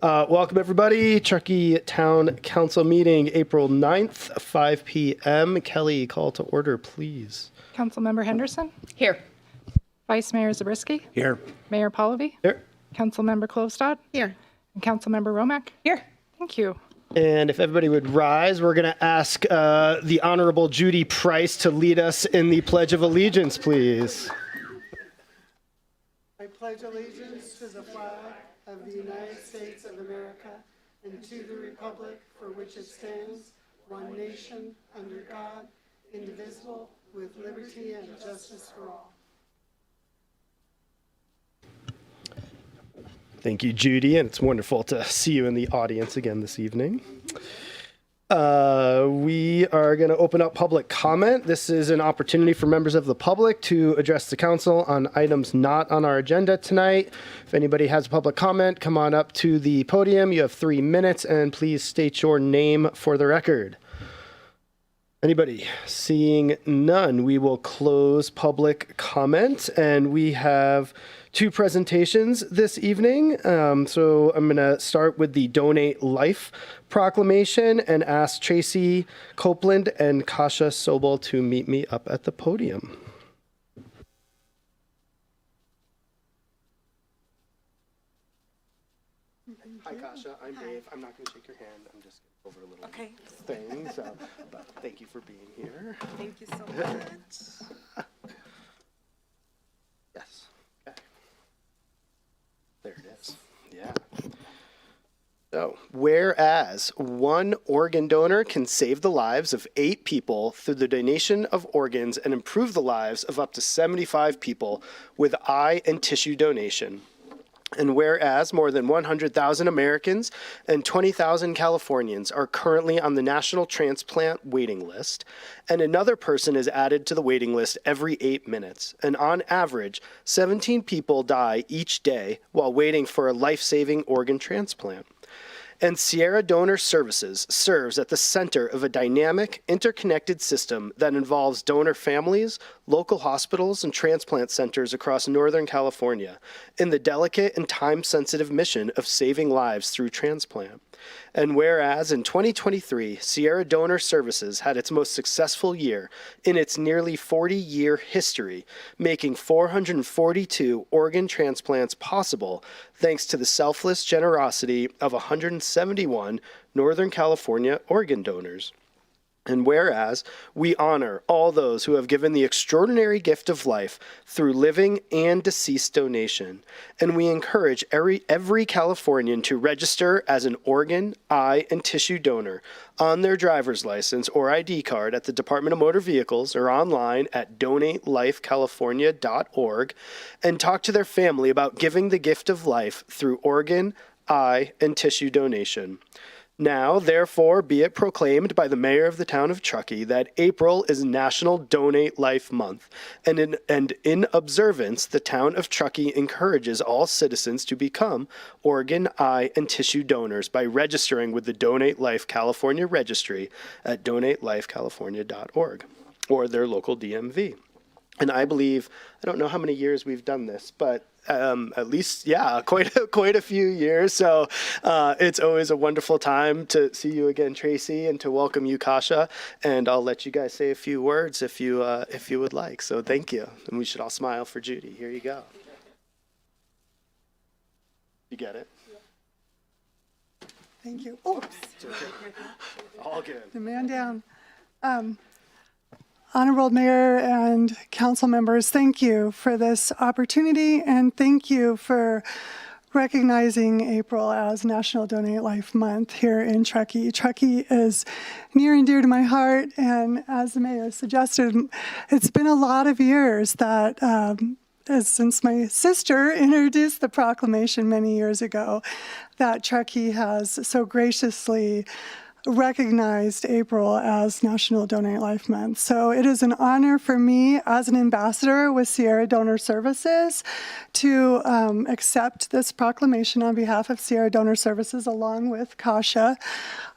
Welcome, everybody. Truckee Town Council meeting, April 9th, 5 p.m. Kelly, call to order, please. Councilmember Henderson? Here. Vice Mayor Zabriskie? Here. Mayor Pallavi? Here. Councilmember Klovstad? Here. And Councilmember Romack? Here. Thank you. And if everybody would rise, we're going to ask the Honorable Judy Price to lead us in the Pledge of Allegiance, please. I pledge allegiance to the flag of the United States of America and to the republic for which it stands, one nation, under God, indivisible, with liberty and justice for all. Thank you, Judy, and it's wonderful to see you in the audience again this evening. We are going to open up public comment. This is an opportunity for members of the public to address the council on items not on our agenda tonight. If anybody has a public comment, come on up to the podium. You have 3 minutes, and please state your name for the record. Anybody? Seeing none, we will close public comment, and we have 2 presentations this evening. So I'm going to start with the Donate Life proclamation and ask Tracy Copeland and Kasha Sobel to meet me up at the podium. Hi, Kasha. I'm Dave. I'm not going to shake your hand. I'm just over a little thing. So, but thank you for being here. Thank you so much. Yes. Okay. There it is. Yeah. So, whereas one organ donor can save the lives of 8 people through the donation of organs and improve the lives of up to 75 people with eye and tissue donation. And whereas more than 100,000 Americans and 20,000 Californians are currently on the national transplant waiting list, and another person is added to the waiting list every 8 minutes, and on average, 17 people die each day while waiting for a life-saving organ transplant. And Sierra Donor Services serves at the center of a dynamic, interconnected system that involves donor families, local hospitals, and transplant centers across Northern California in the delicate and time-sensitive mission of saving lives through transplant. And whereas in 2023, Sierra Donor Services had its most successful year in its nearly 40-year history, making 442 organ transplants possible thanks to the selfless generosity of 171 Northern California organ donors. And whereas we honor all those who have given the extraordinary gift of life through living and deceased donation, and we encourage every Californian to register as an organ, eye, and tissue donor on their driver's license or ID card at the Department of Motor Vehicles or online at donatelifecalifornia.org, and talk to their family about giving the gift of life through organ, eye, and tissue donation. Now, therefore, be it proclaimed by the mayor of the town of Truckee that April is National Donate Life Month, and in observance, the town of Truckee encourages all citizens to become organ, eye, and tissue donors by registering with the Donate Life California Registry at donatelifecalifornia.org or their local DMV. And I believe, I don't know how many years we've done this, but at least, yeah, quite a few years. So it's always a wonderful time to see you again, Tracy, and to welcome you, Kasha. And I'll let you guys say a few words if you would like. So thank you. And we should all smile for Judy. Here you go. You get it? Thank you. Oh, All good. the man down. Honorable Mayor and council members, thank you for this opportunity, and thank you for recognizing April as National Donate Life Month here in Truckee. Truckee is near and dear to my heart, and as the mayor suggested, it's been a lot of years that since my sister introduced the proclamation many years ago, that Truckee has so graciously recognized April as National Donate Life Month. So it is an honor for me as an ambassador with Sierra Donor Services to accept this proclamation on behalf of Sierra Donor Services along with Kasha.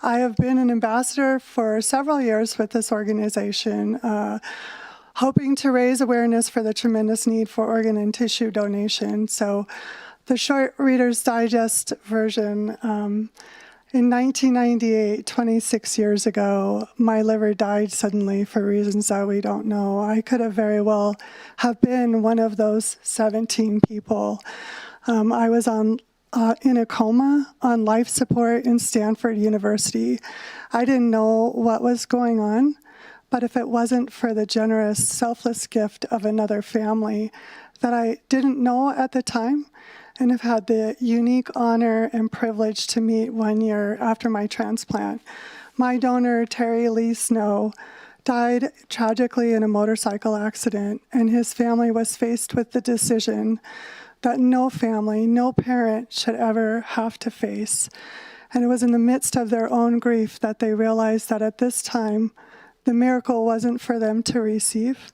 I have been an ambassador for several years with this organization, hoping to raise awareness for the tremendous need for organ and tissue donation. So The short Reader's Digest version. In 1998, 26 years ago, my liver died suddenly for reasons that we don't know. I could have very well have been one of those 17 people. I was in a coma on life support in Stanford University. I didn't know what was going on, but if it wasn't for the generous, selfless gift of another family that I didn't know at the time, and have had the unique honor and privilege to meet 1 year after my transplant. My donor, Terry Lee Snow, died tragically in a motorcycle accident, and his family was faced with the decision that no family, no parent should ever have to face. And it was in the midst of their own grief that they realized that at this time, the miracle wasn't for them to receive,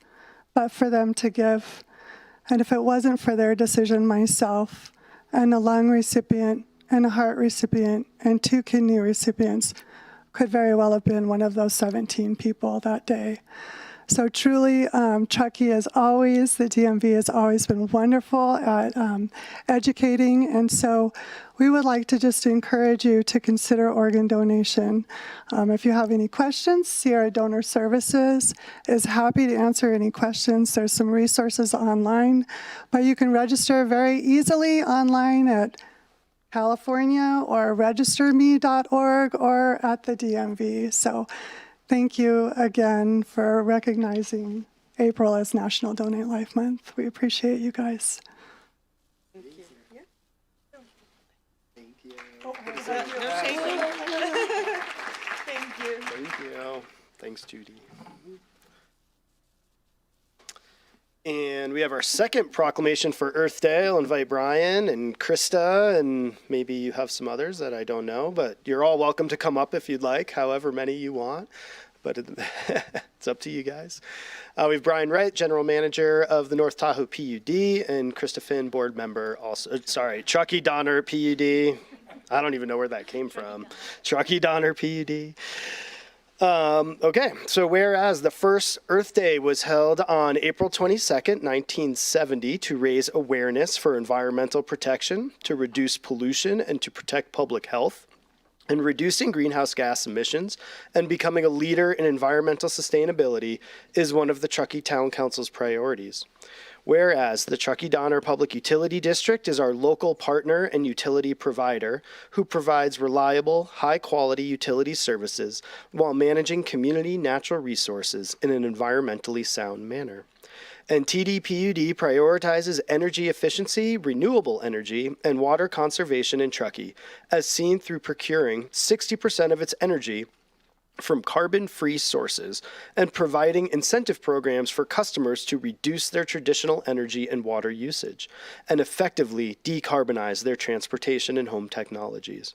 but for them to give. And if it wasn't for their decision, myself, and a lung recipient, and a heart recipient, and 2 kidney recipients could very well have been one of those 17 people that day. So truly, Truckee has always, the DMV has always been wonderful at educating, and so we would like to just encourage you to consider organ donation. If you have any questions, Sierra Donor Services is happy to answer any questions. There's some resources online, but you can register very easily online at California or registerme.org or at the DMV. So thank you again for recognizing April as National Donate Life Month. We appreciate you guys. Thank you. No shaking. Thank you. Thank you. Thanks, Judy. And we have our second proclamation for Earth Day. I'll invite Brian and Krista, and maybe you have some others that I don't know, but you're all welcome to come up if you'd like, however many you want. But it's up to you guys. We have Brian Wright, General Manager of the North Tahoe PUD, and Krista Finn, Board Member also. Sorry, Truckee Donner PUD. I don't even know where that came from. Truckee Donner PUD. Okay, so whereas the first Earth Day was held on April 22nd, 1970 to raise awareness for environmental protection, to reduce pollution, and to protect public health, and reducing greenhouse gas emissions and becoming a leader in environmental sustainability is one of the Truckee Town Council's priorities. Whereas the Truckee Donner Public Utility District is our local partner and utility provider who provides reliable, high-quality utility services while managing community natural resources in an environmentally sound manner. And TDPUD prioritizes energy efficiency, renewable energy, and water conservation in Truckee, as seen through procuring 60% of its energy from carbon-free sources and providing incentive programs for customers to reduce their traditional energy and water usage and effectively decarbonize their transportation and home technologies.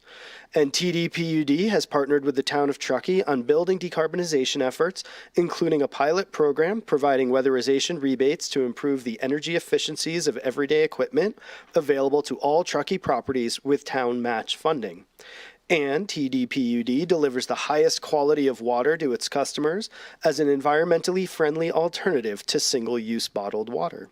And TDPUD has partnered with the town of Truckee on building decarbonization efforts, including a pilot program providing weatherization rebates to improve the energy efficiencies of everyday equipment available to all Truckee properties with town match funding. And TDPUD delivers the highest quality of water to its customers as an environmentally friendly alternative to single-use bottled water.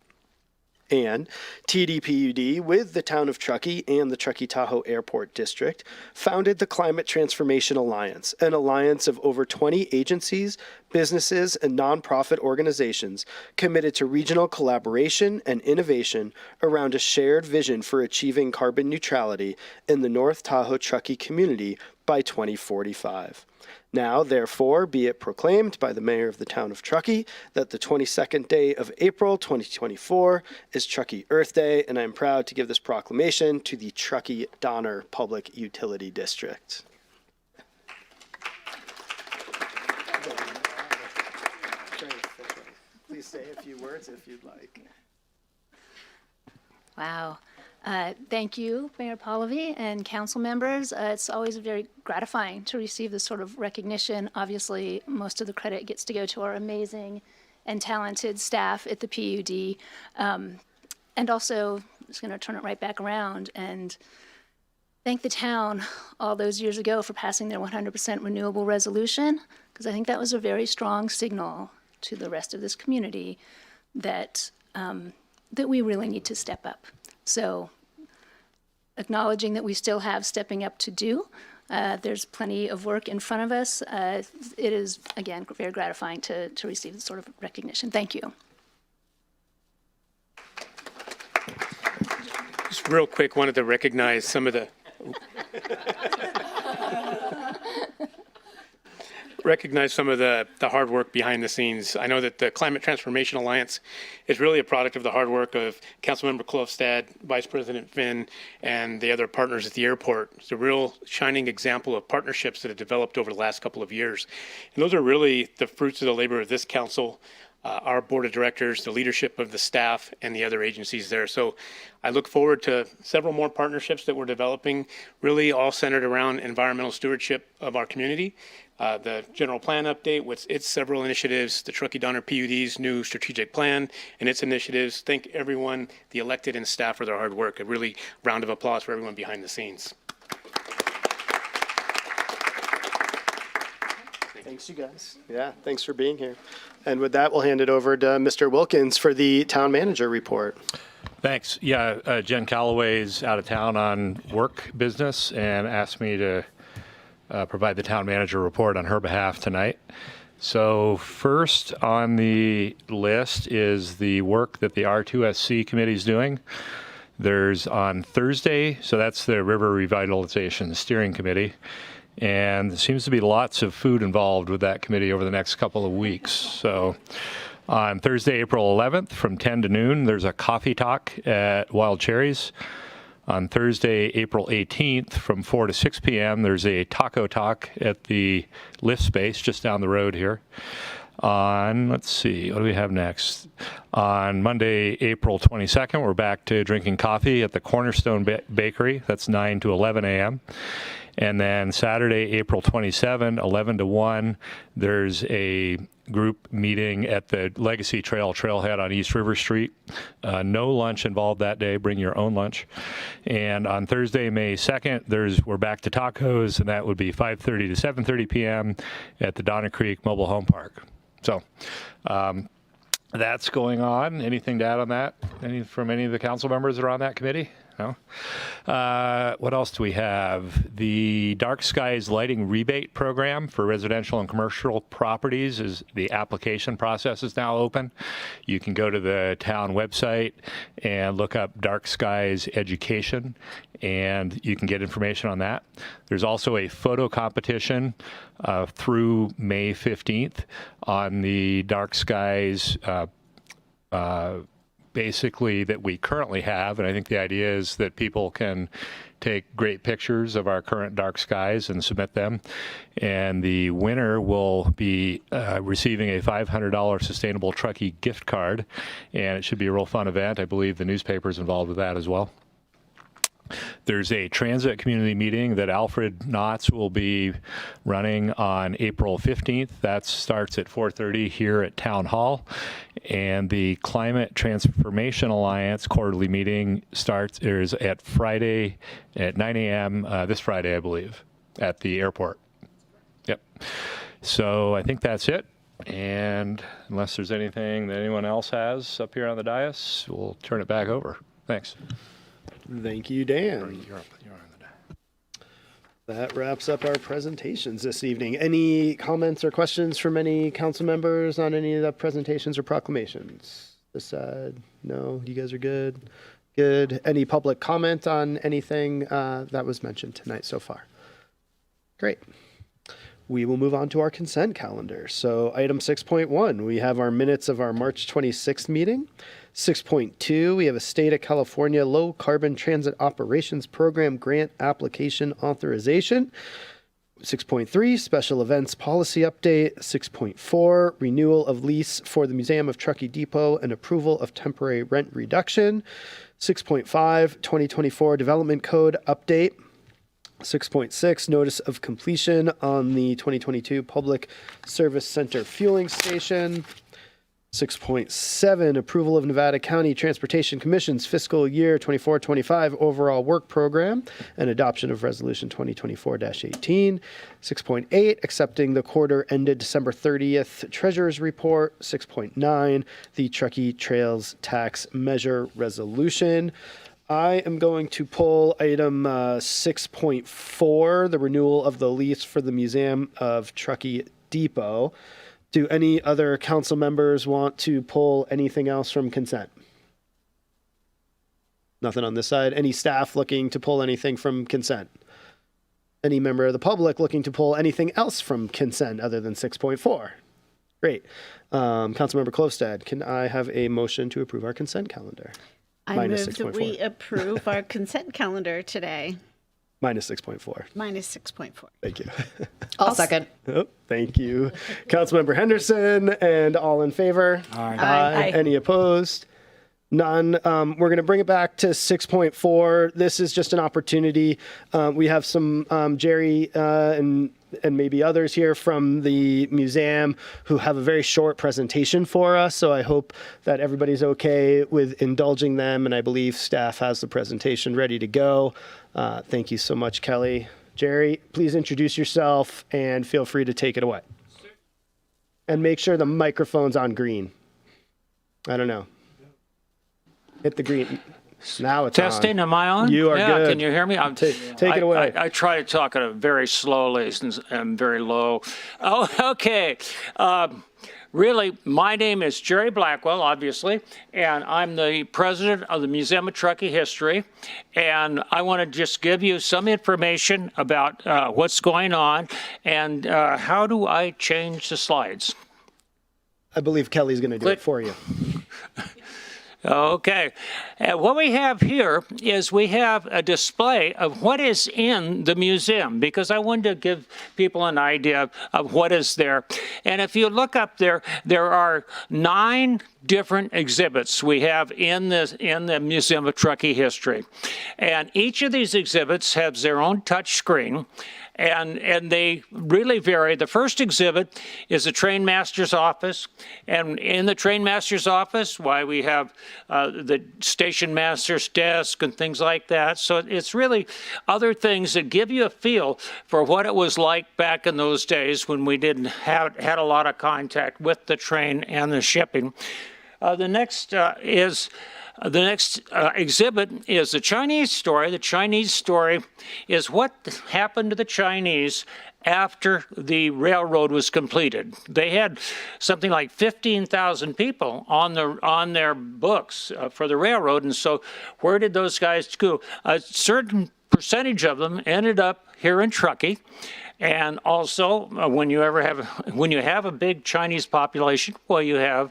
And TDPUD, with the town of Truckee and the Truckee Tahoe Airport District, founded the Climate Transformation Alliance, an alliance of over 20 agencies, businesses, and nonprofit organizations committed to regional collaboration and innovation around a shared vision for achieving carbon neutrality in the North Tahoe Truckee community by 2045. Now, therefore, be it proclaimed by the Mayor of the town of Truckee that the 22nd day of April 2024 is Truckee Earth Day, and I am proud to give this proclamation to the Truckee Donner Public Utility District. Please say a few words if you'd like. Wow. Thank you, Mayor Pallavi and council members. It's always very gratifying to receive this sort of recognition. Obviously, most of the credit gets to go to our amazing and talented staff at the PUD. And also, I'm just going to turn it right back around and thank the town all those years ago for passing their 100% renewable resolution, because I think that was a very strong signal to the rest of this community that, that we really need to step up. So acknowledging that we still have stepping up to do. There's plenty of work in front of us. It is, again, very gratifying to receive this sort of recognition. Thank you. Just real quick, wanted to recognize some of the hard work behind the scenes. I know that the Climate Transformation Alliance is really a product of the hard work of Councilmember Klofstad, Vice President Finn, and the other partners at the airport. It's a real shining example of partnerships that have developed over the last couple of years. And those are really the fruits of the labor of this council, our board of directors, the leadership of the staff, and the other agencies there. So I look forward to several more partnerships that we're developing, really all centered around environmental stewardship of our community. The general plan update with its several initiatives, the Truckee Donner PUD's new strategic plan and its initiatives. Thank everyone, the elected and staff, for their hard work. A really round of applause for everyone behind the scenes. Thanks, you guys. Yeah, thanks for being here. And with that, we'll hand it over to Mr. Wilkins for the town manager report. Thanks. Yeah, Jen Calloway's out of town on work business and asked me to provide the town manager report on her behalf tonight. So first on the list is the work that the R2SC committee is doing. There's on Thursday, so that's the River Revitalization Steering Committee. And there seems to be lots of food involved with that committee over the next couple of weeks. So on Thursday, April 11th from 10 to noon, there's a coffee talk at Wild Cherries. On Thursday, April 18th from 4 to 6 p.m., there's a taco talk at the lift space just down the road here. On, let's see, what do we have next? On Monday, April 22nd, we're back to drinking coffee at the Cornerstone Bakery. That's 9 to 11 a.m. And then Saturday, April 27, 11 to 1, there's a group meeting at the Legacy Trail trailhead on East River Street. No lunch involved that day. Bring your own lunch. And on Thursday, May 2nd, we're back to tacos, and that would be 5:30 to 7:30 p.m. at the Donner Creek Mobile Home Park. So that's going on. Anything to add on that? From any of the council members that are on that committee? No? What else do we have? The Dark Skies Lighting Rebate Program for residential and commercial properties is the application process is now open. You can go to the town website and look up Dark Skies Education, and you can get information on that. There's also a photo competition through May 15th on the Dark Skies basically that we currently have, and I think the idea is that people can take great pictures of our current dark skies and submit them, and the winner will be receiving a $500 Sustainable Truckee gift card, and it should be a real fun event. I believe the newspaper's involved with that as well. There's a transit community meeting that Alfred Knotts will be running on April 15th. That starts at 4:30 here at Town Hall. And the Climate Transformation Alliance quarterly meeting is at Friday at 9 a.m. This Friday, I believe, at the airport. Yep. So I think that's it. And unless there's anything that anyone else has up here on the dais, we'll turn it back over. Thanks. Thank you, Dan. You're on the dais. That wraps up our presentations this evening. Any comments or questions from any council members on any of the presentations or proclamations? This side? No? You guys are good? Good. Any public comment on anything that was mentioned tonight so far? Great. We will move on to our consent calendar. So item 6.1, we have our minutes of our March 26th meeting. 6.2, we have a State of California Low Carbon Transit Operations Program Grant Application Authorization. 6.3, Special Events Policy Update. 6.4, Renewal of Lease for the Museum of Truckee Depot and Approval of Temporary Rent Reduction. 6.5, 2024 Development Code Update. 6.6, Notice of Completion on the 2022 Public Service Center Fueling Station. 6.7, Approval of Nevada County Transportation Commission's Fiscal Year 24-25 Overall Work Program and Adoption of Resolution 2024-18. 6.8, Accepting the Quarter Ended December 30th Treasurer's Report. 6.9, the Truckee Trails Tax Measure Resolution. I am going to pull item 6.4, the renewal of the lease for the Museum of Truckee Depot. Do any other council members want to pull anything else from consent? Nothing on this side. Any staff looking to pull anything from consent? Any member of the public looking to pull anything else from consent other than 6.4? Great. Councilmember Klostad, can I have a motion to approve our consent calendar? I Minus move that 6.4. we approve our consent calendar today. Minus 6.4. Minus 6.4. Thank you. I'll second. Oh, thank you. Councilmember Henderson, and all in favor? Aye. Aye. Any opposed? None. We're going to bring it back to 6.4. This is just an opportunity. We have some Jerry and maybe others here from the museum who have a very short presentation for us. So I hope that everybody's okay with indulging them. And I believe staff has the presentation ready to go. Thank you so much, Kelly. Jerry, please introduce yourself and feel free to take it away. And make sure the microphone's on green. I don't know. Hit the green. Now it's Testing, on. am I on? You are yeah, good. Can you hear me? Take it away. I try to talk at a very slowly and very low. Oh, okay. Really, my name is Jerry Blackwell, obviously, and I'm the president of the Museum of Truckee History. And I want to just give you some information about what's going on and how do I change the slides. I believe Kelly's going to do it for you. Okay. What we have here is we have a display of what is in the museum because I wanted to give people an idea of what is there. And if you look up there, there are 9 different exhibits we have in the Museum of Truckee History. And each of these exhibits has their own touch screen. And they really vary. The first exhibit is the train master's office. And in the train master's office, why we have the station master's desk and things like that. So it's really other things that give you a feel for what it was like back in those days when we didn't had a lot of contact with the train and the shipping. The next exhibit is the Chinese story. The Chinese story is what happened to the Chinese after the railroad was completed. They had something like 15,000 people on their books for the railroad, and so where did those guys go? A certain percentage of them ended up here in Truckee. And also, when you have a big Chinese population, well, you have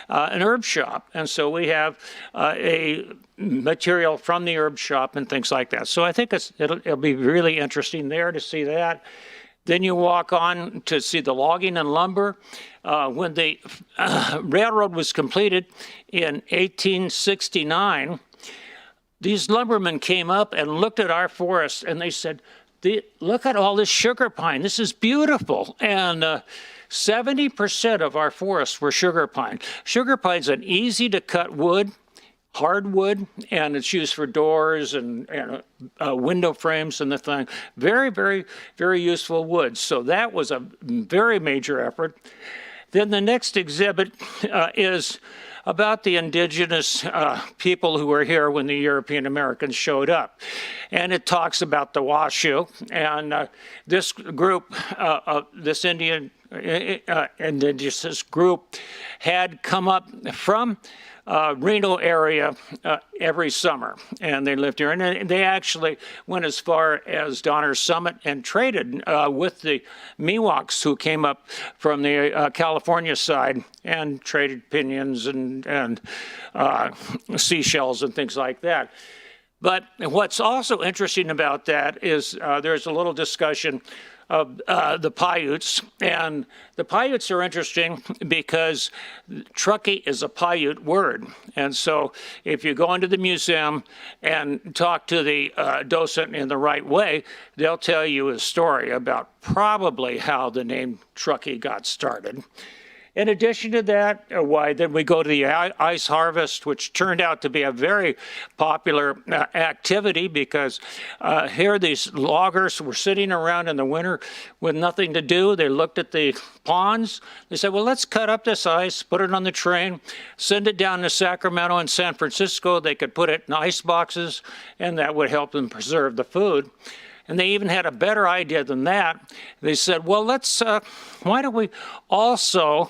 an herb shop. And so we have a material from the herb shop and things like that. So I think it'll be really interesting there to see that. Then you walk on to see the logging and lumber. When the railroad was completed in 1869, these lumbermen came up and looked at our forest and they said, look at all this sugar pine. This is beautiful. And 70% of our forests were sugar pine. Sugar pine's an easy to cut wood, hardwood, and it's used for doors and window frames and the thing. Very, very, very useful wood. So that was a very major effort. Then the next exhibit is about the indigenous people who were here when the European Americans showed up. And it talks about the Washoe. And this group, this indigenous group had come up from Reno area every summer, and they lived here. And they actually went as far as Donner Summit and traded with the Miwoks who came up from the California side and traded pinions and seashells and things like that. But what's also interesting about that is there's a little discussion of the Paiutes. And the Paiutes are interesting because Truckee is a Paiute word. And so if you go into the museum and talk to the docent in the right way, they'll tell you a story about probably how the name Truckee got started. In addition to that, why then we go to the ice harvest, which turned out to be a very popular activity because here these loggers were sitting around in the winter with nothing to do. They looked at the ponds. They said, well, let's cut up this ice, put it on the train, send it down to Sacramento and San Francisco. They could put it in ice boxes, and that would help them preserve the food. And they even had a better idea than that. They said, well, why don't we also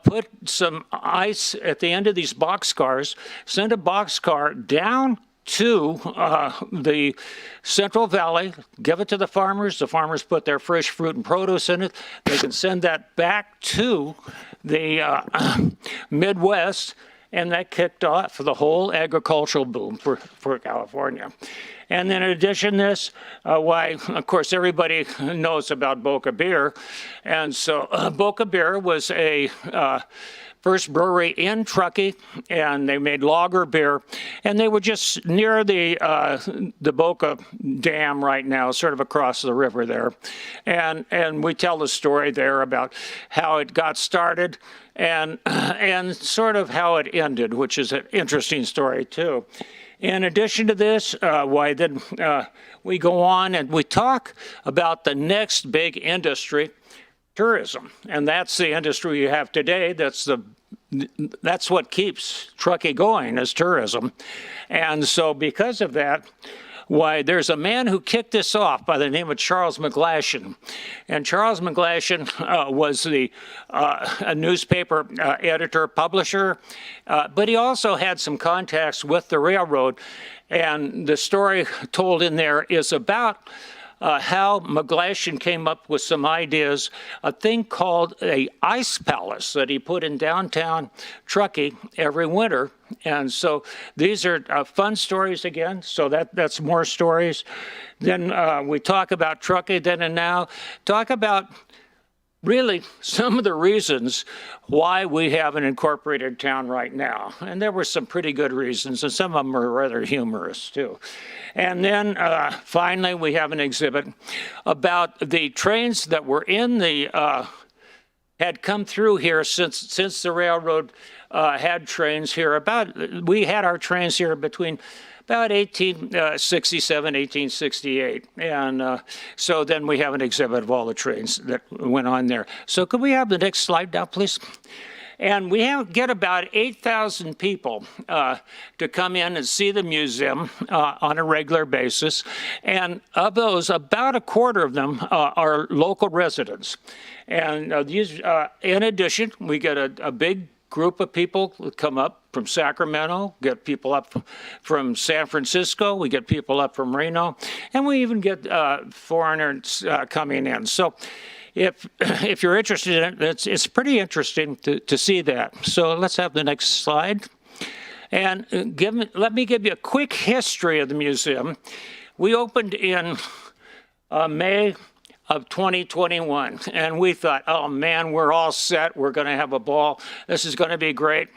put some ice at the end of these boxcars, send a boxcar down to the Central Valley, give it to the farmers put their fresh fruit and produce in it. They can send that back to the Midwest, and that kicked off the whole agricultural boom for California. And then in addition to this, why, of course, everybody knows about Boca Beer. And so Boca Beer was a first brewery in Truckee, and they made lager beer. And they were just near the Boca Dam right now, sort of across the river there. And we tell the story there about how it got started and sort of how it ended, which is an interesting story, too. In addition to this, we go on and we talk about the next big industry, tourism. And that's the industry you have today. That's what keeps Truckee going, is tourism. And so because of that, there's a man who kicked this off by the name of Charles McGlashan. And Charles McGlashan was a newspaper editor, publisher, but he also had some contacts with the railroad. And the story told in there is about how McGlashan came up with some ideas, a thing called a ice palace that he put in downtown Truckee every winter. And so these are fun stories again. So that's more stories. Then we talk about Truckee then and now. Talk about really some of the reasons why we have an incorporated town right now. And there were some pretty good reasons, and some of them are rather humorous too. And then finally, we have an exhibit about the trains that were had come through here since the railroad had trains here. We had our trains here between about 1867, 1868. And so then we have an exhibit of all the trains that went on there. So could we have the next slide now, please? And we get about 8,000 people to come in and see the museum on a regular basis. And of those, about a quarter of them are local residents. And in addition, we get a big group of people who come up from Sacramento, get people up from San Francisco, we get people up from Reno, and we even get foreigners coming in. So if you're interested in it, it's pretty interesting to see that. So let's have the next slide. And let me give you a quick history of the museum. We opened in May of 2021, and we thought, oh man, we're all set, we're gonna have a ball, this is gonna be great.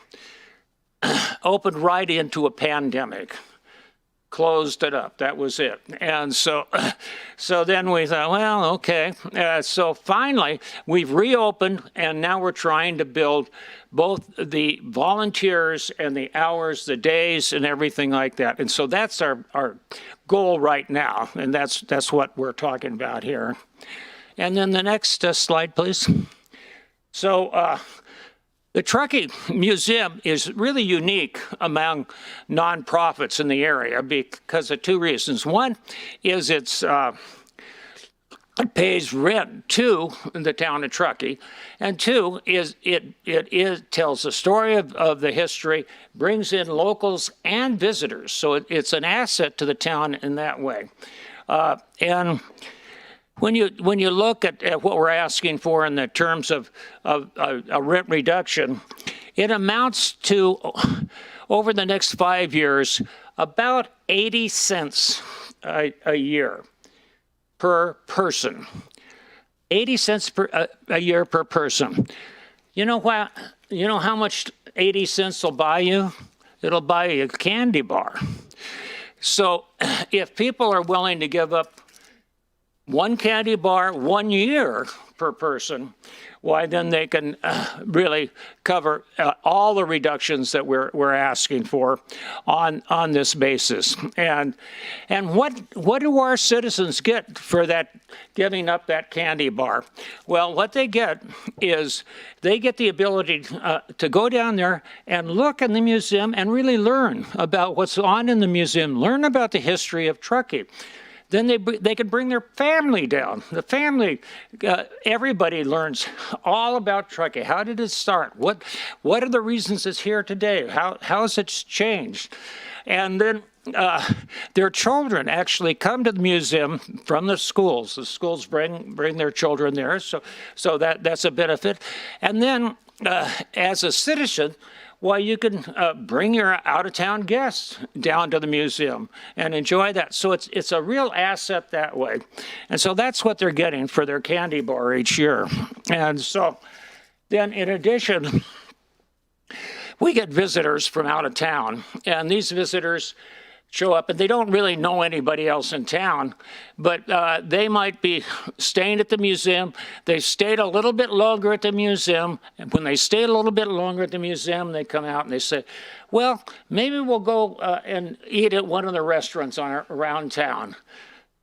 Opened right into a pandemic. Closed it up, that was it. And so then we thought, well, okay. So finally, we've reopened, and now we're trying to build both the volunteers and the hours, the days, and everything like that. And so that's our goal right now, and that's what we're talking about here. And then the next slide, please. So the Truckee Museum is really unique among nonprofits in the area because of two reasons. One is it pays rent to the town of Truckee, and two is it tells the story of the history, brings in locals and visitors, so it's an asset to the town in that way. And when you look at what we're asking for in the terms of a rent reduction, it amounts to, over the next 5 years, about 80 cents a year per person. 80 cents a year per person. You know how much 80 cents will buy you? It'll buy you a candy bar. So if people are willing to give up one candy bar 1 year per person, why then they can really cover all the reductions that we're asking for on this basis. And what do our citizens get for that, giving up that candy bar? Well, what they get is they get the ability to go down there and look in the museum and really learn about what's on in the museum, learn about the history of Truckee. Then they could bring their family down. The family, everybody learns all about Truckee. How did it start? What are the reasons it's here today? How has it changed? And then their children actually come to the museum from the schools. The schools bring their children there, so that's a benefit. And then as a citizen, well, you can bring your out-of-town guests down to the museum and enjoy that. So it's a real asset that way. And so that's what they're getting for their candy bar each year. And so then in addition, we get visitors from out of town, and these visitors show up and they don't really know anybody else in town, but they might be staying at the museum. They stayed a little bit longer at the museum, and when they stayed a little bit longer at the museum, they come out and they say, well, maybe we'll go and eat at one of the restaurants around town.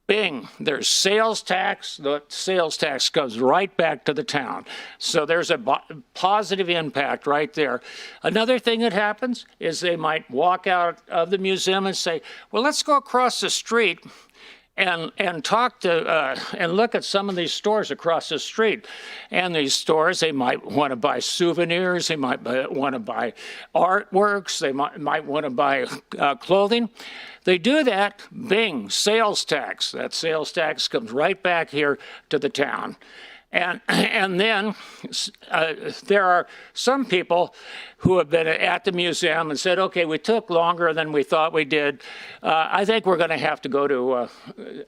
Bing, there's sales tax. The sales tax goes right back to the town. So there's a positive impact right there. Another thing that happens is they might walk out of the museum and say, well, let's go across the street and talk to and look at some of these stores across the street. And these stores, they might want to buy souvenirs, they might want to buy artworks, they might want to buy clothing. They do that, bing, sales tax. That sales tax comes right back here to the town. And then there are some people who have been at the museum and said, okay, we took longer than we thought we did. I think we're going to have to go to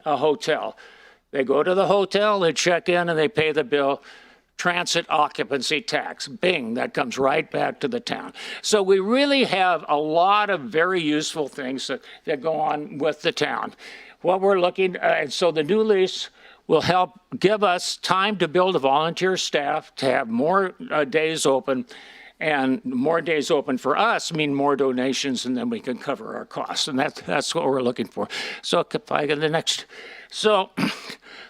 a hotel. They go to the hotel, they check in, and they pay the bill. Transit occupancy tax, bing, that comes right back to the town. So we really have a lot of very useful things that go on with the town. What we're looking, and so the new lease will help give us time to build a volunteer staff, to have more days open, and more days open for us mean more donations, and then we can cover our costs, and that's what we're looking for. So if I get the next, so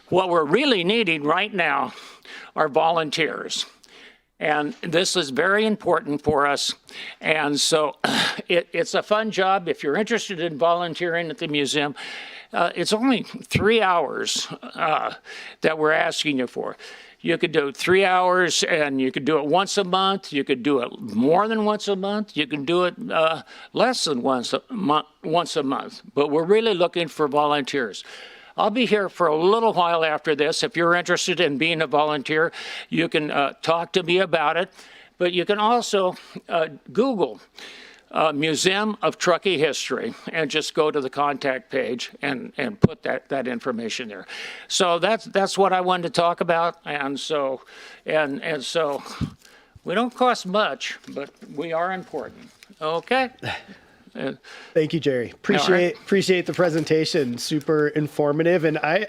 what we're really needing right now are volunteers. And this is very important for us. And so it's a fun job. If you're interested in volunteering at the museum, it's only 3 hours that we're asking you for. You could do 3 hours, and you could do it once a month. You could do it more than once a month. You can do it less than once a month. But we're really looking for volunteers. I'll be here for a little while after this. If you're interested in being a volunteer, you can talk to me about it. But you can also Google Museum of Truckee History and just go to the contact page and put that information there. So that's what I wanted to talk about. And so we don't cost much, but we are important. Okay. Thank you, Jerry. Appreciate the presentation. Super informative. And I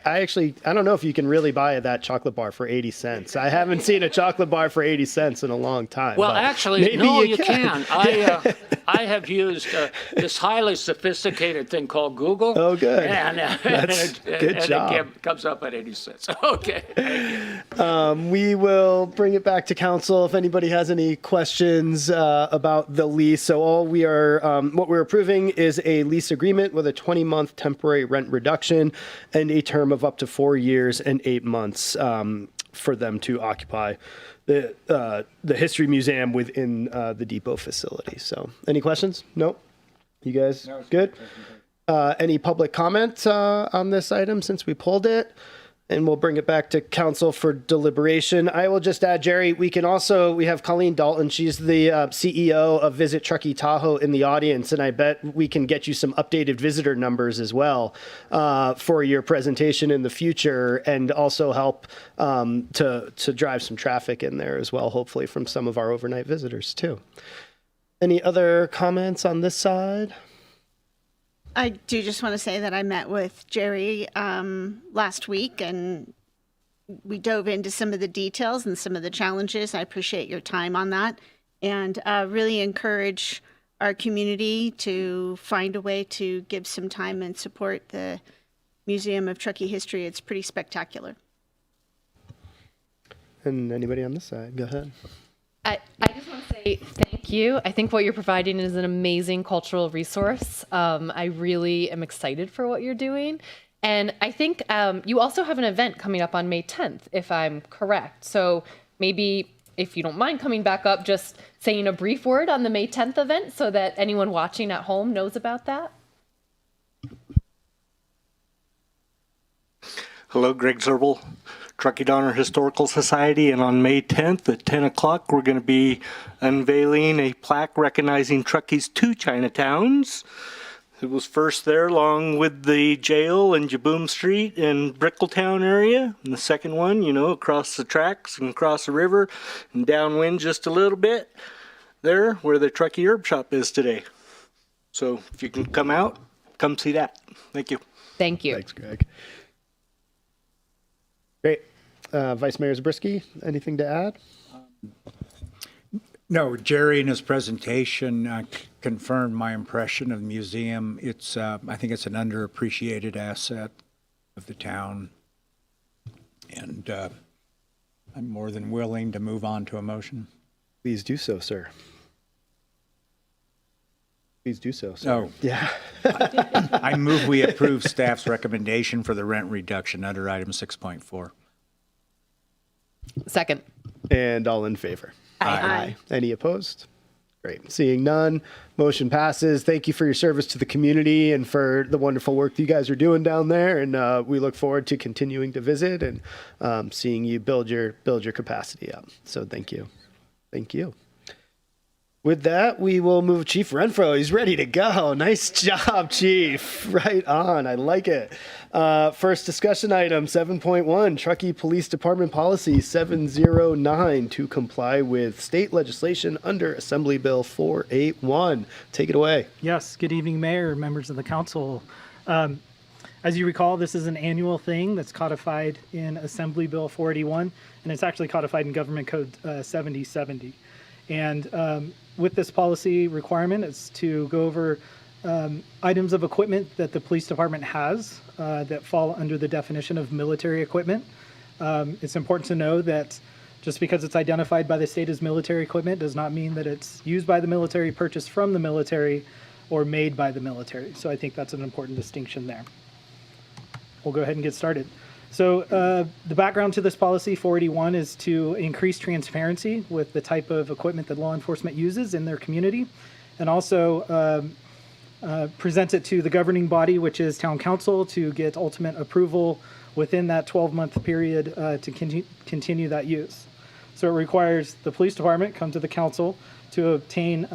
don't know if you can really buy that chocolate bar for 80 cents. I haven't seen a chocolate bar for 80 cents in a long time. Well, actually, no, you can. I have used this highly sophisticated thing called Google. Oh, good. Good job. It comes up at 80 cents. Okay. We will bring it back to council if anybody has any questions about the lease. So all we are, what we're approving is a lease agreement with a 20-month temporary rent reduction and a term of up to 4 years and 8 months for them to occupy the History Museum within the depot facility. So any questions? Nope. You guys good? Any public comment on this item since we pulled it? And we'll bring it back to council for deliberation. I will just add, Jerry, we have Colleen Dalton. She's the CEO of Visit Truckee Tahoe in the audience. And I bet we can get you some updated visitor numbers as well for your presentation in the future, and also help to drive some traffic in there as well, hopefully from some of our overnight visitors too. Any other comments on this side? I do just want to say that I met with Jerry last week, and we dove into some of the details and some of the challenges. I appreciate your time on that, and really encourage our community to find a way to give some time and support the Museum of Truckee History. It's pretty spectacular. And anybody on this side, go ahead. I just want to say thank you. I think what you're providing is an amazing cultural resource. I really am excited for what you're doing. And I think you also have an event coming up on May 10th, if I'm correct. So maybe if you don't mind coming back up, just saying a brief word on the May 10th event so that anyone watching at home knows about that. Hello, Greg Zerbel, Truckee Donner Historical Society, and on May 10th at 10 o'clock, we're going to be unveiling a plaque recognizing Truckee's two Chinatowns. It was first there along with the jail and Jaboom Street and Brickletown area. And the second one, you know, across the tracks and across the river and downwind just a little bit there where the Truckee Herb Shop is today. So if you can come out, come see that. Thank you. Thank you. Thanks, Greg. Great. Vice Mayor Zabriskie, anything to add? No, Jerry in his presentation confirmed my impression of the museum. It's, I think it's an underappreciated asset of the town. And I'm more than willing to move on to a motion. Please do so, sir. Please do so, sir. Oh. Yeah. I move we approve staff's recommendation for the rent reduction under item 6.4. Second. And all in favor? Aye. Any opposed? Great. Seeing none, motion passes. Thank you for your service to the community and for the wonderful work that you guys are doing down there. And we look forward to continuing to visit and seeing you build your capacity up. So thank you. Thank you. With that, we will move Chief Renfro. He's ready to go. Nice job, Chief. Right on. I like it. First discussion item, 7.1, Truckee Police Department Policy 709 to comply with state legislation under Assembly Bill 481. Take it away. Yes. Good evening, Mayor, members of the council. As you recall, this is an annual thing that's codified in Assembly Bill 481, and it's actually codified in Government Code 7070. And with this policy requirement, it's to go over items of equipment that the police department has that fall under the definition of military equipment. It's important to know that just because it's identified by the state as military equipment does not mean that it's used by the military, purchased from the military, or made by the military. So I think that's an important distinction there. We'll go ahead and get started. So the background to this policy 481 is to increase transparency with the type of equipment that law enforcement uses in their community, and also present it to the governing body, which is town council, to get ultimate approval within that 12-month period to continue that use. So it requires the police department come to the council to obtain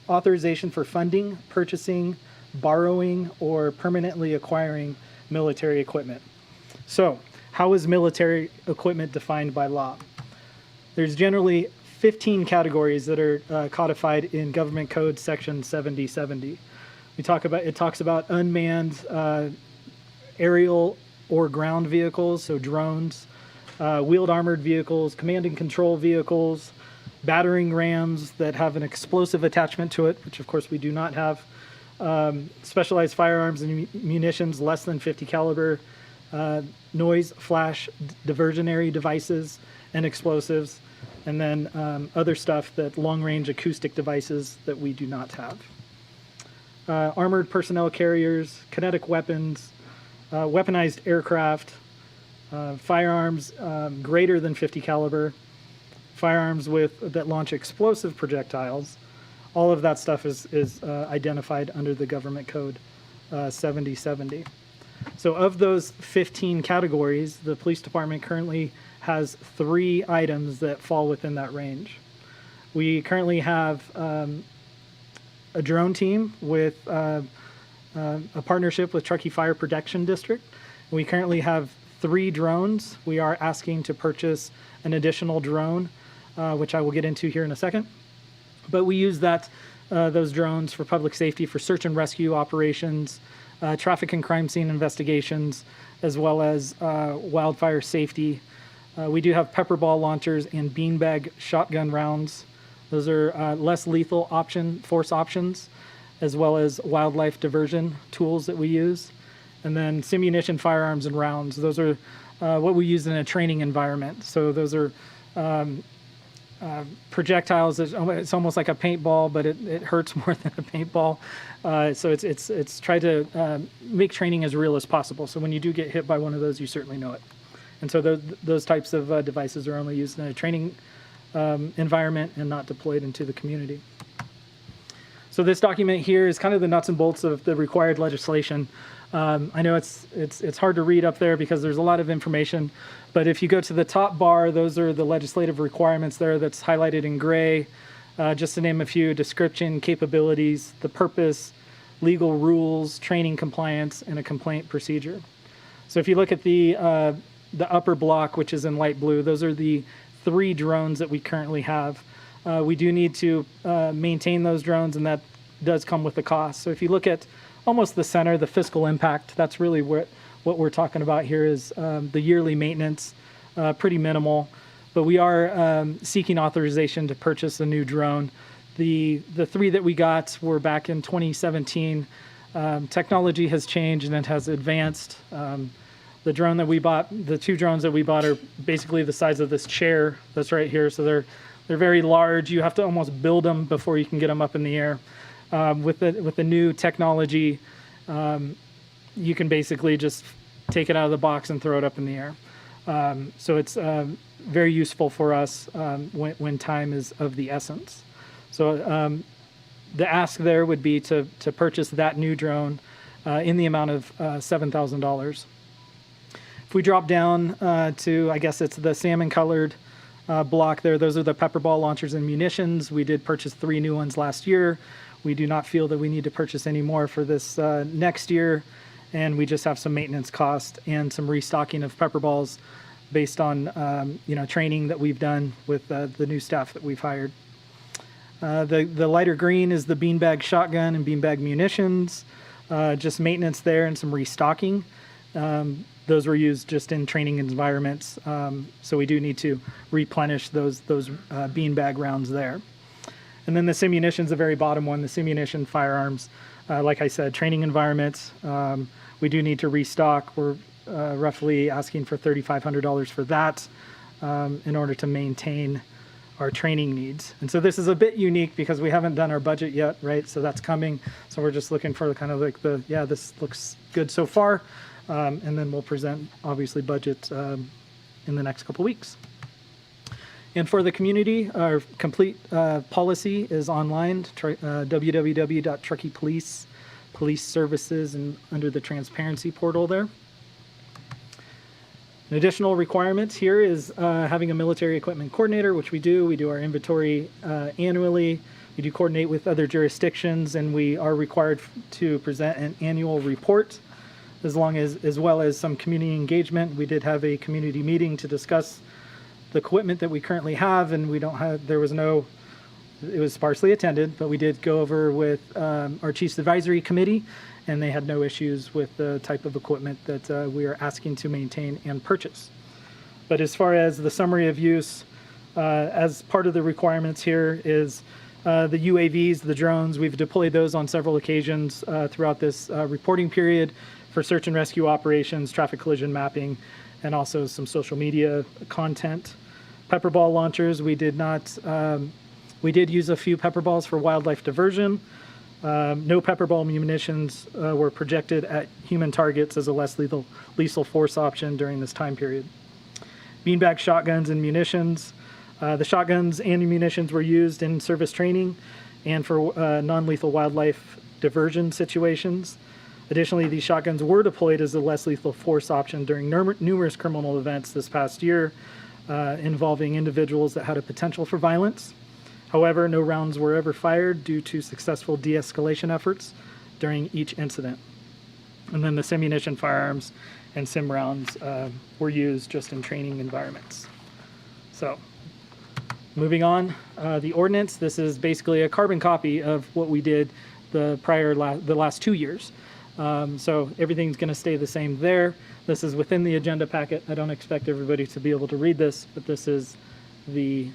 authorization for funding, purchasing, borrowing, or permanently acquiring military equipment. So, how is military equipment defined by law? There's generally 15 categories that are codified in Government Code Section 7070. It talks about unmanned aerial or ground vehicles, so drones, wheeled armored vehicles, command and control vehicles, battering rams that have an explosive attachment to it, which of course we do not have, specialized firearms and munitions less than 50 caliber, noise, flash, diversionary devices, and explosives, and then other stuff that long-range acoustic devices that we do not have. Armored personnel carriers, kinetic weapons, weaponized aircraft, firearms greater than 50 caliber, firearms that launch explosive projectiles. All of that stuff is identified under the Government Code 7070. So of those 15 categories, the police department currently has 3 items that fall within that range. We currently have a drone team with a partnership with Truckee Fire Protection District. We currently have 3 drones. We are asking to purchase an additional drone, which I will get into here in a second. But we use that those drones for public safety, for search and rescue operations, traffic and crime scene investigations, as well as wildfire safety. We do have pepper ball launchers and beanbag shotgun rounds. Those are less lethal force options, as well as wildlife diversion tools that we use. And then simunition firearms and rounds. Those are what we use in a training environment. So those are projectiles. It's almost like a paintball, but it hurts more than a paintball. So it's tried to make training as real as possible. So when you do get hit by one of those, you certainly know it. And so those types of devices are only used in a training environment and not deployed into the community. So this document here is kind of the nuts and bolts of the required legislation. I know it's hard to read up there because there's a lot of information, but if you go to the top bar, those are the legislative requirements there that's highlighted in gray. Just to name a few: description, capabilities, the purpose, legal rules, training compliance, and a complaint procedure. So if you look at the upper block, which is in light blue, those are the 3 drones that we currently have. We do need to maintain those drones, and that does come with a cost. So if you look at almost the center, the fiscal impact, that's really what we're talking about here is the yearly maintenance, pretty minimal. But we are seeking authorization to purchase a new drone. The 3 that we got were back in 2017. Technology has changed and it has advanced. The drone that we bought, the 2 drones that we bought are basically the size of this chair that's right here. So they're very large. You have to almost build them before you can get them up in the air. With the new technology, you can basically just take it out of the box and throw it up in the air. So it's very useful for us when time is of the essence. So the ask there would be to purchase that new drone in the amount of $7,000. If we drop down to, I guess it's the salmon-colored block there, those are the pepper ball launchers and munitions. We did purchase 3 new ones last year. We do not feel that we need to purchase any more for this next year, and we just have some maintenance cost and some restocking of pepper balls based on training that we've done with the new staff that we've hired. The lighter green is the beanbag shotgun and beanbag munitions, just maintenance there and some restocking. Those were used just in training environments, so we do need to replenish those beanbag rounds there. And then the simunition is the very bottom one, the simunition firearms. Like I said, training environments, we do need to restock. We're roughly asking for $3,500 for that in order to maintain our training needs. And so this is a bit unique because we haven't done our budget yet, right? So that's coming. So we're just looking for kind of like this looks good so far. And then we'll present, obviously, budget in the next couple weeks. And for the community, our complete policy is online, www.Truckee Police Services, and under the transparency portal there. An additional requirements here is having a military equipment coordinator, which we do. We do our inventory annually. We do coordinate with other jurisdictions, and we are required to present an annual report, as well as some community engagement. We did have a community meeting to discuss the equipment that we currently have, and it was sparsely attended, but we did go over with our Chiefs Advisory Committee, and they had no issues with the type of equipment that we are asking to maintain and purchase. But as far as the summary of use, as part of the requirements here is the UAVs, the drones. We've deployed those on several occasions throughout this reporting period for search and rescue operations, traffic collision mapping, and also some social media content. Pepper ball launchers, we did use a few pepper balls for wildlife diversion. No pepper ball munitions were projected at human targets as a less lethal force option during this time period. Beanbag shotguns and munitions. The shotguns and munitions were used in service training and for non-lethal wildlife diversion situations. Additionally, these shotguns were deployed as a less lethal force option during numerous criminal events this past year involving individuals that had a potential for violence. However, no rounds were ever fired due to successful de-escalation efforts during each incident. And then the simunition firearms and sim rounds were used just in training environments. So Moving on, the ordinance, this is basically a carbon copy of what we did the last 2 years. So everything's going to stay the same there. This is within the agenda packet. I don't expect everybody to be able to read this, but this is the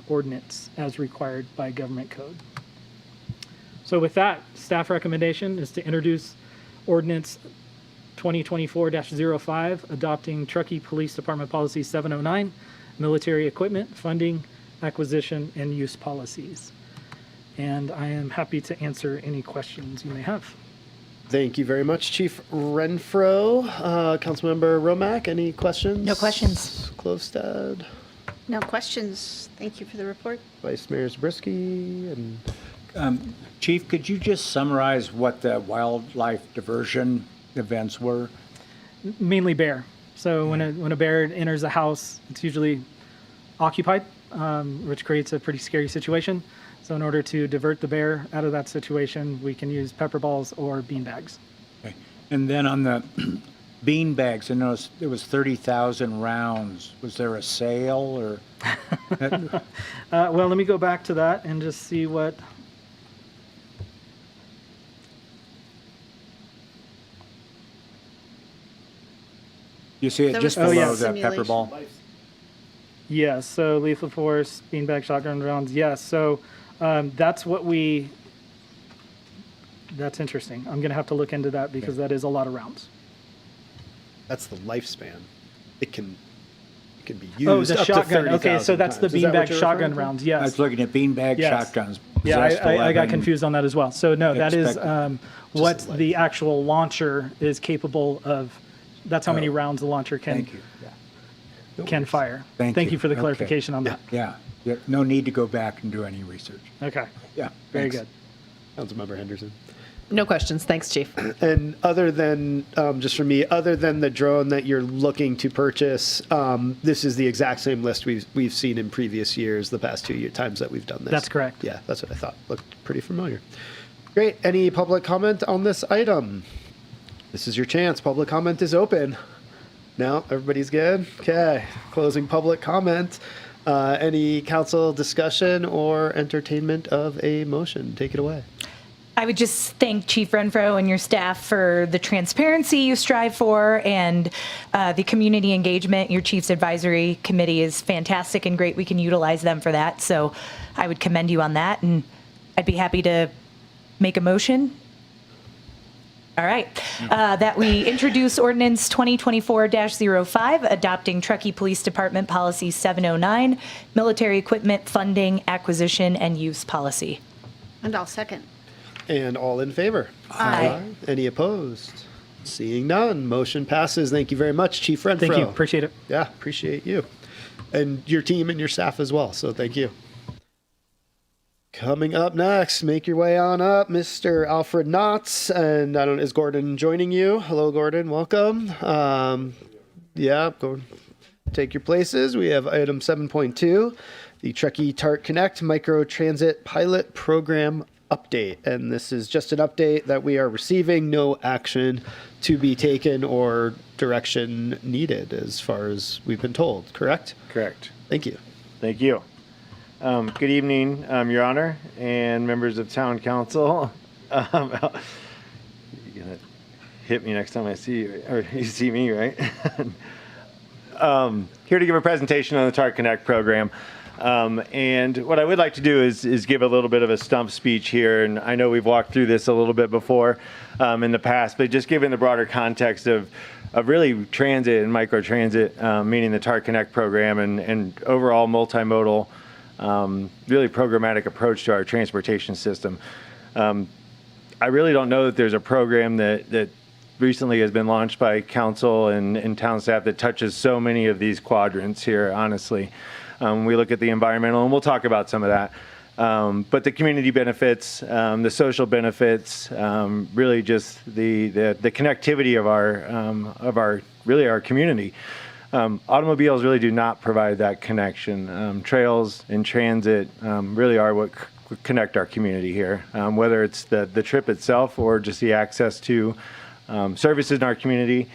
ordinance as required by government code. So with that, staff recommendation is to introduce ordinance 2024-05, adopting Truckee Police Department Policy 709, military equipment, funding, acquisition, and use policies. And I am happy to answer any questions you may have. Thank you very much, Chief Renfro. Councilmember Romack, any questions? No questions. Klostad, No questions. Thank you for the report. Vice Mayor Zabriskie, and Chief, could you just summarize what the wildlife diversion events were? Mainly bear. So when a bear enters a house, it's usually occupied, which creates a pretty scary situation. So in order to divert the bear out of that situation, we can use pepper balls or bean bags. Okay. And then on the bean bags, I noticed there was 30,000 rounds. Was there a sale or? Well, let me go back to that and just see what. You see it There just was below some the pepper ball? Yes, so lethal force, beanbag shotgun rounds, yes. So that's what that's interesting. I'm going to have to look into that because that is a lot of rounds. that's the lifespan. It can be used Oh, the up shotgun. to 30,000 Okay, so that's the times. Is that what beanbag you're shotgun referring to? rounds, I yes. was looking at beanbag Yes. shotguns. Yeah, possessed I got 11. confused on that as well. So no, that is Expected. what the actual launcher is capable of. That's how many rounds the launcher Thank you. can fire. Thank you you. for the Okay. clarification on that. Yeah. No need to go back and do any research. Okay, Yeah. very thanks. good. Councilmember Henderson. No questions. Thanks, Chief. And other than, just for me, other than the drone that you're looking to purchase, this is the exact same list we've seen in previous years, the past 2 times that we've done this. That's correct. Yeah, that's what I thought. Looked pretty familiar. Great. Any public comment on this item? This is your chance. Public comment is open. No, everybody's good? Okay. Closing public comment. Any council discussion or entertainment of a motion? Take it away. I would just thank Chief Renfro and your staff for the transparency you strive for and the community engagement. Your Chief's Advisory Committee is fantastic and great. We can utilize them for that. So I would commend you on that, and I'd be happy to make a motion. All right. That we introduce ordinance 2024-05, adopting Truckee Police Department Policy 709, military equipment funding, acquisition, and use policy. And I'll second. And all in favor? Aye. Any opposed? Seeing none, motion passes. Thank you very much, Chief Renfro. Thank you. Appreciate it. Yeah, appreciate you. And your team and your staff as well, so thank you. Coming up next, make your way on up, Mr. Alfred Knotts. And is Gordon joining you? Hello, Gordon. Welcome. Yeah, go take your places. We have item 7.2, the Truckee TART Connect Micro Transit Pilot Program update. And this is just an update that we are receiving, no action to be taken or direction needed as far as we've been told, correct? Correct. Thank you. Thank you. Good evening, Your Honor, and members of Town Council. You're gonna hit me next time I see you, or you see me, right? Here to give a presentation on the TART Connect program. And what I would like to do is give a little bit of a stump speech here. And I know we've walked through this a little bit before in the past, but just given the broader context of really transit and microtransit, meaning the TART Connect program and overall multimodal, really programmatic approach to our transportation system. I really don't know that there's a program that recently has been launched by council and town staff that touches so many of these quadrants here, honestly. We look at the environmental, and we'll talk about some of that. But the community benefits, the social benefits, really just the connectivity of our community. Automobiles really do not provide that connection. Trails and transit really are what connect our community here, whether it's the trip itself or just the access to services in our community,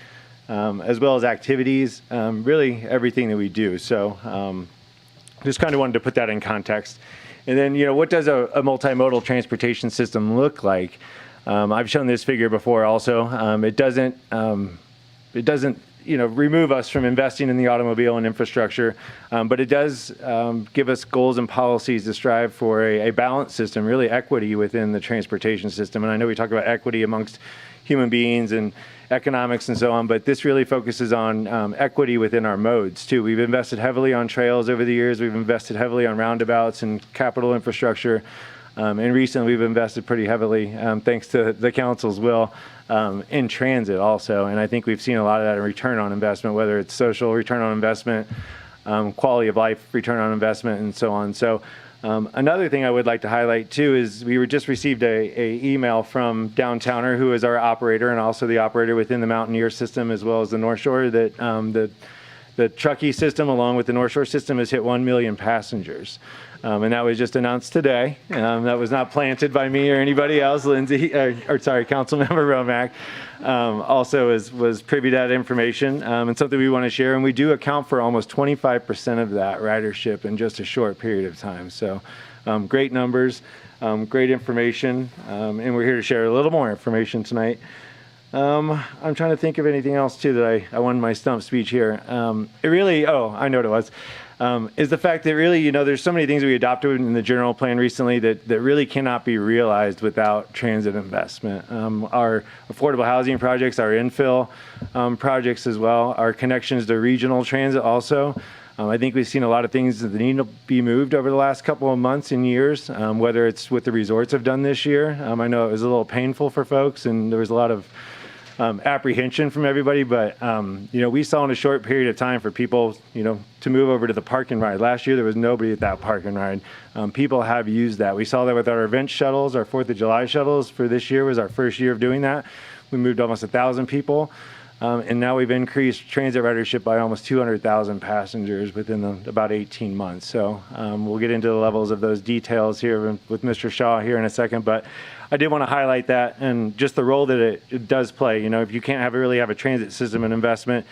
as well as activities, really everything that we do. So just kind of wanted to put that in context. And then, what does a multimodal transportation system look like? I've shown this figure before also. It doesn't remove us from investing in the automobile and infrastructure, but it does give us goals and policies to strive for a balanced system, really equity within the transportation system. And I know we talk about equity amongst human beings and economics and so on, but this really focuses on equity within our modes too. We've invested heavily on trails over the years. We've invested heavily on roundabouts and capital infrastructure. And recently we've invested pretty heavily, thanks to the council's will, in transit also. And I think we've seen a lot of that in return on investment, whether it's social return on investment, quality of life return on investment, and so on. So another thing I would like to highlight too is we just received a email from Downtowner, who is our operator and also the operator within the Mountaineer system as well as the North Shore, that the Truckee system along with the North Shore system has hit 1 million passengers. And that was just announced today. That was not planted by me or anybody else. Councilmember Romack also was privy to that information, and something we want to share. And we do account for almost 25% of that ridership in just a short period of time. So great numbers, great information, and we're here to share a little more information tonight. I'm trying to think of anything else too that I won my stump speech here. I know what it was. Is the fact that really, there's so many things we adopted in the general plan recently that really cannot be realized without transit investment. Our affordable housing projects, our infill projects as well, our connections to regional transit also. I think we've seen a lot of things that need to be moved over the last couple of months and years, whether it's what the resorts have done this year. I know it was a little painful for folks, and there was a lot of apprehension from everybody, but we saw in a short period of time for people, to move over to the park and ride. Last year there was nobody at that park and ride. People have used that. We saw that with our event shuttles. Our 4th of July shuttles for this year was our first year of doing that. We moved almost 1,000 people, and now we've increased transit ridership by almost 200,000 passengers within about 18 months. So we'll get into the levels of those details here with Mr. Shaw here in a second, but I did want to highlight that and just the role that it does play. If you can't really have a transit system and investment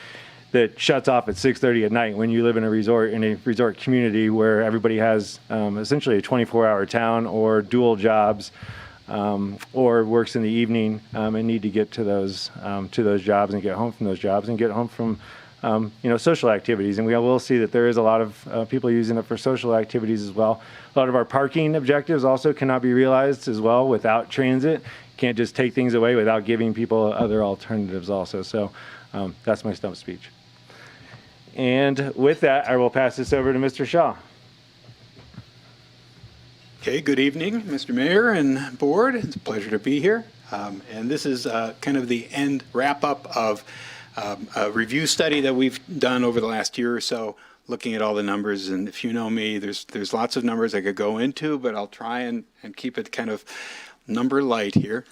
that shuts off at 6:30 at night when you live in a resort community where everybody has essentially a 24-hour town or dual jobs, or works in the evening and need to get to those jobs and get home from those jobs and get home from social activities. And we will see that there is a lot of people using it for social activities as well. A lot of our parking objectives also cannot be realized as well without transit. Can't just take things away without giving people other alternatives also. So that's my stump speech. And with that, I will pass this over to Mr. Shaw. Okay, good evening, Mr. Mayor and Board. It's a pleasure to be here. And this is kind of the end wrap-up of a review study that we've done over the last year or so, looking at all the numbers. And if you know me, there's lots of numbers I could go into, but I'll try and keep it kind of number light here.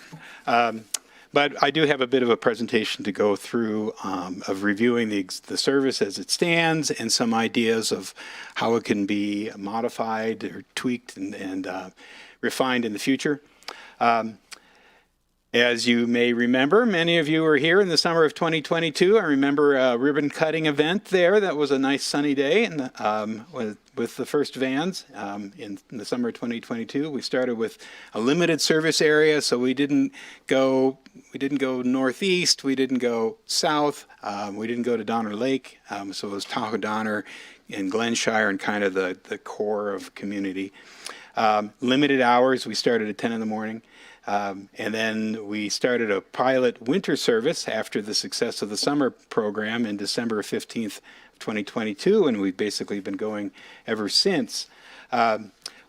But I do have a bit of a presentation to go through of reviewing the service as it stands and some ideas of how it can be modified or tweaked and refined in the future. As you may remember, many of you were here in the summer of 2022. I remember a ribbon cutting event there. That was a nice sunny day and with the first vans in the summer of 2022. We started with a limited service area, so we didn't go northeast, we didn't go south, we didn't go to Donner Lake. So it was Tahoe, Donner, and Glenshire, and kind of the core of community. Limited hours. We started at 10 in the morning. And then we started a pilot winter service after the success of the summer program in December 15th, 2022, and we've basically been going ever since.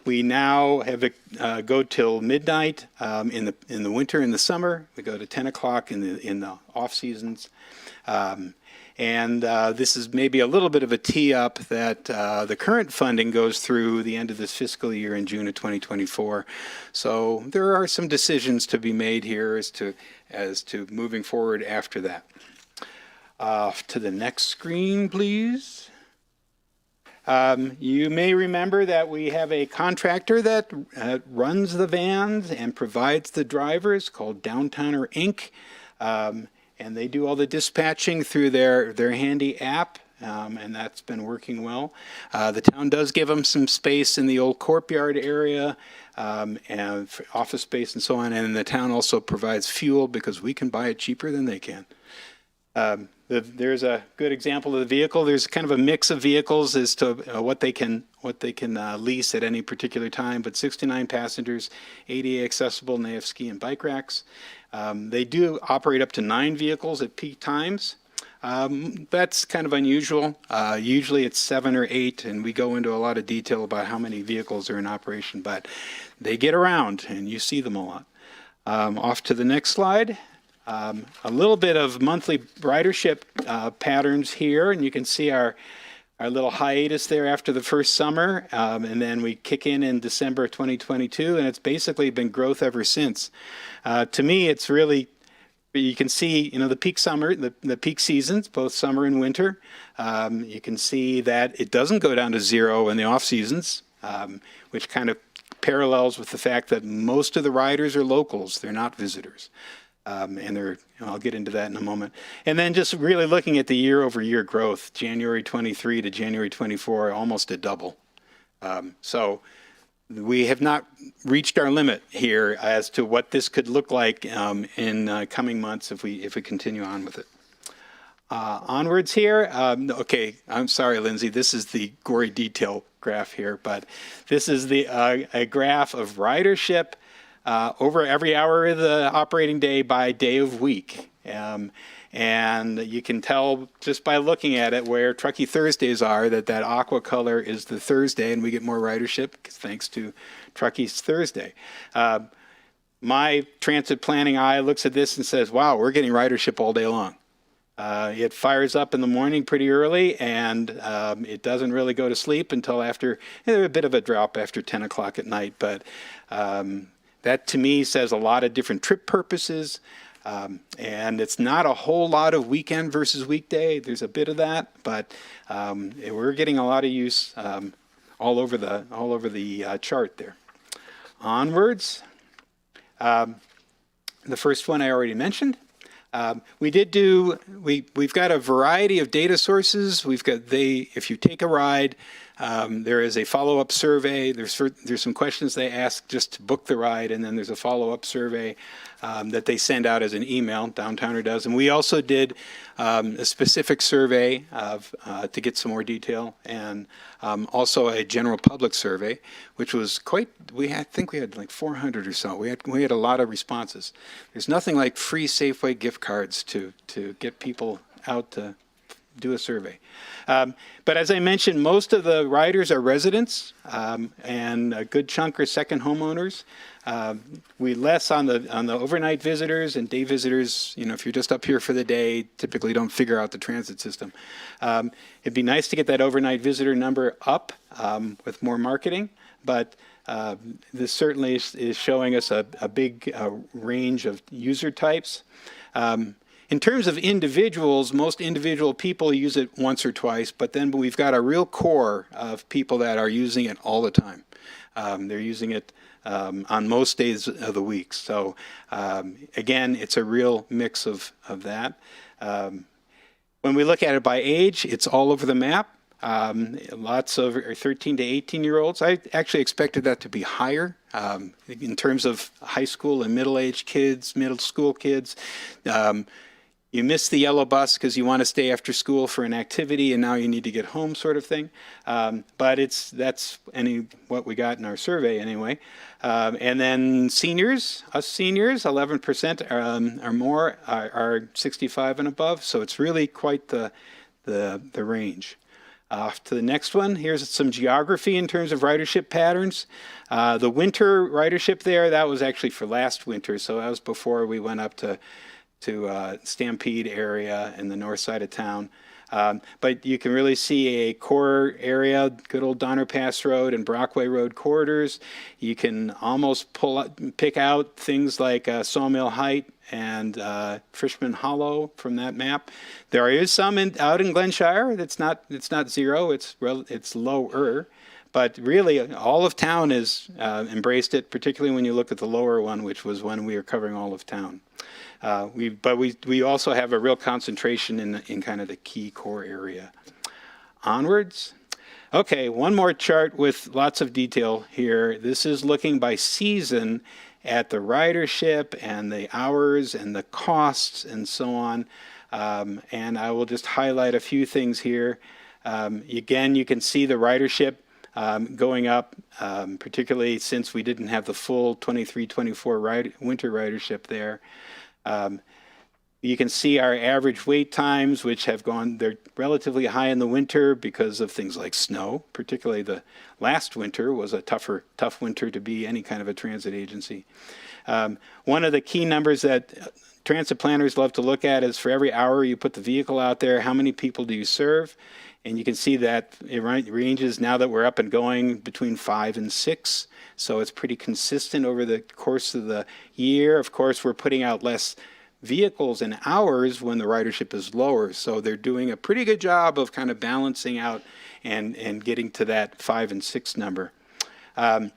We now have go till midnight in the winter. In the summer, we go to 10 o'clock in the off seasons. And this is maybe a little bit of a tee up that the current funding goes through the end of this fiscal year in June of 2024. So there are some decisions to be made here as to moving forward after that. To the next screen, please. You may remember that we have a contractor that runs the vans and provides the drivers called Downtowner Inc. And they do all the dispatching through their handy app and that's been working well. The town does give them some space in the old courtyard area, and for office space and so on, and the town also provides fuel because we can buy it cheaper than they can. There's a good example of the vehicle. There's kind of a mix of vehicles as to what they can lease at any particular time, but 69 passengers, ADA accessible, and they have ski and bike racks. They do operate up to 9 vehicles at peak times. That's kind of unusual. Usually it's 7 or 8, and we go into a lot of detail about how many vehicles are in operation, but they get around and you see them a lot. Off to the next slide. A little bit of monthly ridership patterns here, and you can see our little hiatus there after the first summer, and then we kick in December 2022, and it's basically been growth ever since. To me, it's really, you can see, the peak summer, the peak seasons, both summer and winter. You can see that it doesn't go down to 0 in the off seasons, which kind of parallels with the fact that most of the riders are locals; they're not visitors. And I'll get into that in a moment. And then just really looking at the year-over-year growth, January 23 to January 24, almost a double. So we have not reached our limit here as to what this could look like in coming months if we continue on with it. Onwards here. Okay, I'm sorry, Lindsay. This is the gory detail graph here, but this is a graph of ridership over every hour of the operating day by day of week. And you can tell just by looking at it where Truckee Thursdays are that aqua color is the Thursday, and we get more ridership thanks to Truckee's Thursday. My transit planning eye looks at this and says, wow, we're getting ridership all day long. It fires up in the morning pretty early, and it doesn't really go to sleep until after, a bit of a drop after 10 o'clock at night, but that to me says a lot of different trip purposes, and it's not a whole lot of weekend versus weekday. There's a bit of that, but we're getting a lot of use all over the chart there. Onwards, the first one I already mentioned. We've got a variety of data sources. If you take a ride, there is a follow-up survey. There's some questions they ask just to book the ride, and then there's a follow-up survey that they send out as an email. Downtowner does, and we also did a specific survey to get some more detail, and also a general public survey, which was quite. I think we had like 400 or so. We had a lot of responses. There's nothing like free Safeway gift cards to get people out to do a survey. But as I mentioned, most of the riders are residents, and a good chunk are second homeowners. We less on the overnight visitors and day visitors. If you're just up here for the day, typically don't figure out the transit system. It'd be nice to get that overnight visitor number up with more marketing, but this certainly is showing us a big range of user types. In terms of individuals, most individual people use it once or twice, but then we've got a real core of people that are using it all the time. They're using it on most days of the week. So again, it's a real mix of that. When we look at it by age, it's all over the map. Lots of 13 to 18-year-olds. I actually expected that to be higher in terms of high school and middle-aged kids, middle school kids. You miss the yellow bus because you want to stay after school for an activity, and now you need to get home, sort of thing. But that's what we got in our survey anyway. And then seniors, 11% or more are 65 and above. So it's really quite the range. Off to the next one. Here's some geography in terms of ridership patterns. The winter ridership there, that was actually for last winter. So that was before we went up to Stampede area in the north side of town. But you can really see a core area, good old Donner Pass Road and Brockway Road corridors. You can almost pick out things like Sawmill Height and Frischman Hollow from that map. There is some out in Glenshire. It's not zero. It's lower. But really, all of town has embraced it, particularly when you look at the lower one, which was when we were covering all of town. We also have a real concentration in kind of the key core area. onwards. Okay, one more chart with lots of detail here. This is looking by season at the ridership and the hours and the costs and so on. And I will just highlight a few things here. Again, you can see the ridership going up, particularly since we didn't have the full 23-24 winter ridership there. You can see our average wait times, which have gone, they're relatively high in the winter because of things like snow. Particularly the last winter was a tough winter to be any kind of a transit agency. One of the key numbers that transit planners love to look at is for every hour you put the vehicle out there, how many people do you serve? And you can see that it ranges, now that we're up and going, between 5 and 6. So it's pretty consistent over the course of the year. Of course, we're putting out less vehicles and hours when the ridership is lower. So they're doing a pretty good job of kind of balancing out and getting to that 5 and 6 number. And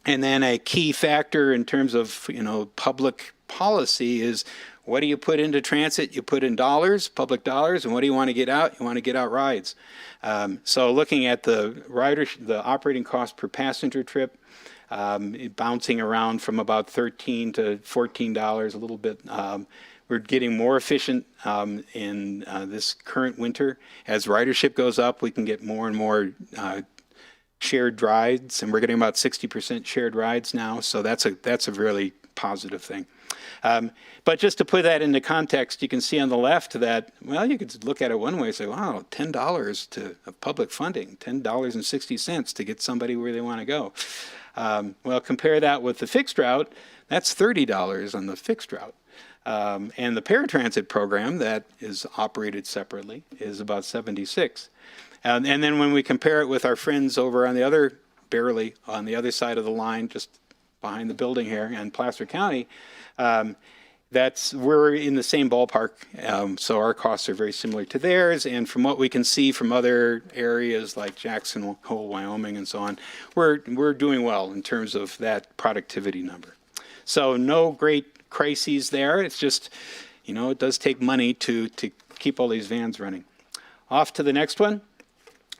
then a key factor in terms of, public policy is, what do you put into transit? You put in dollars, public dollars, and what do you want to get out? You want to get out rides. So looking at the operating cost per passenger trip, bouncing around from about $13 to $14 a little bit. We're getting more efficient in this current winter. As ridership goes up, we can get more and more shared rides, and we're getting about 60% shared rides now. So that's a really positive thing. But just to put that into context, you can see on the left that, well, you could look at it one way and say, wow, $10 of public funding, $10.60 to get somebody where they want to go. Well, compare that with the fixed route. That's $30 on the fixed route. And the paratransit program that is operated separately is about $76. And then when we compare it with our friends over on the other, barely on the other side of the line, just behind the building here in Placer County, we're in the same ballpark. So our costs are very similar to theirs. And from what we can see from other areas like Jackson Hole, Wyoming, and so on, we're doing well in terms of that productivity number. So no great crises there. It's just, it does take money to keep all these vans running. Off to the next one.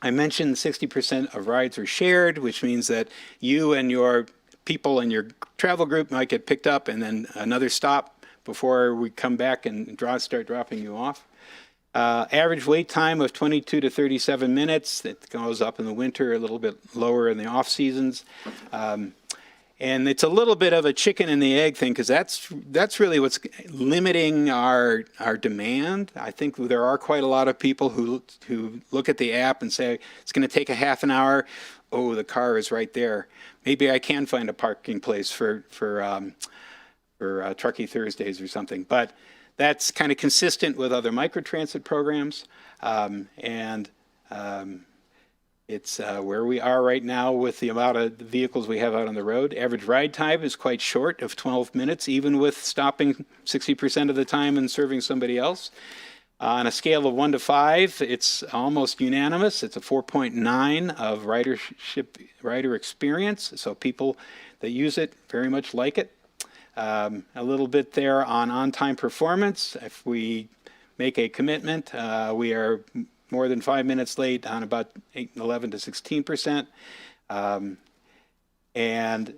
I mentioned 60% of rides are shared, which means that you and your people in your travel group might get picked up and then another stop before we come back and start dropping you off. Average wait time of 22 to 37 minutes. It goes up in the winter, a little bit lower in the off seasons. And it's a little bit of a chicken and the egg thing, because that's really what's limiting our demand. I think there are quite a lot of people who look at the app and say, it's going to take a half an hour. Oh, the car is right there. Maybe I can find a parking place for Truckee Thursdays or something. But that's kind of consistent with other microtransit programs. It's where we are right now with the amount of vehicles we have out on the road. Average ride time is quite short, of 12 minutes, even with stopping 60% of the time and serving somebody else. On a scale of 1 to 5, it's almost unanimous. It's a 4.9 of rider experience. So people that use it very much like it. A little bit there on-time performance. If we make a commitment, we are more than 5 minutes late on about 11 to 16%. And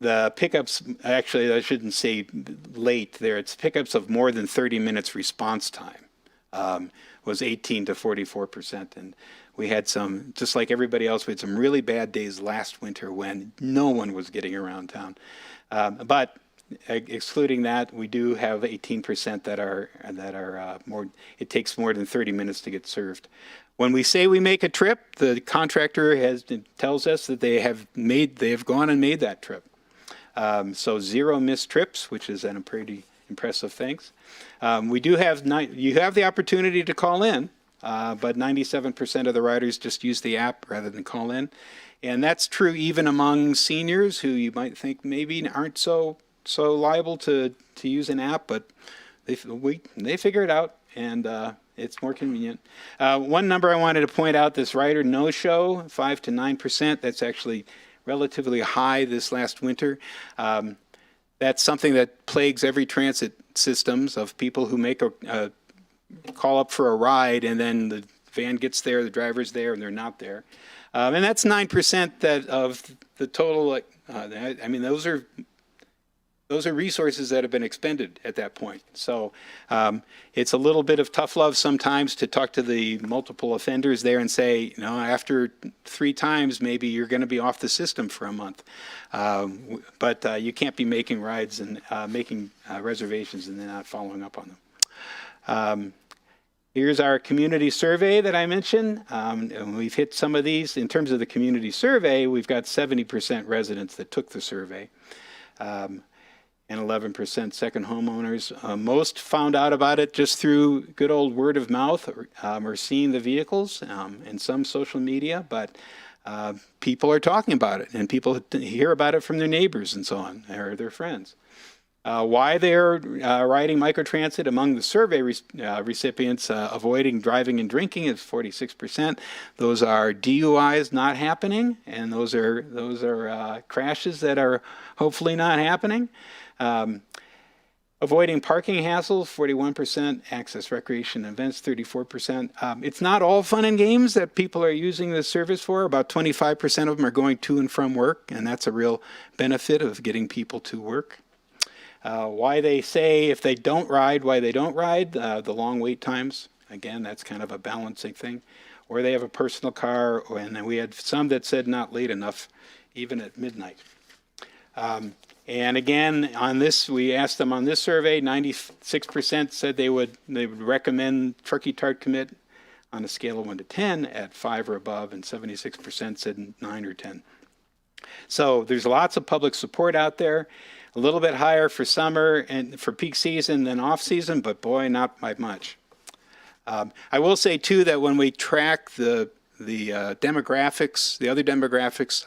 the pickups, actually, I shouldn't say late there. It's pickups of more than 30 minutes response time was 18 to 44%. And we had some, just like everybody else, we had some really bad days last winter when no one was getting around town. But excluding that, we do have 18% that are more. It takes more than 30 minutes to get served. When we say we make a trip, the contractor tells us that they have gone and made that trip. So 0 missed trips, which is a pretty impressive thing. We do have you have the opportunity to call in, but 97% of the riders just use the app rather than call in, and that's true even among seniors who you might think maybe aren't so liable to use an app, but they figure it out, and it's more convenient. One number I wanted to point out, this rider no-show, 5 to 9%. That's actually relatively high this last winter. That's something that plagues every transit systems, of people who make a call up for a ride, and then the van gets there, the driver's there, and they're not there. And that's 9% of the total. I mean, those are resources that have been expended at that point. So it's a little bit of tough love sometimes to talk to the multiple offenders there and say, you know, after 3 times, maybe you're going to be off the system for a month. But you can't be making rides and making reservations and then not following up on them. Here's our community survey that I mentioned. And we've hit some of these. In terms of the community survey, we've got 70% residents that took the survey. And 11% second homeowners. Most found out about it just through good old word of mouth or seeing the vehicles and some social media, but people are talking about it and people hear about it from their neighbors and so on, or their friends. Why they're riding microtransit among the survey recipients, avoiding driving and drinking is 46%. Those are DUIs not happening, and those are crashes that are hopefully not happening. Avoiding parking hassles, 41%. Access recreation events, 34%. It's not all fun and games that people are using this service for. About 25% of them are going to and from work, and that's a real benefit of getting people to work. Why they say if they don't ride, why they don't ride, the long wait times. Again, that's kind of a balancing thing. Or they have a personal car, and then we had some that said not late enough, even at midnight. And again, on this, we asked them on this survey, 96% said they would recommend Truckee Tart Commit on a scale of 1 to 10 at 5 or above, and 76% said 9 or 10. So there's lots of public support out there. A little bit higher for summer and for peak season than off season, but boy, not by much. I will say too that when we track the demographics, the other demographics,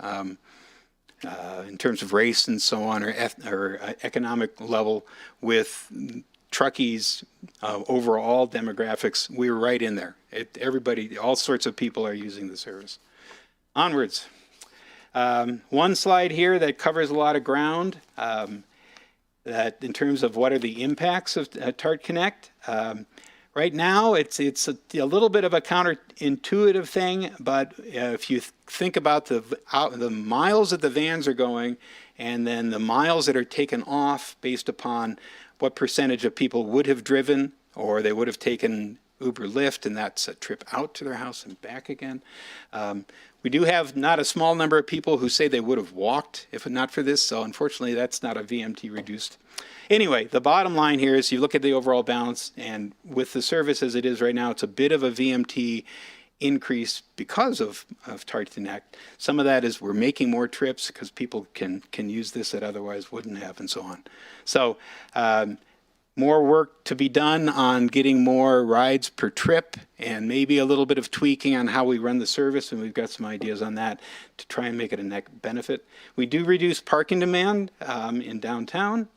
in terms of race and so on, or economic level, with Truckee's overall demographics, we were right in there. Everybody, all sorts of people are using the service. Onwards. One slide here that covers a lot of ground, that in terms of what are the impacts of Tart Connect. Right now, it's a little bit of a counterintuitive thing, but if you think about the miles that the vans are going, and then the miles that are taken off based upon what percentage of people would have driven, or they would have taken Uber Lyft, and that's a trip out to their house and back again. We do have not a small number of people who say they would have walked if not for this, so unfortunately that's not a VMT reduced. Anyway, the bottom line here is you look at the overall balance, and with the service as it is right now, it's a bit of a VMT increase because of Tart Connect. Some of that is we're making more trips because people can use this that otherwise wouldn't have, and so on. So more work to be done on getting more rides per trip, and maybe a little bit of tweaking on how we run the service, and we've got some ideas on that to try and make it a net benefit. We do reduce parking demand in downtown,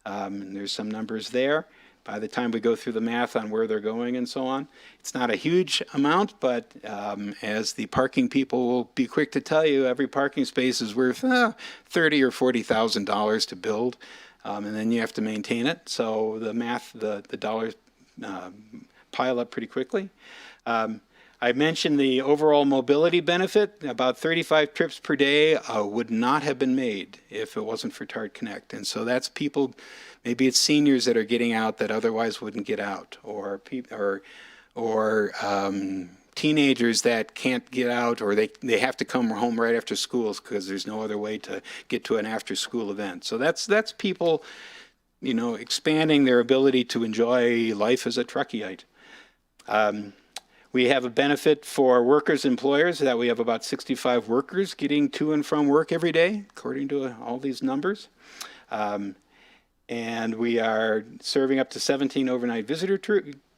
and there's some numbers there. By the time we go through the math on where they're going and so on, it's not a huge amount, but as the parking people will be quick to tell you, every parking space is worth $30,000 or $40,000 to build. And then you have to maintain it. So the math, the dollars pile up pretty quickly. I mentioned the overall mobility benefit. About 35 trips per day would not have been made if it wasn't for Tart Connect. And so that's people, maybe it's seniors that are getting out that otherwise wouldn't get out, or teenagers that can't get out, or they have to come home right after school because there's no other way to get to an after school event. So that's people, expanding their ability to enjoy life as a Truckeeite. We have a benefit for workers, employers, that we have about 65 workers getting to and from work every day, according to all these numbers. And we are serving up to 17 overnight visitor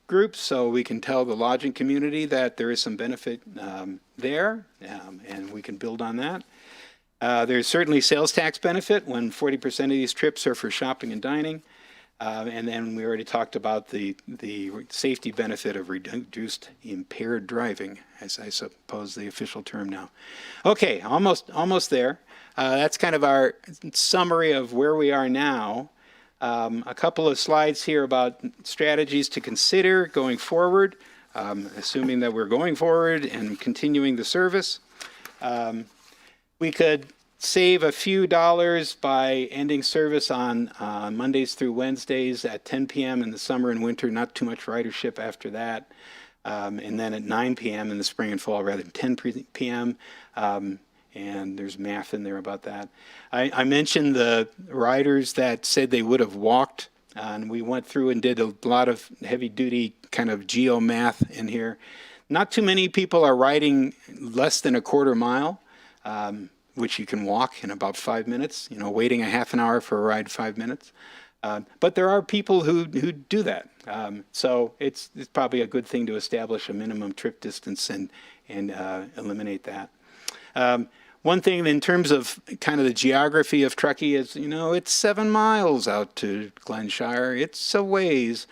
groups, so we can tell the lodging community that there is some benefit there, and we can build on that. There's certainly sales tax benefit when 40% of these trips are for shopping and dining. And then we already talked about the safety benefit of reduced impaired driving, as I suppose the official term now. Okay, almost there. That's kind of our summary of where we are now. A couple of slides here about strategies to consider going forward. assuming that we're going forward and continuing the service. We could save a few dollars by ending service on Mondays through Wednesdays at 10 p.m. in the summer and winter, not too much ridership after that. And then at 9 p.m. in the spring and fall rather than 10 p.m. And there's math in there about that. I mentioned the riders that said they would have walked, and we went through and did a lot of heavy-duty kind of geo math in here. Not too many people are riding less than a quarter mile, which you can walk in about 5 minutes. You know, waiting a half an hour for a ride, 5 minutes. But there are people who do that. So it's probably a good thing to establish a minimum trip distance and eliminate that. One thing in terms of kind of the geography of Truckee is, you know, it's 7 miles out to Glenshire. It's a ways.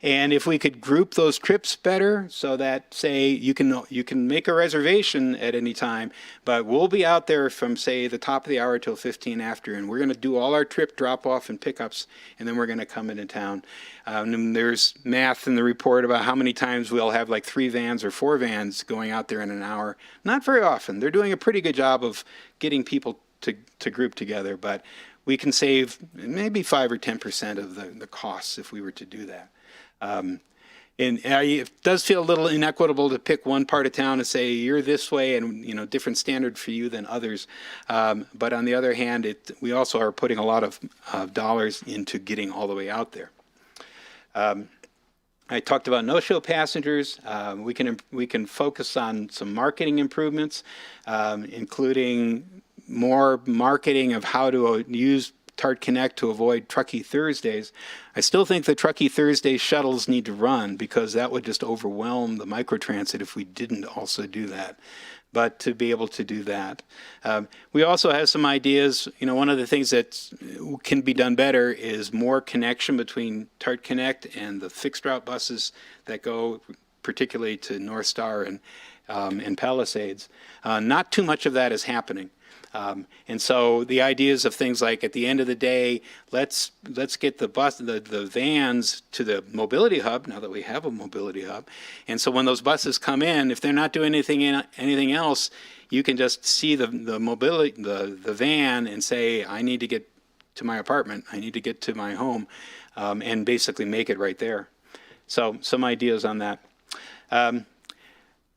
And if we could group those trips better so that, say, you can make a reservation at any time, but we'll be out there from, say, the top of the hour till 15 after, and we're going to do all our trip drop-off and pickups, and then we're going to come into town. And there's math in the report about how many times we'll have like 3 vans or 4 vans going out there in an hour. Not very often. They're doing a pretty good job of getting people to group together, but we can save maybe 5 or 10% of the costs if we were to do that. And it does feel a little inequitable to pick one part of town and say you're this way and, you know, different standard for you than others. But on the other hand, we also are putting a lot of dollars into getting all the way out there. I talked about no-show passengers. We can focus on some marketing improvements, including more marketing of how to use TART Connect to avoid Truckee Thursdays. I still think the Truckee Thursday shuttles need to run because that would just overwhelm the microtransit if we didn't also do that. But to be able to do that. We also have some ideas. You know, one of the things that can be done better is more connection between TART Connect and the fixed route buses that go particularly to North Star and Palisades. Not too much of that is happening. And so the ideas of things like at the end of the day, let's get the vans to the mobility hub now that we have a mobility hub. And so when those buses come in, if they're not doing anything else, you can just see the van and say, I need to get to my apartment, I need to get to my home, and basically make it right there. So some ideas on that.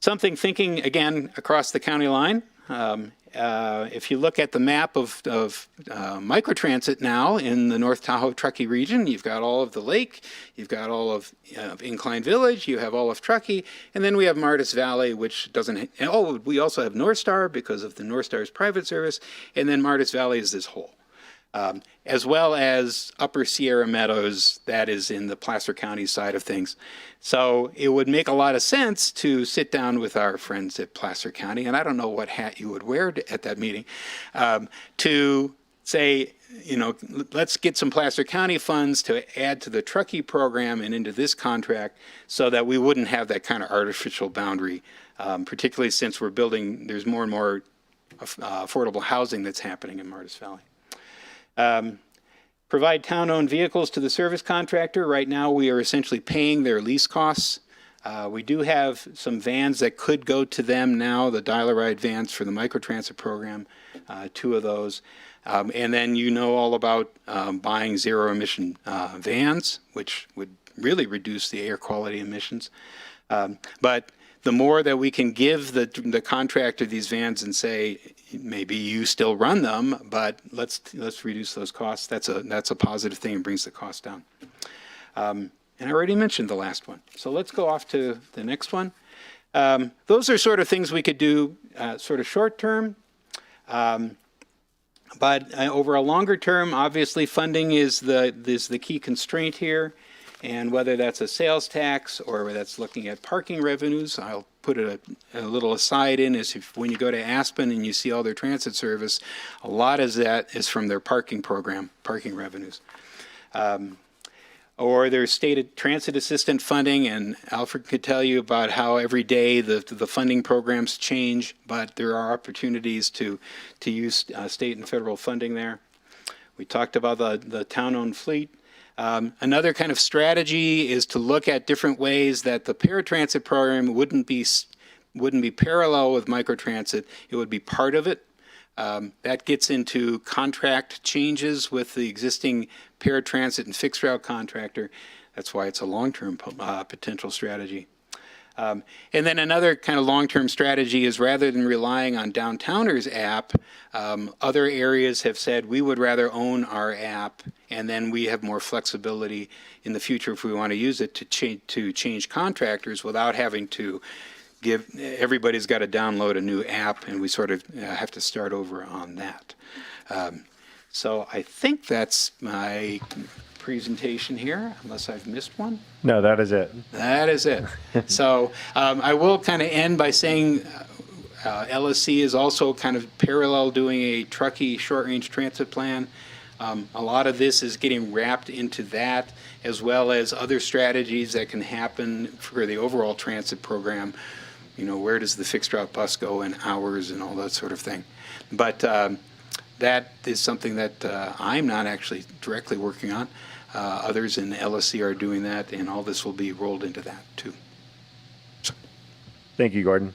Something thinking again across the county line. If you look at the map of microtransit now in the North Tahoe Truckee region, you've got all of the lake, you've got all of Incline Village, you have all of Truckee, and then we have Martis Valley, which doesn't, we also have North Star because of the North Star's private service, and then Martis Valley is this whole. As well as Upper Sierra Meadows, that is in the Placer County side of things. So it would make a lot of sense to sit down with our friends at Placer County, and I don't know what hat you would wear at that meeting, to say, you know, let's get some Placer County funds to add to the Truckee program and into this contract so that we wouldn't have that kind of artificial boundary, particularly since we're building, there's more and more affordable housing that's happening in Martis Valley. Provide town-owned vehicles to the service contractor. Right now, we are essentially paying their lease costs. We do have some vans that could go to them now, the dial-a-ride vans for the microtransit program, 2 of those. And then you know all about buying zero-emission vans, which would really reduce the air quality emissions. But the more that we can give the contractor these vans and say, maybe you still run them, but let's reduce those costs. That's a positive thing and brings the cost down. And I already mentioned the last one. So let's go off to the next one. Those are sort of things we could do sort of short term. But over a longer term, obviously funding is the key constraint here. And whether that's a sales tax or whether that's looking at parking revenues, I'll put a little aside in is when you go to Aspen and you see all their transit service, a lot of that is from their parking program, parking revenues. Or there's state transit assistant funding, and Alfred could tell you about how every day the funding programs change, but there are opportunities to use state and federal funding there. We talked about the town-owned fleet. Another kind of strategy is to look at different ways that the paratransit program wouldn't be parallel with microtransit. It would be part of it. That gets into contract changes with the existing paratransit and fixed route contractor. That's why it's a long-term potential strategy. And then another kind of long-term strategy is rather than relying on Downtowners app, other areas have said we would rather own our app, and then we have more flexibility in the future if we want to use it to change contractors without having to everybody's got to download a new app, and we sort of have to start over on that. So I think that's my presentation here, unless I've missed one. No, that is it. That is it. So I will kind of end by saying LSC is also kind of parallel doing a Truckee short-range transit plan. A lot of this is getting wrapped into that, as well as other strategies that can happen for the overall transit program. You know, where does the fixed route bus go in hours and all that sort of thing. But that is something that I'm not actually directly working on. Others in LSC are doing that, and all this will be rolled into that too. So. Thank you, Gordon.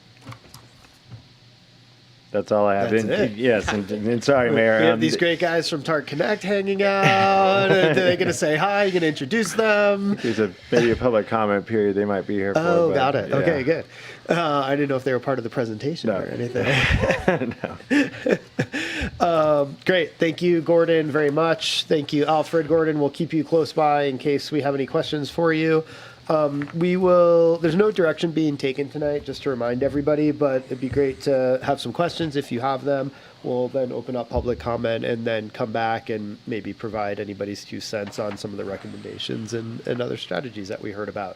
That's all I have. That's it. Yes, and sorry, Mayor. We have these great guys from TARC Connect hanging out. Are they going to say hi? Are you going to introduce them? There's maybe a public comment period they might be here for. Oh, but, got it. yeah. Okay, good. I didn't know if they were part of the presentation or anything. No. Great. Thank you, Gordon, very much. Thank you, Alfred. Gordon, we'll keep you close by in case we have any questions for you. There's no direction being taken tonight, just to remind everybody, but it'd be great to have some questions if you have them. We'll then open up public comment and then come back and maybe provide anybody's 2 cents on some of the recommendations and other strategies that we heard about.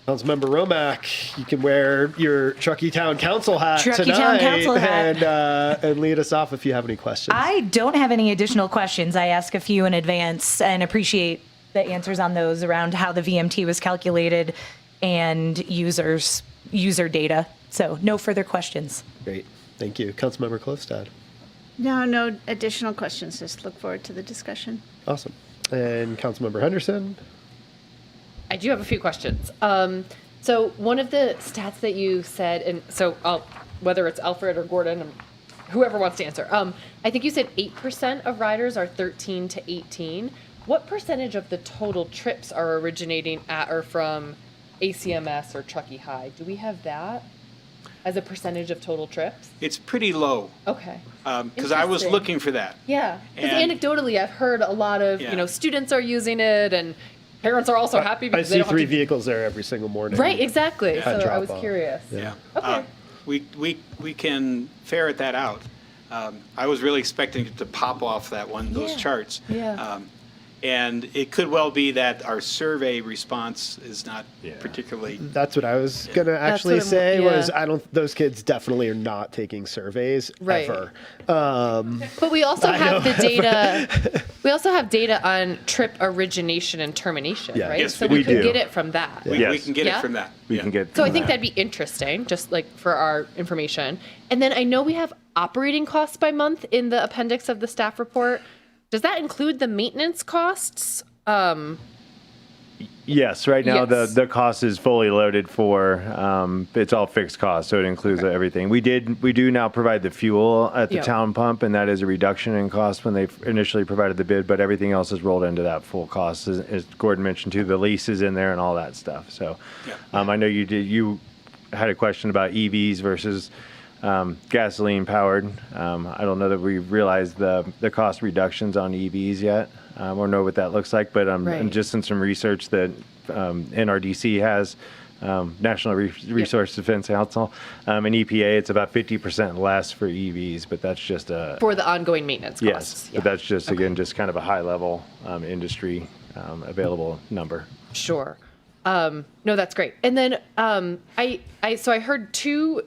Councilmember Romack, you can wear your Truckee Town Council hat Truckee tonight Town Council hat. and lead us off if you have any questions. I don't have any additional questions. I ask a few in advance and appreciate the answers on those around how the VMT was calculated and user data. So no further questions. Great. Thank you. Councilmember Klofstad. No additional questions. Just look forward to the discussion. Awesome. And Councilmember Henderson. I do have a few questions. So one of the stats that you said, and so whether it's Alfred or Gordon, whoever wants to answer, I think you said 8% of riders are 13 to 18. What percentage of the total trips are originating at or from ACMS or Truckee High? Do we have that as a percentage of total trips? It's pretty low. Okay. Because I was looking for that. Yeah. Because And- anecdotally, I've heard a lot of students are using it, and parents are also happy I because they see don't 3 have to. vehicles there every single morning. Right. Exactly. At So I was drop-off. curious. Yeah. Okay. We can ferret that out. I was really expecting it to pop off those charts. Yeah. And it could well be that our survey response is not particularly. That's what I was going to actually say was those kids definitely are not taking surveys Right. ever. But we also have the data. We also have data on trip origination and termination, Yeah. right? Yes, so we we can do. get it from that. We can get it from that. We can get. So I think that'd be interesting, just like for our information. And then I know we have operating costs by month in the appendix of the staff report. Does that include the maintenance costs? Yes, right now Yes. the cost is fully loaded for, it's all fixed cost, so it includes everything. We do now provide the fuel at the Yeah. town pump, and that is a reduction in cost when they initially provided the bid, but everything else is rolled into that full cost. As Gordon mentioned too, the lease is in there and all that stuff. So I know you had a question about EVs versus gasoline powered. I don't know that we've realized the cost reductions on EVs yet, or know what that looks like, but Right. just in some research that NRDC has, National Resource Defense Council, and EPA, it's about 50% less for EVs, but that's just a... For the ongoing maintenance costs. Yes, but that's just, again, just kind of a high level industry available number. Sure. No, that's great. And then I heard two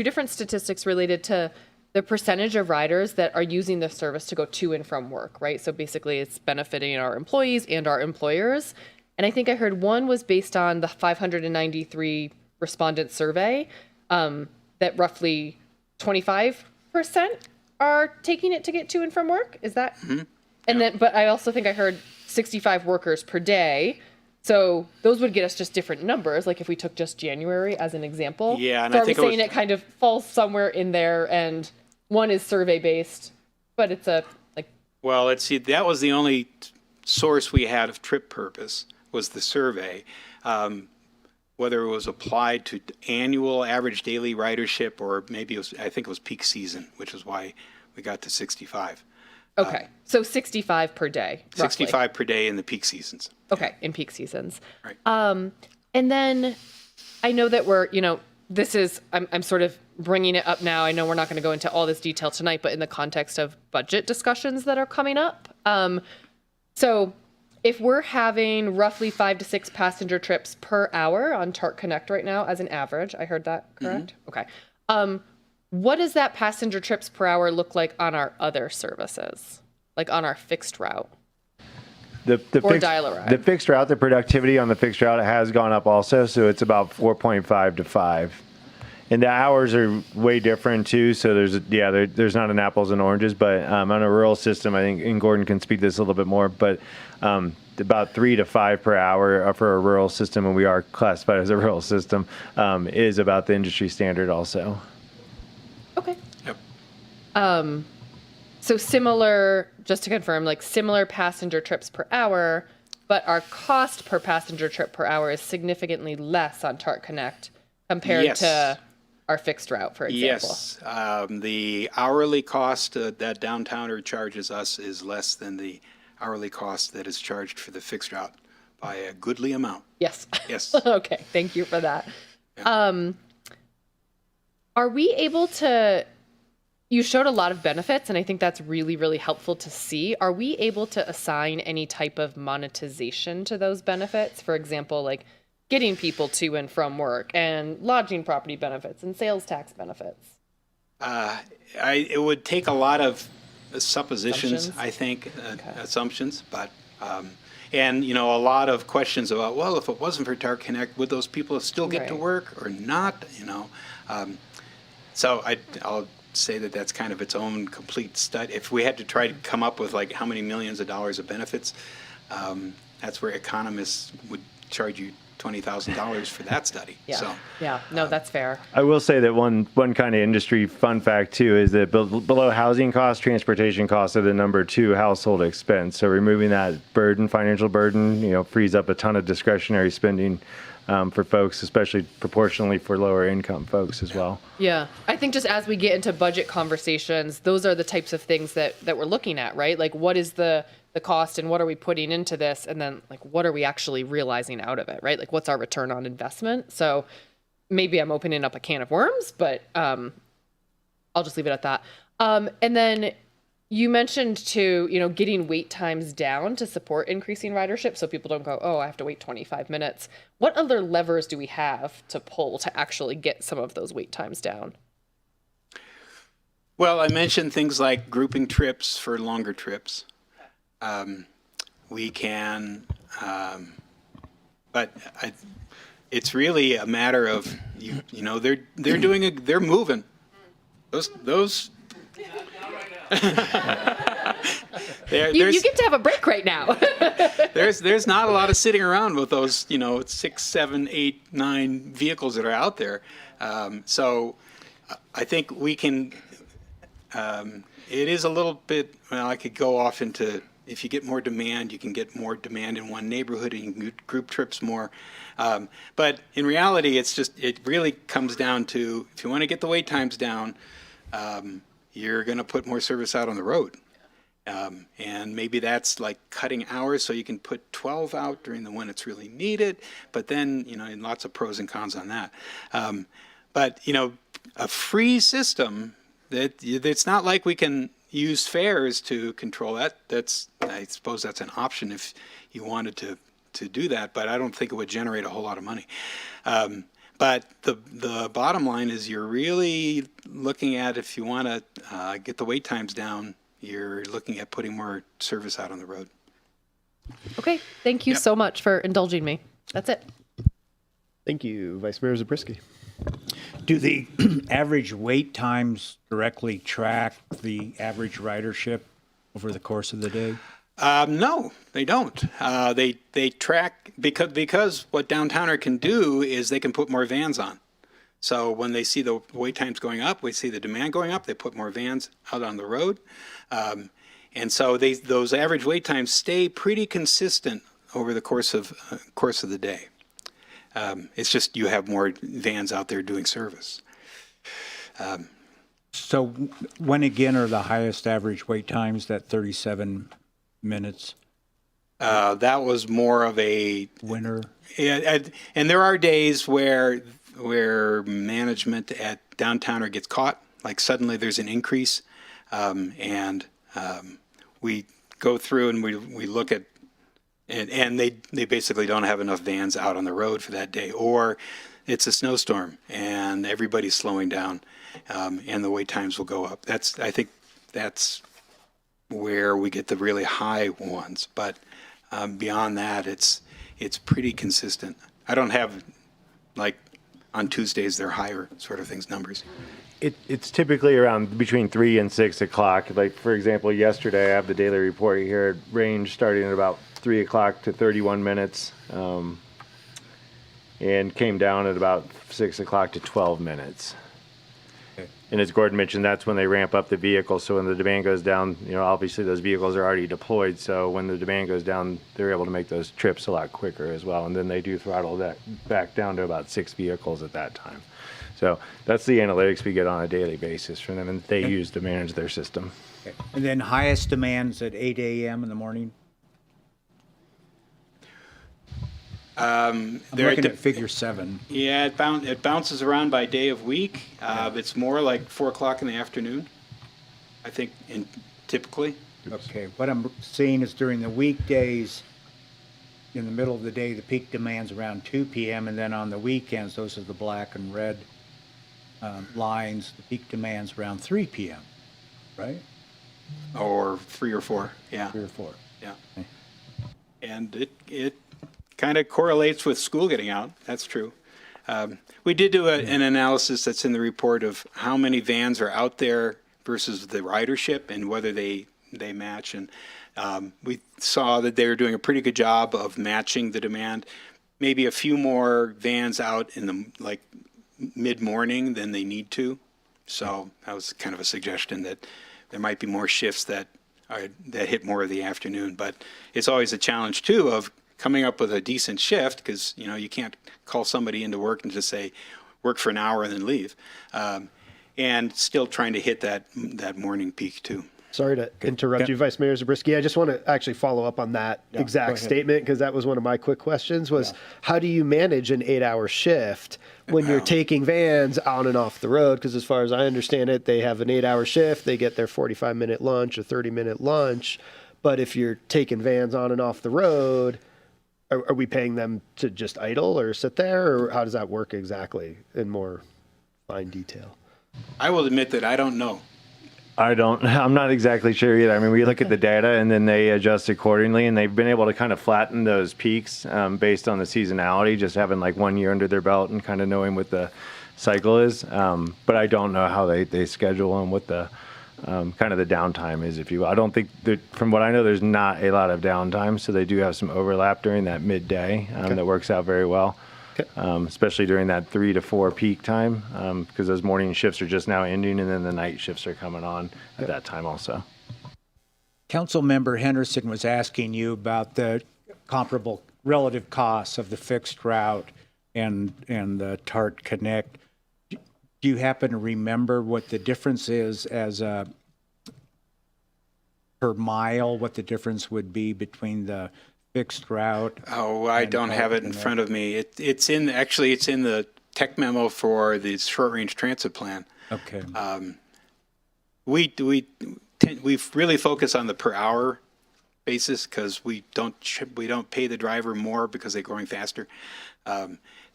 different statistics related to the percentage of riders that are using the service to go to and from work, right? So basically it's benefiting our employees and our employers. And I think I heard one was based on the 593 respondent survey, that roughly 25% are taking it to get to and from work. Is that And then, but I also think I heard 65 workers per day. So those would get us just different numbers. Like if we took just January as an example. Yeah, and so I are think we saying it kind of falls somewhere in there, and one is survey based, but it's a like. Well, let's see. That was the only source we had of trip purpose was the survey. Whether it was applied to annual average daily ridership or maybe I think it was peak season, which is why we got to 65. Okay, so 65 per day. Roughly. 65 per day in the peak seasons. Okay, in peak seasons. Right. And then I know that we're, this is, I'm sort of bringing it up now. I know we're not going to go into all this detail tonight, but in the context of budget discussions that are coming up. So if we're having roughly 5 to 6 passenger trips per hour on TARC Connect right now as an average, I heard that correct? Mm-hmm. Okay. What does that passenger trips per hour look like on our other services? Like on our fixed route? The fixed route, the productivity on the fixed route has gone up also. So it's about 4.5 to 5. And the hours are way different too. So there's not an apples and oranges, but on a rural system, I think, and Gordon can speak to this a little bit more, but about 3 to 5 per hour for a rural system, and we are classified as a rural system, is about the industry standard also. Okay. Yep. So similar, just to confirm, like similar passenger trips per hour, but our cost per passenger trip per hour is significantly less on TARC Connect compared to our fixed route, for example. Yes. The hourly cost that Downtowner charges us is less than the hourly cost that is charged for the fixed route by a goodly amount. Yes. Yes. Okay. Thank you for that. Yeah. Are we able to, you showed a lot of benefits, and I think that's really, really helpful to see. Are we able to assign any type of monetization to those benefits? For example, like getting people to and from work and lodging property benefits and sales tax benefits? It would take a lot of suppositions, I think, assumptions, but, and, a lot of questions about, well, if it wasn't for TARC Connect, would those people still get to work or not, So I'll say that that's kind of its own complete study. If we had to try to come up with like how many millions of dollars of benefits, that's where economists would charge you $20,000 for that study. Yeah. So, no, that's fair. I will say that one kind of industry fun fact too is that below housing costs, transportation costs are the number 2 household expense. So removing that financial burden, frees up a ton of discretionary spending for folks, especially proportionally for lower income folks as well. Yeah, I think just as we get into budget conversations, those are the types of things that we're looking at, right? Like what is the cost and what are we putting into this? And then like, what are we actually realizing out of it, right? Like what's our return on investment? So maybe I'm opening up a can of worms, but I'll just leave it at that. And then you mentioned too, getting wait times down to support increasing ridership so people don't go, oh, I have to wait 25 minutes. What other levers do we have to pull to actually get some of those wait times down? well, I mentioned things like grouping trips for longer trips. We can, but it's really a matter of they're moving. Those. You get to have a break right now. there's not a lot of sitting around with those 6, 7, 8, 9 vehicles that are out there. So I think we can. It is a little bit. Well, I could go off into. If you get more demand, you can get more demand in one neighborhood, and you can group trips more. But in reality, it really comes down to if you want to get the wait times down, you're going to put more service out on the road. And maybe that's like cutting hours so you can put 12 out during the when it's really needed. But then, lots of pros and cons on that. But a free system, it's not like we can use fares to control that. I suppose that's an option if you wanted to do that, but I don't think it would generate a whole lot of money. But the bottom line is you're really looking at, if you want to get the wait times down, you're looking at putting more service out on the road. Okay, thank you so much for indulging me. That's it. Thank you, Vice Mayor Zabriskie. Do the average wait times directly track the average ridership over the course of the day? No, they don't. They track because what Downtowner can do is they can put more vans on. So when they see the wait times going up, we see the demand going up. They put more vans out on the road, and so those average wait times stay pretty consistent over the course of the day. It's just you have more vans out there doing service. So when again are the highest average wait times, that 37 minutes? That was more of a winter. Yeah, and there are days where management at Downtowner gets caught. Like suddenly there's an increase, and we go through and we look at, and they basically don't have enough vans out on the road for that day, or it's a snowstorm and everybody's slowing down, and the wait times will go up. I think that's where we get the really high ones, but beyond that, it's pretty consistent. I don't have like on Tuesdays they're higher sort of things numbers. It's typically around between 3 and 6 o'clock. Like for example, yesterday I have the daily report here. It ranged starting at about 3 o'clock to 31 minutes, and came down at about 6 o'clock to 12 minutes. And as Gordon mentioned, that's when they ramp up the vehicle. So when the demand goes down, obviously those vehicles are already deployed. So when the demand goes down, they're able to make those trips a lot quicker as well. And then they do throttle that back down to about 6 vehicles at that time. So that's the analytics we get on a daily basis from them, and they use to manage their system. Okay. And then highest demands at 8 a.m. in the morning? I'm looking at figure 7. Yeah, it bounces around by day of week. It's more like 4 o'clock in the afternoon, I think, typically. Okay, what I'm seeing is during the weekdays, in the middle of the day, the peak demand's around 2 p.m., and then on the weekends, those are the black and red lines, the peak demand's around 3 p.m., right? Or 3 or 4, yeah. 3 or 4. Yeah. Okay. And it kind of correlates with school getting out. That's true. We did do an analysis that's in the report of how many vans are out there versus the ridership and whether they match. And we saw that they were doing a pretty good job of matching the demand. Maybe a few more vans out in the mid-morning than they need to. So that was kind of a suggestion that there might be more shifts that hit more of the afternoon. But it's always a challenge too of coming up with a decent shift, because you can't call somebody into work and just say work for an hour and then leave, and still trying to hit that morning peak too. Sorry to interrupt you, Vice Mayor Zabriskie. I just want to actually follow up on that exact statement, because that was one of my quick questions was, how do you manage an 8-hour shift when you're taking vans on and off the road? Because as far as I understand it, they have an 8-hour shift. They get their 45-minute lunch or 30-minute lunch. But if you're taking vans on and off the road, are we paying them to just idle or sit there? Or how does that work exactly in more fine detail? I will admit that I don't know. I'm not exactly sure either. I mean, we look at the data and then they adjust accordingly, and they've been able to kind of flatten those peaks based on the seasonality, just having like 1 year under their belt and kind of knowing what the cycle is. But I don't know how they schedule and what the kind of the downtime is, if you will. I don't think that, from what I know, there's not a lot of downtime, so they do have some overlap during that midday that works out very well. Especially during that 3 to 4 peak time, because those morning shifts are just now ending, and then the night shifts are coming on at that time also. Councilmember Henderson was asking you about the comparable relative costs of the fixed route and the TART Connect. Do you happen to remember what the difference is as a per mile, what the difference would be between the fixed route? Oh, I don't have it in front of me. It's in the tech memo for the short range transit plan. Okay. We really focus on the per hour basis, because we don't pay the driver more because they're going faster.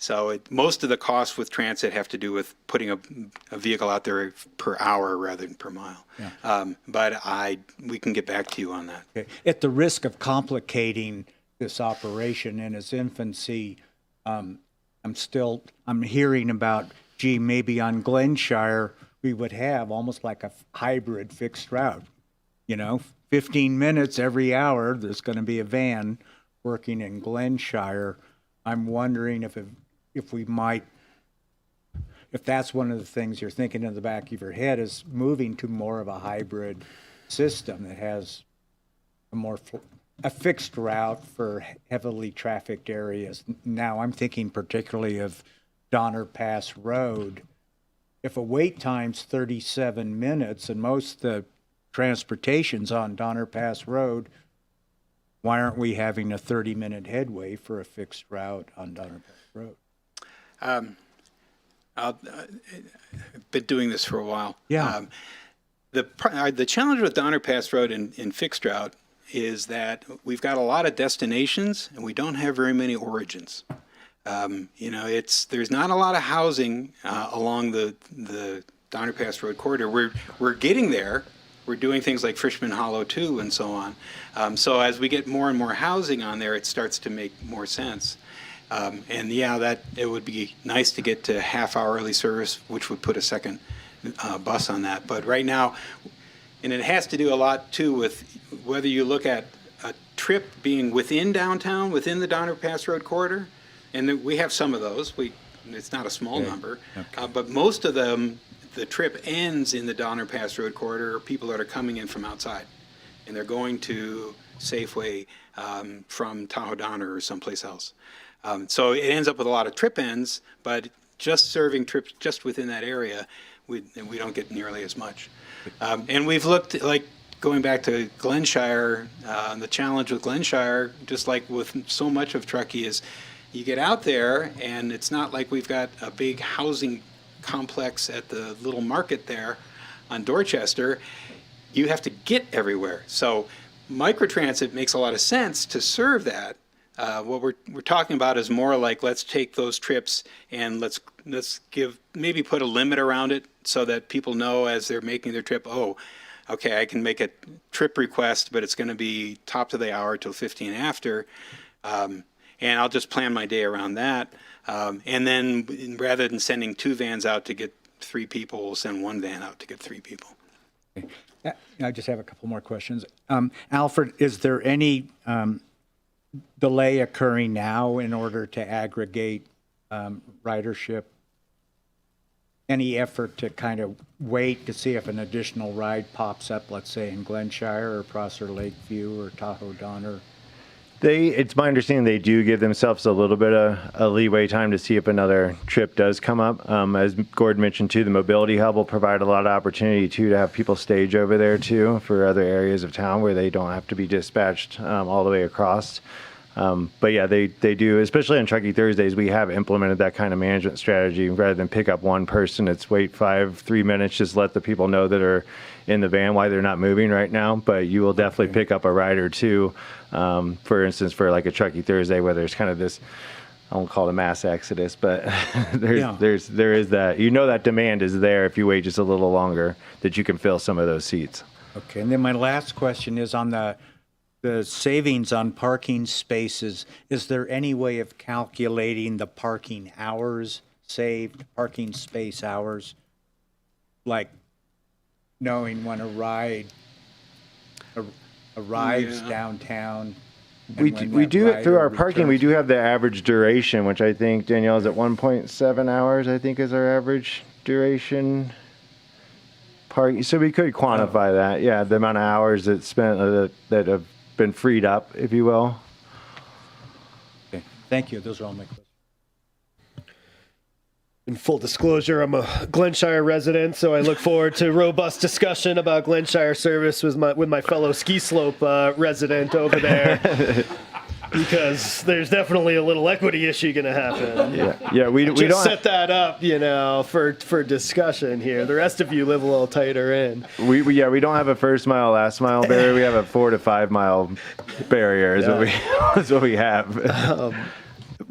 So most of the costs with transit have to do with putting a vehicle out there per hour rather than per mile. Yeah. But we can get back to you on that. Okay. At the risk of complicating this operation in its infancy, I'm hearing about, maybe on Glenshire we would have almost like a hybrid fixed route. 15 minutes every hour, there's going to be a van working in Glenshire. I'm wondering if we might, if that's one of the things you're thinking in the back of your head, is moving to more of a hybrid system that has a fixed route for heavily trafficked areas. Now, I'm thinking particularly of Donner Pass Road. If a wait time's 37 minutes and most of the transportation's on Donner Pass Road, why aren't we having a 30-minute headway for a fixed route on Donner Pass Road? I've been doing this for a while. Yeah. The challenge with Donner Pass Road in fixed route is that we've got a lot of destinations and we don't have very many origins. There's not a lot of housing along the Donner Pass Road corridor. We're getting there. We're doing things like Fishman Hollow 2 and so on. So as we get more and more housing on there, it starts to make more sense. That it would be nice to get to half-hour early service, which would put a second bus on that. But right now, and it has to do a lot too with whether you look at a trip being within downtown, within the Donner Pass Road corridor, and we have some of those. It's not a small number, but most of them, the trip ends in the Donner Pass Road corridor, or people that are coming in from outside, and they're going to Safeway from Tahoe Donner or someplace else. So it ends up with a lot of trip ends, but just serving trips just within that area, we don't get nearly as much. And we've looked, like going back to Glenshire, the challenge with Glenshire, just like with so much of Truckee, is you get out there and it's not like we've got a big housing complex at the little market there on Dorchester. You have to get everywhere. So microtransit makes a lot of sense to serve that. What we're talking about is more like, let's take those trips and let's maybe put a limit around it so that people know as they're making their trip, oh, okay, I can make a trip request, but it's going to be top of the hour till 15 after. And I'll just plan my day around that. And then rather than sending 2 vans out to get 3 people, we'll send 1 van out to get 3 people. Okay. I just have a couple more questions. Alfred, is there any delay occurring now in order to aggregate ridership? Any effort to kind of wait to see if an additional ride pops up, let's say in Glenshire or Prosser Lakeview or Tahoe Donner? It's my understanding they do give themselves a little bit of a leeway time to see if another trip does come up. As Gordon mentioned too, the mobility hub will provide a lot of opportunity too to have people stage over there too for other areas of town where they don't have to be dispatched all the way across. But yeah, they do, especially on Truckee Thursdays, we have implemented that kind of management strategy. Rather than pick up one person, it's wait 3 minutes, just let the people know that are in the van why they're not moving right now. But you will definitely pick up a rider too. For instance, for like a Truckee Thursday where there's kind of this, I won't call it a mass exodus, but there is that, that demand is there if you wait just a little longer, that you can fill some of those seats. Okay, and then my last question is on the savings on parking spaces. Is there any way of calculating the parking hours saved, parking space hours? Like knowing when a ride arrives downtown? We do it through our parking. We do have the average duration, which I think, Danielle, is at 1.7 hours, I think is our average duration. So we could quantify that. Yeah, the amount of hours that's spent that have been freed up, if you will. Okay, thank you. Those are all my questions. In full disclosure, I'm a Glenshire resident, so I look forward to robust discussion about Glenshire service with my fellow ski slope resident over there. Because there's definitely a little equity issue going to happen. Yeah. We just don't set that up, for discussion here. The rest of you live a little tighter in. We don't have a first mile, last mile barrier. We have a 4 to 5 mile barrier. Is what we have.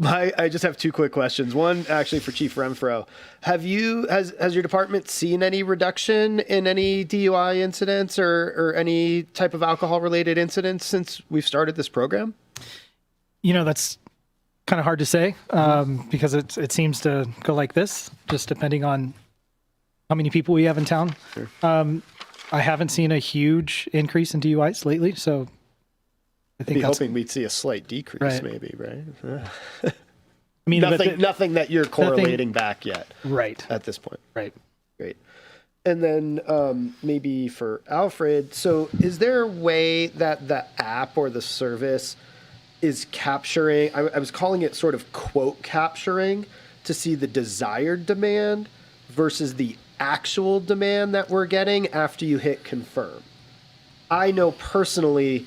I just have 2 quick questions. One, actually, for Chief Renfro. Has your department seen any reduction in any DUI incidents or any type of alcohol-related incidents since we've started this program? That's kind of hard to say because it seems to go like this, just depending on how many people we have in town. Sure. I haven't seen a huge increase in DUIs lately, so I think Be that's hoping we'd see a slight decrease, Right. maybe, right? I mean, but nothing that you're correlating back yet right. at this point. Right. Great. And then maybe for Alfred, so is there a way that the app or the service is capturing, I was calling it sort of quote capturing, to see the desired demand versus the actual demand that we're getting after you hit confirm? I know personally,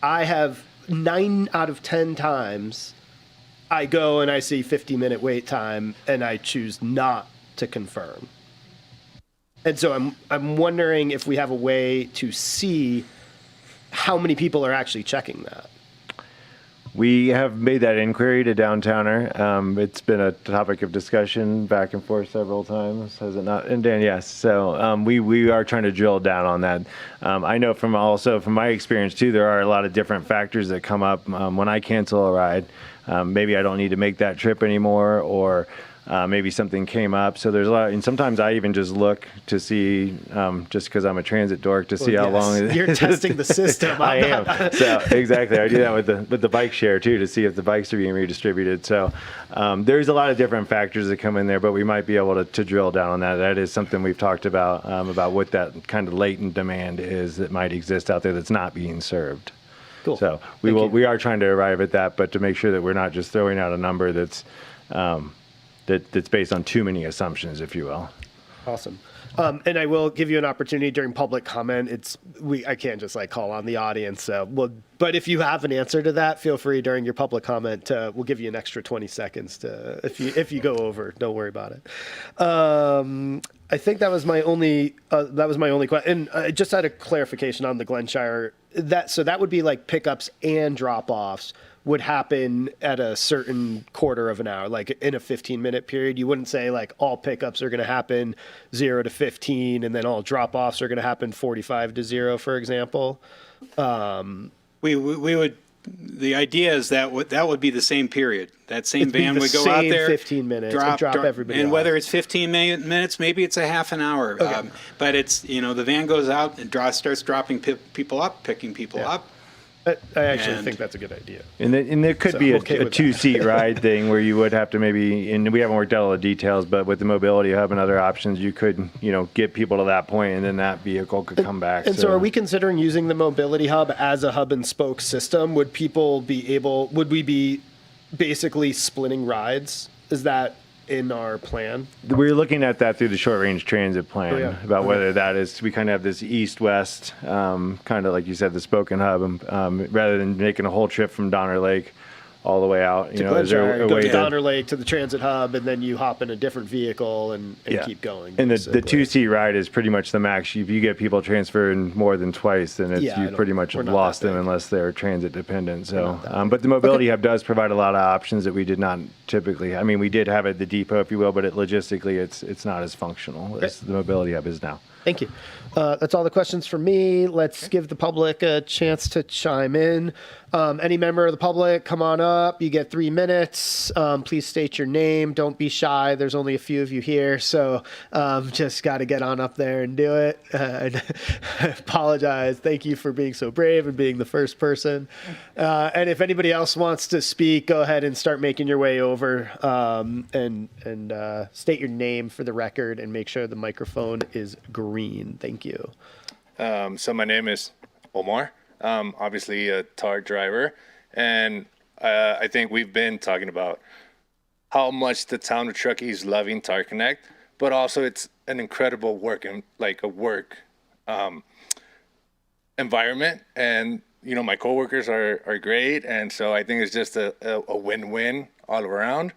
I have 9 out of 10 times I go and I see 50-minute wait time and I choose not to confirm. And so I'm wondering if we have a way to see how many people are actually checking that. We have made that inquiry to Downtowner. It's been a topic of discussion back and forth several times, has it not? And Dan, yes. So we are trying to drill down on that. I know from my experience too, there are a lot of different factors that come up when I cancel a ride. Maybe I don't need to make that trip anymore, or maybe something came up. So there's a lot, and sometimes I even just look to see, just because I'm a transit dork, to see how long it is. You're testing the system. I am. So exactly, I do that with the bike share too, to see if the bikes are being redistributed. So there's a lot of different factors that come in there, but we might be able to drill down on that. That is something we've talked about what that kind of latent demand is that might exist out there that's not being served. Cool. So we are trying to arrive at that, but to make sure that we're not just throwing out a number that's that's based on too many assumptions, if you will. Awesome. And I will give you an opportunity during public comment. I can't just call on the audience. But if you have an answer to that, feel free during your public comment. We'll give you an extra 20 seconds if you go over. Don't worry about it. I think that was my only question. And I just had a clarification on the Glenshire. That would be like pickups and drop-offs would happen at a certain quarter of an hour, like in a 15-minute period. You wouldn't say all pickups are going to happen 0 to 15, and then all drop-offs are going to happen 45 to 0, for example. We would. The idea is that would be the same period. That same van would go out there, 15 minutes, drop everybody and off. whether it's 15 minutes, maybe it's a half an hour. Okay. But it's the van goes out and starts dropping people up, picking people up. I actually think that's a good idea. And there could be a two-seat ride thing where you would have to maybe, and we haven't worked out all the details, but with the mobility hub and other options, you could, get people to that point, and then that vehicle could come back. And so are we considering using the mobility hub as a hub and spoke system? Would we be basically splitting rides? Is that in our plan? We're looking at that through the short range transit plan about whether that is, we kind of have this east-west, kind of like you said, the spoken hub, rather than making a whole trip from Donner Lake all the way out. Is there a go way to Donner Lake to the transit hub, and then you hop in a different vehicle and keep going. And the two-seat ride is pretty much the max. If you get people transferring more than twice, then you pretty much have lost them unless they're transit dependent. So, but the mobility hub does provide a lot of options that we did not typically. I mean, we did have it at the depot, if you will, but logistically, it's not as functional as the mobility hub is now. Thank you. That's all the questions for me. Let's give the public a chance to chime in. Any member of the public, come on up. You get 3 minutes. Please state your name. Don't be shy. There's only a few of you here, so just got to get on up there and do it. I apologize. Thank you for being so brave and being the first person. And if anybody else wants to speak, go ahead and start making your way over and state your name for the record and make sure the microphone is green. Thank you. So my name is Omar. Obviously a TAR driver, and I think we've been talking about how much the town of Truckee is loving TAR Connect, but also it's an incredible work environment, and my coworkers are great, and so I think it's just a win-win all around.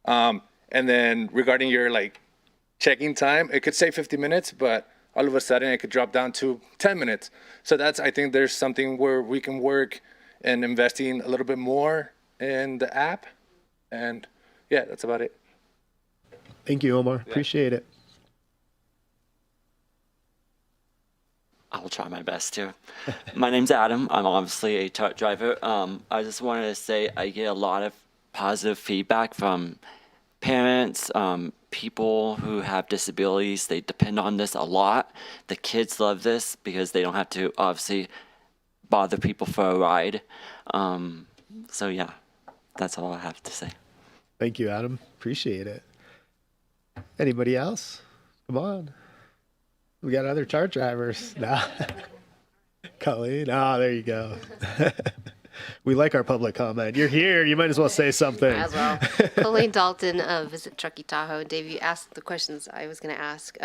And then regarding your checking time, it could say 50 minutes, but all of a sudden it could drop down to 10 minutes. So I think there's something where we can work and investing a little bit more in the app. And yeah, that's about it. Thank you, Omar. Appreciate it. I'll try my best to. My name's Adam. I'm obviously a truck driver. I just wanted to say I get a lot of positive feedback from parents, people who have disabilities, they depend on this a lot. The kids love this because they don't have to obviously bother people for a ride. So yeah, that's all I have to say. Thank you, Adam. Appreciate it. Anybody else? Come on. We got other chart drivers. Nah. Colleen. Ah, there you go. We like our public comment. You're here. You might as well say something. As well. Colleen Dalton, Visit Truckee, Tahoe. Dave, you asked the questions I was going to ask.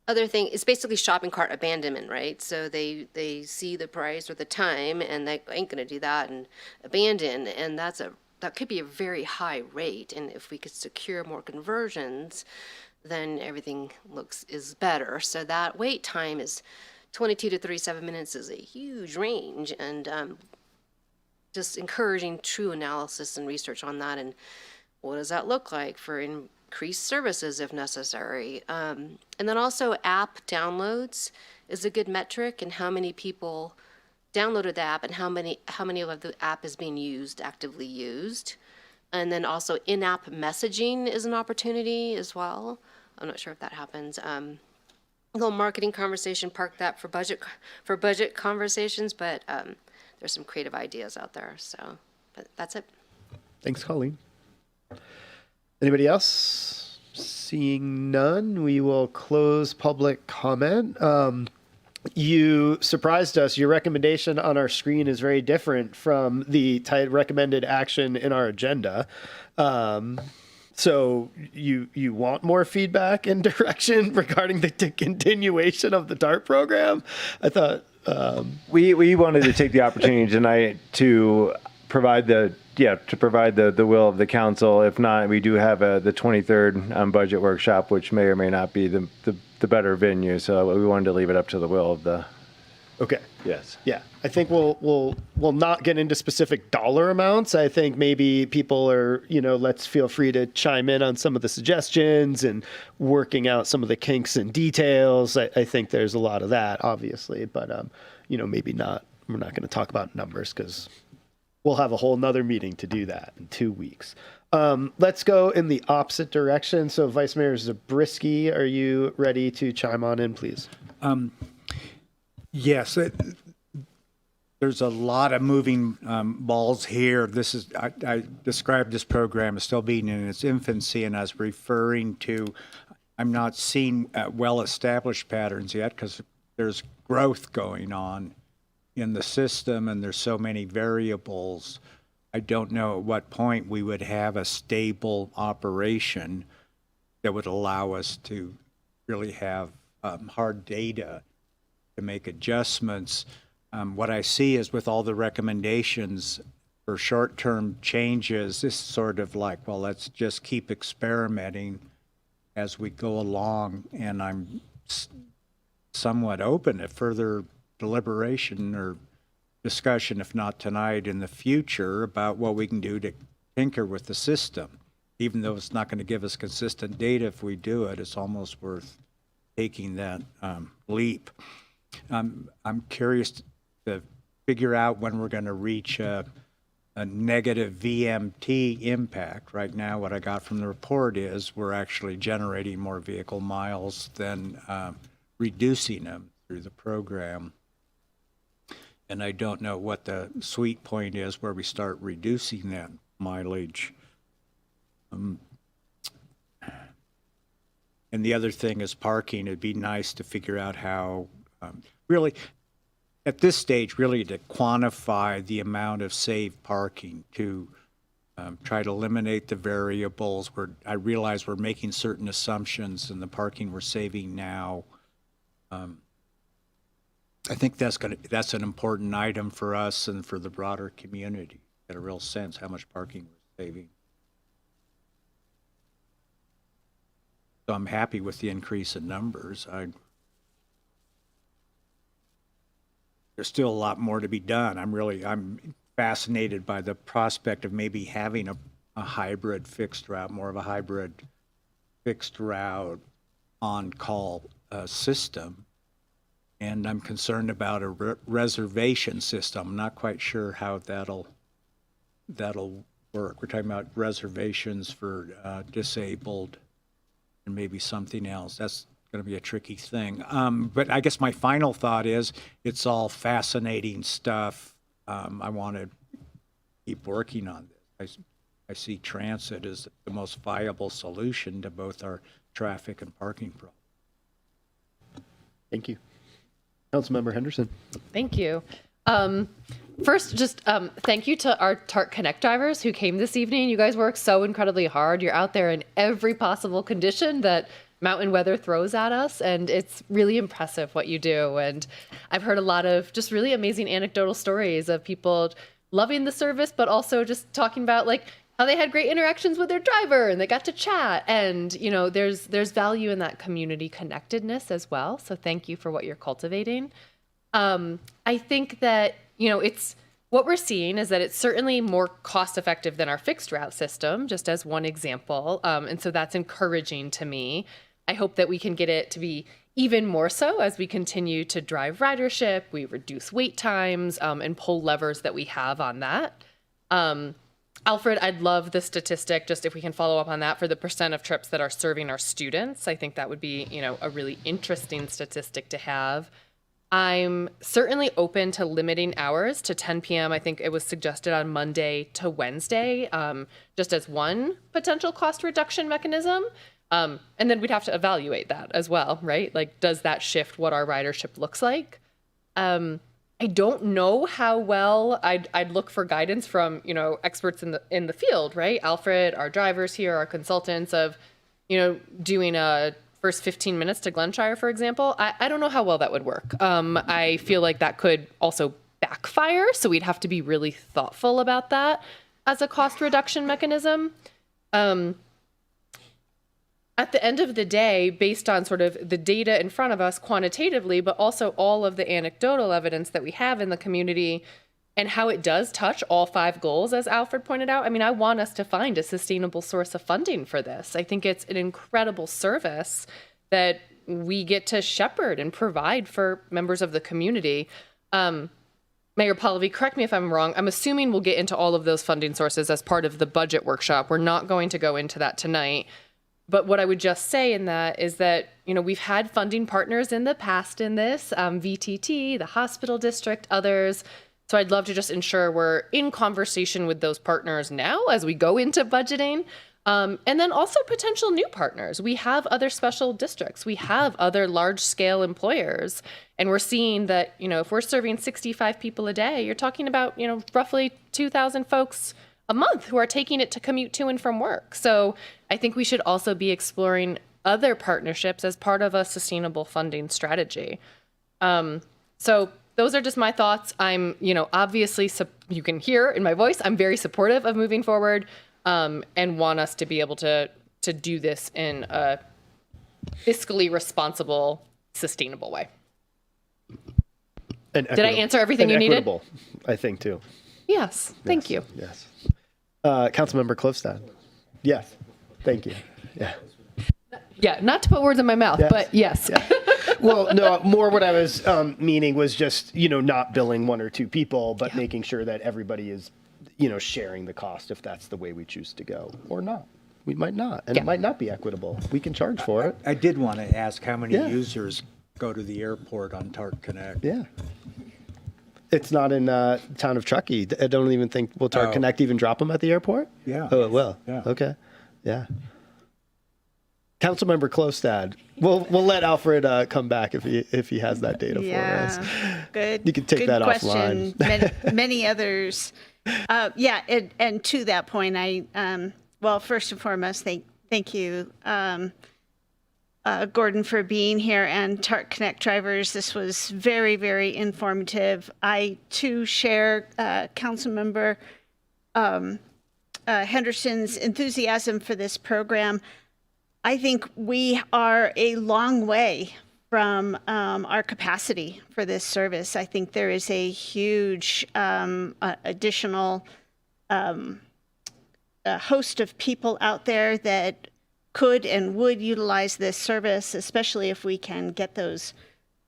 Other thing, it's basically shopping cart abandonment, right? So they see the price or the time, and they ain't going to do that and abandon, and that could be a very high rate. And if we could secure more conversions, then everything is better. So that wait time is 22 to 37 minutes is a huge range, and just encouraging true analysis and research on that, and what does that look like for increased services if necessary. And then also app downloads is a good metric, and how many people downloaded the app and how many of the app is being actively used. And then also in-app messaging is an opportunity as well. I'm not sure if that happens. Little marketing conversation, park that for budget conversations, but there's some creative ideas out there. So, but that's it. Thanks, Colleen. Anybody else? Seeing none, we will close public comment. You surprised us. Your recommendation on our screen is very different from the recommended action in our agenda. So you want more feedback and direction regarding the continuation of the DART program? I thought we wanted to take the opportunity tonight to provide the will of the council. If not, we do have the 23rd budget workshop, which may or may not be the better venue. So we wanted to leave it up to the will of the. Okay. Yes. Yeah. I think we'll not get into specific dollar amounts. I think maybe people are, let's feel free to chime in on some of the suggestions and working out some of the kinks and details. I think there's a lot of that, obviously, but maybe not. We're not going to talk about numbers because we'll have a whole nother meeting to do that in 2 weeks. Let's go in the opposite direction. So Vice Mayor Zabriskie, are you ready to chime on in, please? Yes, there's a lot of moving balls here. I described this program as still being in its infancy, and I was referring to, I'm not seeing well-established patterns yet because there's growth going on in the system, and there's so many variables. I don't know at what point we would have a stable operation that would allow us to really have hard data to make adjustments. What I see is with all the recommendations for short-term changes, this is sort of like, well, let's just keep experimenting as we go along, and I'm somewhat open to further deliberation or discussion, if not tonight, in the future about what we can do to tinker with the system. Even though it's not going to give us consistent data if we do it, it's almost worth taking that leap. I'm curious to figure out when we're going to reach a negative VMT impact. Right now, what I got from the report is we're actually generating more vehicle miles than reducing them through the program. And I don't know what the sweet point is where we start reducing that mileage. And the other thing is parking. It'd be nice to figure out how, really, at this stage, really to quantify the amount of saved parking to try to eliminate the variables where I realize we're making certain assumptions and the parking we're saving now. I think that's an important item for us and for the broader community. Get a real sense how much parking we're saving. So I'm happy with the increase in numbers. There's still a lot more to be done. I'm fascinated by the prospect of maybe having a hybrid fixed route, more of a hybrid fixed route on-call system. And I'm concerned about a reservation system. I'm not quite sure how that'll work. We're talking about reservations for disabled and maybe something else. That's going to be a tricky thing. But I guess my final thought is it's all fascinating stuff. I want to keep working on this. I see transit as the most viable solution to both our traffic and parking problems. Thank you. Councilmember Henderson. Thank you. First, just thank you to our TART Connect drivers who came this evening. You guys work so incredibly hard. You're out there in every possible condition that mountain weather throws at us, and it's really impressive what you do. And I've heard a lot of just really amazing anecdotal stories of people loving the service, but also just talking about like how they had great interactions with their driver and they got to chat. And, you know, there's value in that community connectedness as well. So thank you for what you're cultivating. I think that, you know, it's what we're seeing is that it's certainly more cost effective than our fixed route system, just as one example. And so that's encouraging to me. I hope that we can get it to be even more so as we continue to drive ridership, we reduce wait times, and pull levers that we have on that. Alfred, I'd love the statistic, just if we can follow up on that, for the % of trips that are serving our students. I think that would be, you know, a really interesting statistic to have. I'm certainly open to limiting hours to 10 p.m. I think it was suggested on Monday to Wednesday, just as one potential cost reduction mechanism. And then we'd have to evaluate that as well, right? Like, does that shift what our ridership looks like? I don't know how well I'd look for guidance from, you know, experts in the field, right? Alfred, our drivers here, our consultants, of, you know, doing a first 15 minutes to Glenshire, for example. I don't know how well that would work. I feel like that could also backfire, so we'd have to be really thoughtful about that as a cost reduction mechanism. At the end of the day, based on sort of the data in front of us quantitatively, but also all of the anecdotal evidence that we have in the community and how it does touch all 5 goals, as Alfred pointed out, I mean, I want us to find a sustainable source of funding for this. I think it's an incredible service that we get to shepherd and provide for members of the community. Mayor Pallavi, correct me if I'm wrong. I'm assuming we'll get into all of those funding sources as part of the budget workshop. We're not going to go into that tonight. But what I would just say in that is that, you know, we've had funding partners in the past in this, VTT, the hospital district, others. So I'd love to just ensure we're in conversation with those partners now as we go into budgeting. And then also potential new partners. We have other special districts. We have other large scale employers. And we're seeing that, you know, if we're serving 65 people a day, you're talking about, you know, roughly 2,000 folks a month who are taking it to commute to and from work. So I think we should also be exploring other partnerships as part of a sustainable funding strategy. So those are just my thoughts. I'm, you know, obviously, you can hear in my voice, I'm very supportive of moving forward, and want us to be able to do this in a fiscally responsible, sustainable way. Did I answer everything you needed? Equitable, I think, too. Yes, thank you. Yes. Councilmember Klofstad. Yes, thank you. Yeah. Yeah, not to put words in my mouth, but yes. Yeah. Well, no, more what I was meaning was just, you know, not billing 1 or 2 people, but making sure that everybody is, you know, sharing the cost if that's the way we choose to go, or not. We might not, and it might not be equitable. We can charge for it. I did want to ask how many users go to the airport on TART Connect. Yeah. It's not in town of Truckee. I don't even think, will TART Connect even drop them at the airport? Yeah. Oh, it will? Yeah. Okay. Yeah. Councilmember Klostad, we'll let Alfred come back if he has that data for us. Good. You can take good that question. offline. Many others. And to that point, well, first and foremost, thank you, Gordon, for being here, and TART Connect drivers. This was very, very informative. I too share Councilmember Henderson's enthusiasm for this program. I think we are a long way from our capacity for this service. I think there is a huge additional host of people out there that could and would utilize this service, especially if we can get those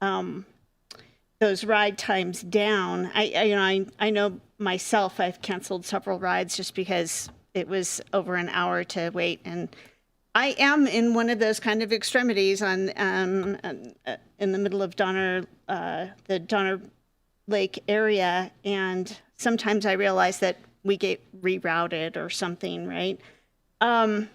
ride times down. I know myself, I've canceled several rides just because it was over an hour to wait. And I am in one of those kind of extremities on in the middle of the Donner Lake area, and sometimes I realize that we get rerouted or something, right? I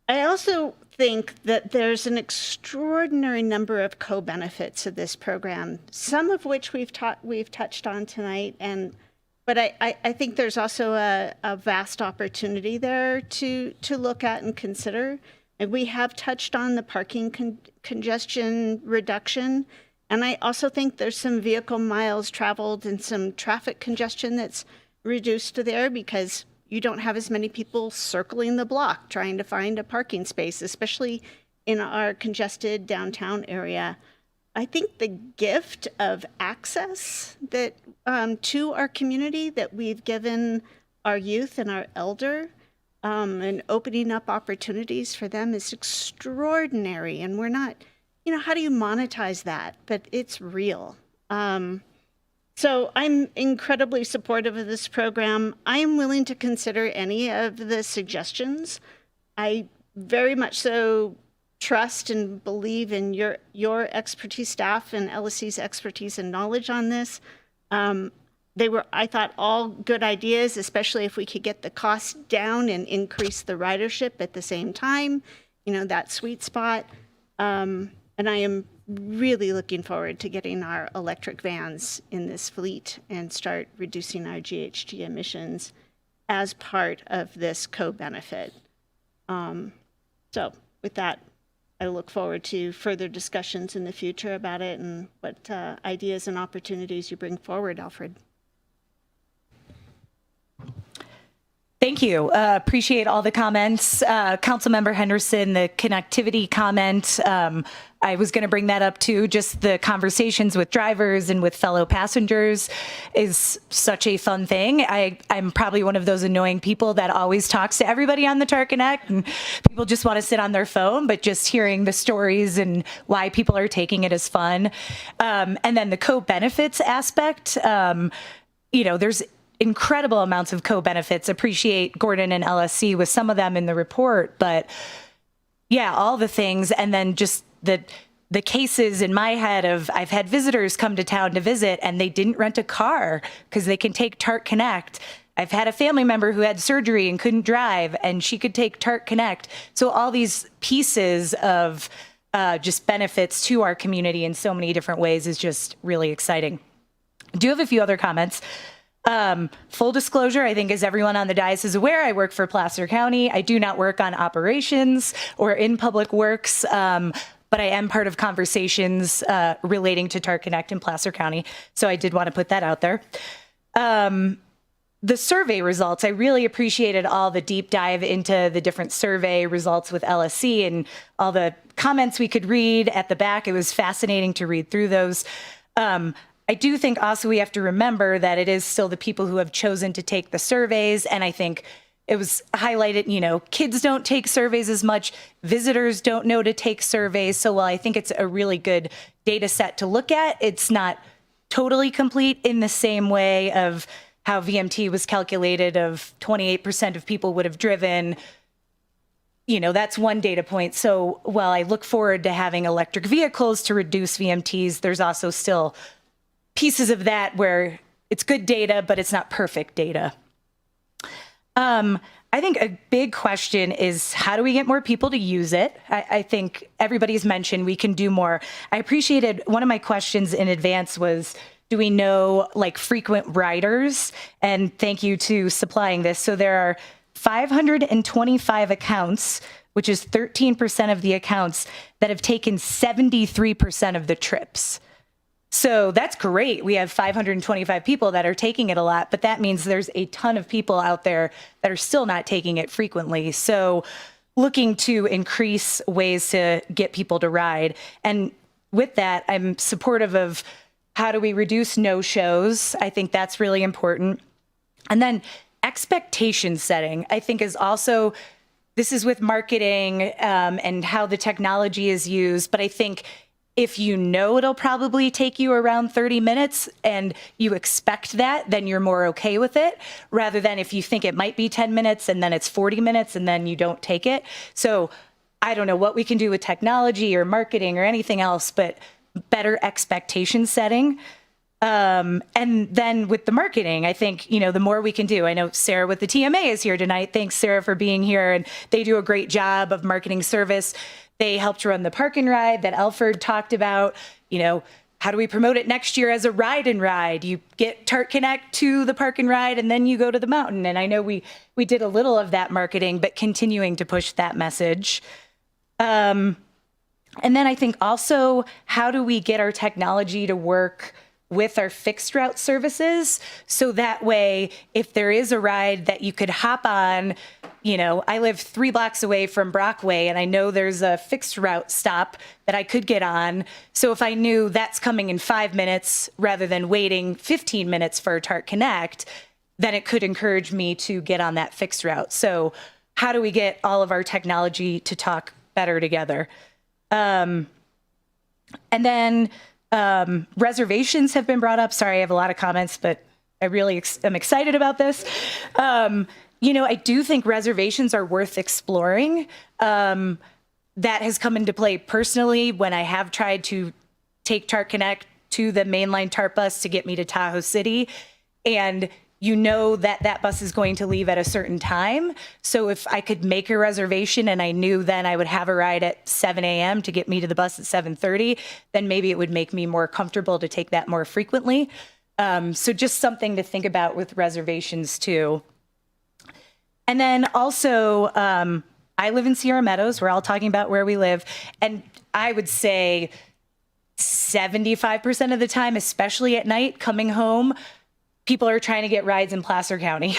also think that there's an extraordinary number of co-benefits of this program, some of which we've touched on tonight, but I think there's also a vast opportunity there to look at and consider. And we have touched on the parking congestion reduction. And I also think there's some vehicle miles traveled and some traffic congestion that's reduced there because you don't have as many people circling the block trying to find a parking space, especially in our congested downtown area. I think the gift of access that to our community that we've given our youth and our elder and opening up opportunities for them is extraordinary. And we're not, how do you monetize that? But it's real. So I'm incredibly supportive of this program. I am willing to consider any of the suggestions. I very much so trust and believe in your expertise, staff, and LSC's expertise and knowledge on this. They were, I thought, all good ideas, especially if we could get the costs down and increase the ridership at the same time, that sweet spot. And I am really looking forward to getting our electric vans in this fleet and start reducing our GHG emissions as part of this co-benefit. So with that, I look forward to further discussions in the future about it and what ideas and opportunities you bring forward, Alfred. Thank you. Appreciate all the comments. Councilmember Henderson, the connectivity comment, I was going to bring that up too. Just the conversations with drivers and with fellow passengers is such a fun thing. I'm probably one of those annoying people that always talks to everybody on the TAR Connect, and people just want to sit on their phone, but just hearing the stories and why people are taking it is fun. And then the co-benefits aspect, there's incredible amounts of co-benefits. Appreciate Gordon and LSC with some of them in the report, but yeah, all the things. And then just the cases in my head of I've had visitors come to town to visit and they didn't rent a car because they can take TART Connect. I've had a family member who had surgery and couldn't drive and she could take TART Connect. So all these pieces of just benefits to our community in so many different ways is just really exciting. I do have a few other comments. Full disclosure, I think as everyone on the dais is aware, I work for Placer County. I do not work on operations or in public works, but I am part of conversations relating to TART Connect in Placer County. So I did want to put that out there. The survey results, I really appreciated all the deep dive into the different survey results with LSC and all the comments we could read at the back. It was fascinating to read through those. I do think also we have to remember that it is still the people who have chosen to take the surveys. And I think it was highlighted, kids don't take surveys as much. Visitors don't know to take surveys. So while I think it's a really good data set to look at, it's not totally complete in the same way of how VMT was calculated of 28% of people would have driven. That's one data point. So while I look forward to having electric vehicles to reduce VMTs, there's also still pieces of that where it's good data, but it's not perfect data. I think a big question is how do we get more people to use it? I think everybody's mentioned we can do more. I appreciated one of my questions in advance was, do we know frequent riders? And thank you to supplying this. So there are 525 accounts, which is 13% of the accounts that have taken 73% of the trips. So that's great. We have 525 people that are taking it a lot, but that means there's a ton of people out there that are still not taking it frequently. So looking to increase ways to get people to ride. And with that, I'm supportive of how do we reduce no-shows? I think that's really important. And then expectation setting, I think is also, this is with marketing and how the technology is used, but I think If you know it'll probably take you around 30 minutes and you expect that, then you're more okay with it, rather than if you think it might be 10 minutes and then it's 40 minutes and then you don't take it. So I don't know what we can do with technology or marketing or anything else, but better expectation setting. And then with the marketing, I think, the more we can do. I know Sarah with the TMA is here tonight. Thanks, Sarah, for being here. And they do a great job of marketing service. They helped run the Park and Ride that Alfred talked about. How do we promote it next year as a ride and ride? You get Tart Connect to the Park and Ride, and then you go to the mountain. And I know we did a little of that marketing, but continuing to push that message. And then I think also, how do we get our technology to work with our fixed route services? So that way, if there is a ride that you could hop on, I live 3 blocks away from Brockway, and I know there's a fixed route stop that I could get on. So if I knew that's coming in 5 minutes rather than waiting 15 minutes for Tart Connect, then it could encourage me to get on that fixed route. So how do we get all of our technology to talk better together? And then reservations have been brought up. Sorry, I have a lot of comments, but I really am excited about this. I do think reservations are worth exploring. That has come into play personally when I have tried to take Tart Connect to the mainline Tart bus to get me to Tahoe City. And that bus is going to leave at a certain time. So if I could make a reservation and I knew then I would have a ride at 7 a.m. to get me to the bus at 7:30, then maybe it would make me more comfortable to take that more frequently. So just something to think about with reservations too. And then also, I live in Sierra Meadows. We're all talking about where we live. And I would say 75% of the time, especially at night, coming home, people are trying to get rides in Placer County.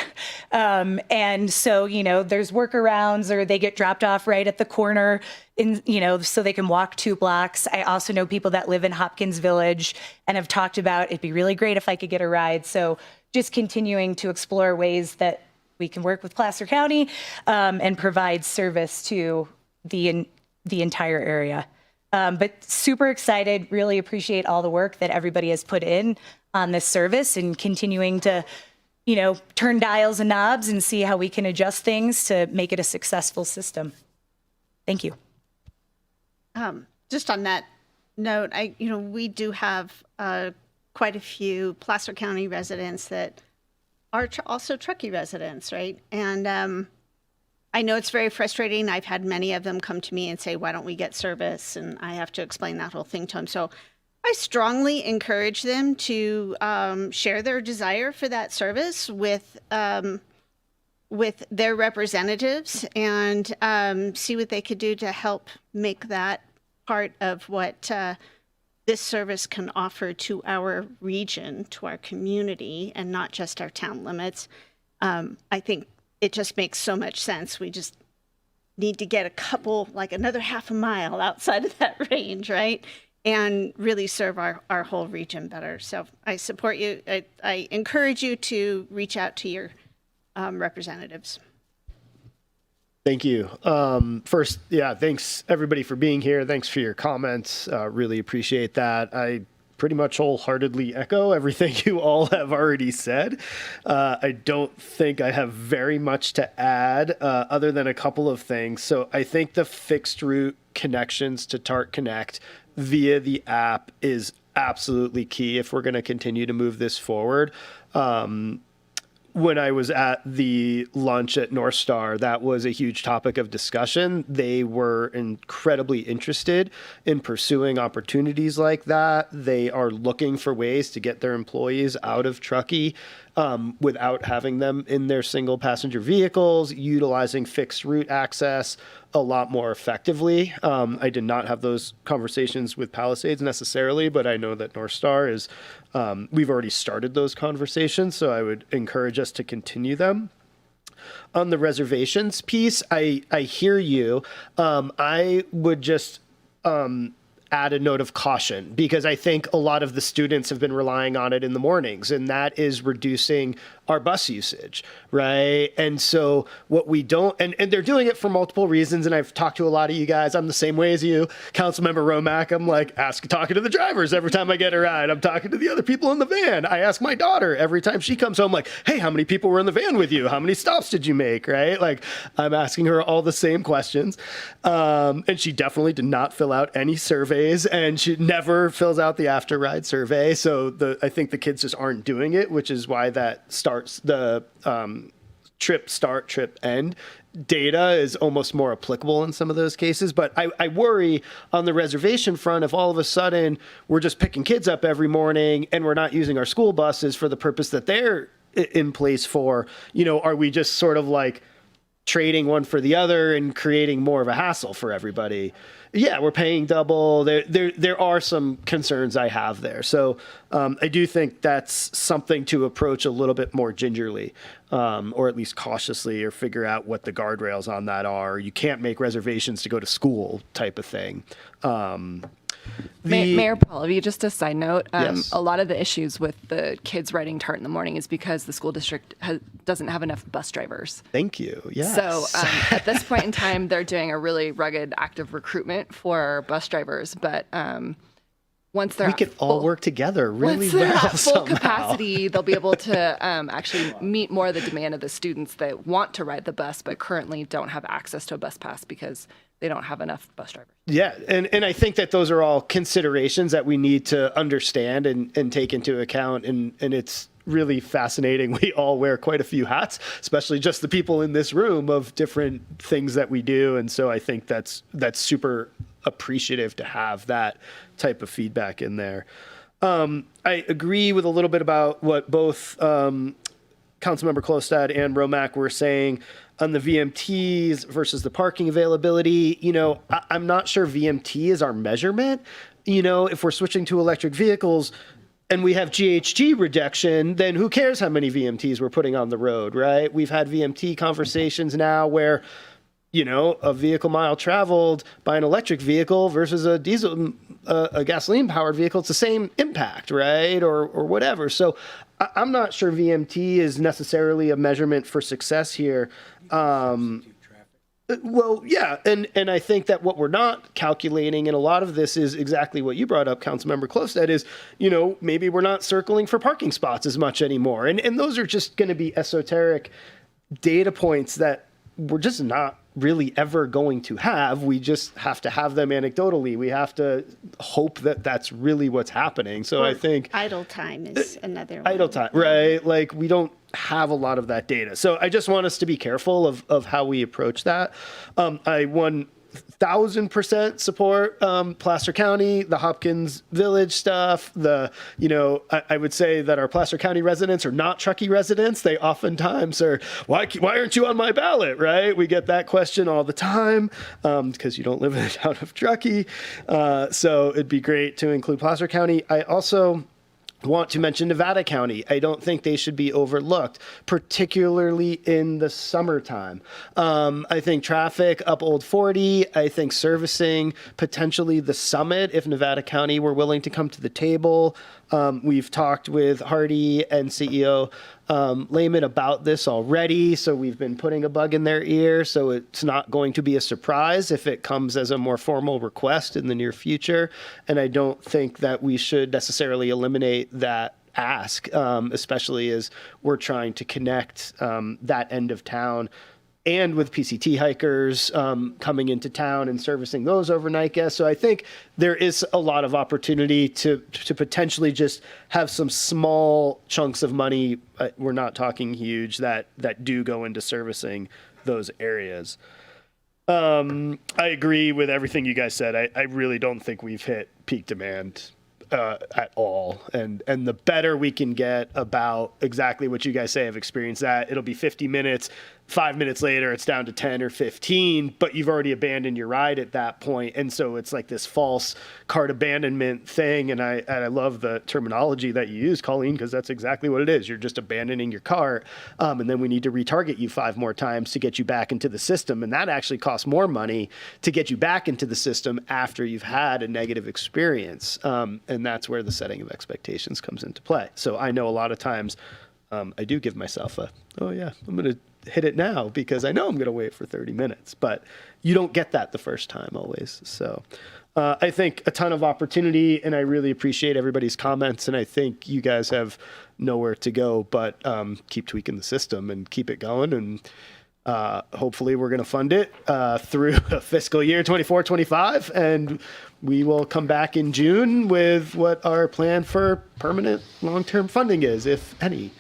And so, there's workarounds, or they get dropped off right at the corner so they can walk 2 blocks. I also know people that live in Hopkins Village and have talked about, it'd be really great if I could get a ride. So just continuing to explore ways that we can work with Placer County and provide service to the entire area. But super excited, really appreciate all the work that everybody has put in on this service and continuing to, turn dials and knobs and see how we can adjust things to make it a successful system. Thank you. Just on that note, we do have quite a few Placer County residents that are also Truckee residents, right? And I know it's very frustrating. I've had many of them come to me and say, why don't we get service? And I have to explain that whole thing to them. So I strongly encourage them to share their desire for that service with their representatives and see what they could do to help make that part of what this service can offer to our region, to our community, and not just our town limits. I think it just makes so much sense. We just need to get another half a mile outside of that range, right? And really serve our whole region better. So I support you. I encourage you to reach out to your representatives. Thank you. First, thanks everybody for being here. Thanks for your comments. Really appreciate that. I pretty much wholeheartedly echo everything you all have already said. I don't think I have very much to add other than a couple of things. So I think the fixed route connections to Tart Connect via the app is absolutely key if we're going to continue to move this forward. When I was at the lunch at North Star, that was a huge topic of discussion. They were incredibly interested in pursuing opportunities like that. They are looking for ways to get their employees out of Truckee without having them in their single passenger vehicles, utilizing fixed route access a lot more effectively. I did not have those conversations with Palisades necessarily, but I know that North Star is, we've already started those conversations, so I would encourage us to continue them. On the reservations piece, I hear you. I would just add a note of caution, because I think a lot of the students have been relying on it in the mornings, and that is reducing our bus usage, right? And so what we don't, and they're doing it for multiple reasons, and I've talked to a lot of you guys. I'm the same way as you. Councilmember Romack, I'm like, talking to the drivers every time I get a ride. I'm talking to the other people in the van. I ask my daughter every time she comes home, like, hey, how many people were in the van with you? How many stops did you make, right? Like, I'm asking her all the same questions. And she definitely did not fill out any surveys, and she never fills out the after ride survey. So I think the kids just aren't doing it, which is why that starts the trip start, trip end data is almost more applicable in some of those cases. But I worry on the reservation front, if all of a sudden we're just picking kids up every morning and we're not using our school buses for the purpose that they're in place for, are we just sort of like trading one for the other and creating more of a hassle for everybody? Yeah, we're paying double. There are some concerns I have there. So I do think that's something to approach a little bit more gingerly, or at least cautiously, or figure out what the guardrails on that are. You can't make reservations to go to school type of thing. Mayor Pallavi, just a side note, Yes. a lot of the issues with the kids riding TART in the morning is because the school district doesn't have enough bus drivers. Thank you. Yes. So at this point in time, they're doing a really rugged, active recruitment for bus drivers. But once they're we could all work together really once they're well at full somehow. capacity, they'll be able to actually meet more of the demand of the students that want to ride the bus, but currently don't have access to a bus pass because they don't have enough bus drivers. Yeah, and I think that those are all considerations that we need to understand and take into account, and it's really fascinating. We all wear quite a few hats, especially just the people in this room, of different things that we do, and so I think that's super appreciative to have that type of feedback in there. I agree with a little bit about what both Councilmember Klostad and Romack were saying on the VMTs versus the parking availability. I'm not sure VMT is our measurement. If we're switching to electric vehicles and we have GHG reduction, then who cares how many VMTs we're putting on the road, right? We've had VMT conversations now where, a vehicle mile traveled by an electric vehicle versus a diesel, a gasoline powered vehicle, it's the same impact, right? Or whatever. So I'm not sure VMT is necessarily a measurement for success here. Well, yeah, and I think that what we're not calculating, and a lot of this is exactly what you brought up, Councilmember Klostad, is, maybe we're not circling for parking spots as much anymore. And those are just going to be esoteric data points that we're just not really ever going to have. We just have to have them anecdotally. We have to hope that that's really what's happening. So I think idle time is another one. idle time, right? Like, we don't have a lot of that data. So I just want us to be careful of how we approach that. I 1,000% support Placer County, the Hopkins Village stuff. I would say that our Placer County residents are not Truckee residents. They oftentimes are, why aren't you on my ballot, right? We get that question all the time because you don't live in the town of Truckee. So it'd be great to include Placer County. I also want to mention Nevada County. I don't think they should be overlooked, particularly in the summertime. I think traffic up Old 40, I think servicing potentially the Summit if Nevada County were willing to come to the table. We've talked with Hardy and CEO Lehman about this already, so we've been putting a bug in their ear, so it's not going to be a surprise if it comes as a more formal request in the near future. And I don't think that we should necessarily eliminate that ask, especially as we're trying to connect that end of town. And with PCT hikers coming into town and servicing those overnight guests. So I think there is a lot of opportunity to potentially just have some small chunks of money, we're not talking huge, that do go into servicing those areas. I agree with everything you guys said. I really don't think we've hit peak demand at all. And the better we can get about exactly what you guys say, I've experienced that. It'll be 50 minutes. 5 minutes later, it's down to 10 or 15, but you've already abandoned your ride at that point. And so it's like this false cart abandonment thing. And I love the terminology that you use, Colleen, because that's exactly what it is. You're just abandoning your cart. And then we need to retarget you 5 more times to get you back into the system. And that actually costs more money to get you back into the system after you've had a negative experience. And that's where the setting of expectations comes into play. So I know a lot of times I do give myself oh yeah, I'm going to hit it now because I know I'm going to wait for 30 minutes. But you don't get that the first time always. So I think a ton of opportunity, and I really appreciate everybody's comments. And I think you guys have nowhere to go but keep tweaking the system and keep it going. And hopefully we're going to fund it through fiscal year 24-25. And we will come back in June with what our plan for permanent long-term funding is, if any.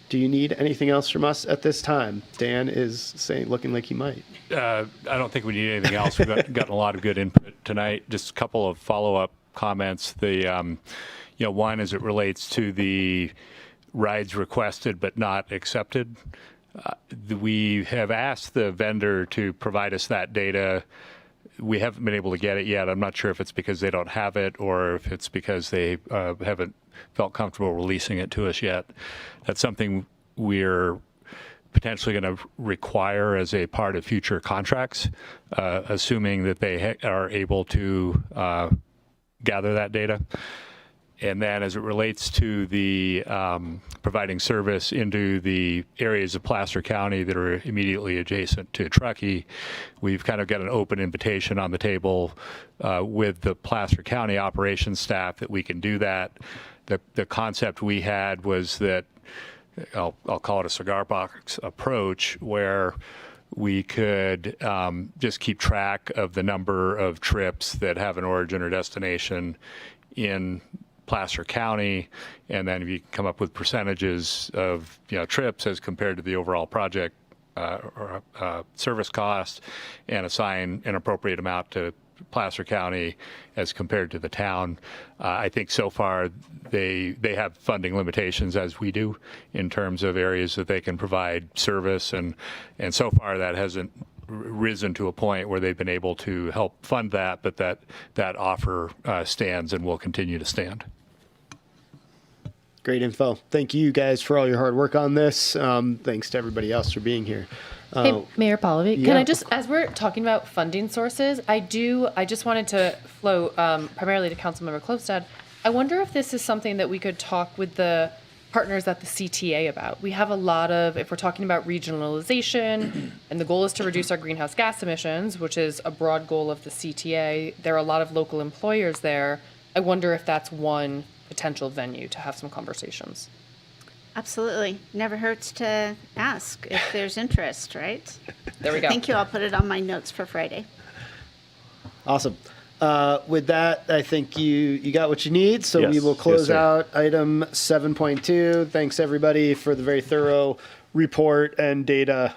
Do you need anything else from us at this time? Dan is looking like he might. I don't think we need anything else. We've gotten a lot of good input tonight. Just a couple of follow-up comments. One as it relates to the rides requested but not accepted. We have asked the vendor to provide us that data. We haven't been able to get it yet. I'm not sure if it's because they don't have it or if it's because they haven't felt comfortable releasing it to us yet. That's something we're potentially going to require as a part of future contracts, assuming that they are able to gather that data. And then as it relates to the providing service into the areas of Placer County that are immediately adjacent to Truckee, we've kind of got an open invitation on the table with the Placer County operations staff that we can do that. The concept we had was that, I'll call it a cigar box approach, where we could just keep track of the number of trips that have an origin or destination in Placer County, and then if you come up with percentages of trips as compared to the overall project or service cost, and assign an appropriate amount to Placer County as compared to the town. I think so far they have funding limitations as we do in terms of areas that they can provide service, and so far that hasn't risen to a point where they've been able to help fund that, but that offer stands and will continue to stand. Great info. Thank you guys for all your hard work on this. Thanks to everybody else for being here. Hey, Mayor Pallavi, yeah. can I just, as we're talking about funding sources, I just wanted to flow primarily to Councilmember Klofstad. I wonder if this is something that we could talk with the partners at the CTA about. We have a lot of, if we're talking about regionalization, and the goal is to reduce our greenhouse gas emissions, which is a broad goal of the CTA, there are a lot of local employers there. I wonder if that's one potential venue to have some conversations. Absolutely. Never hurts to ask if there's interest, right? There we go. Thank you. I'll put it on my notes for Friday. Awesome. With that, I think you got what you need, so Yes. we will close Yes, sir. out item 7.2. Thanks, everybody, for the very thorough report and data.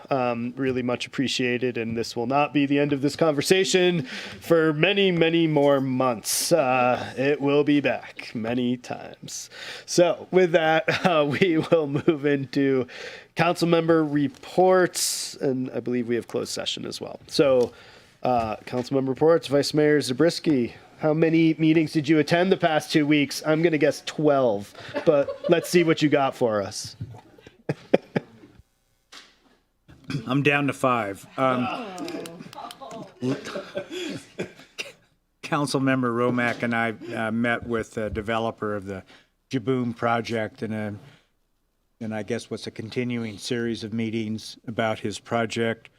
Really much appreciated, and this will not be the end of this conversation for many, many more months. It will be back many times. So with that, we will move into council member reports, and I believe we have closed session as well. So council member reports, Vice Mayor Zabriskie. How many meetings did you attend the past 2 weeks? I'm going to guess 12, but let's see what you got for us. I'm down to 5. Councilmember Romack and I met with the developer of the Jaboom project and I guess what's a continuing series of meetings about his project.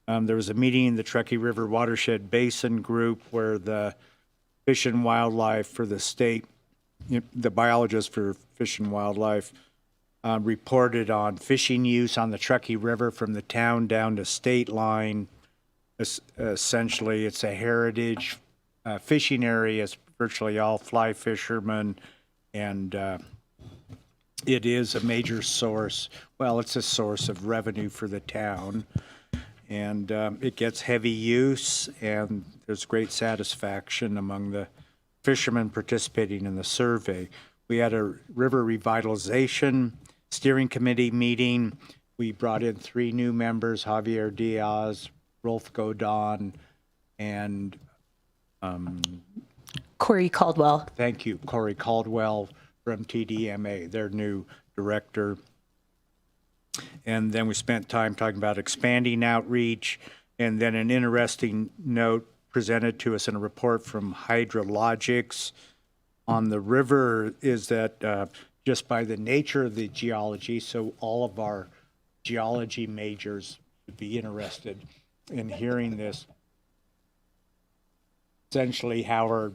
There was a meeting in the Truckee River Watershed Basin Group where the Fish and Wildlife for the state, the biologist for Fish and Wildlife, reported on fishing use on the Truckee River from the town down to state line. Essentially, it's a heritage fishing area. It's virtually all fly fishermen, and it is a major source. Well, it's a source of revenue for the town, and it gets heavy use, and there's great satisfaction among the fishermen participating in the survey. We had a river revitalization steering committee meeting. We brought in 3 new members, Javier Diaz, Rolf Godon, and Corey Caldwell. Thank you, Corey Caldwell from TDMA, their new director. And then we spent time talking about expanding outreach, and then an interesting note presented to us in a report from Hydrologics on the river is that just by the nature of the geology. So all of our geology majors would be interested in hearing this. Essentially, how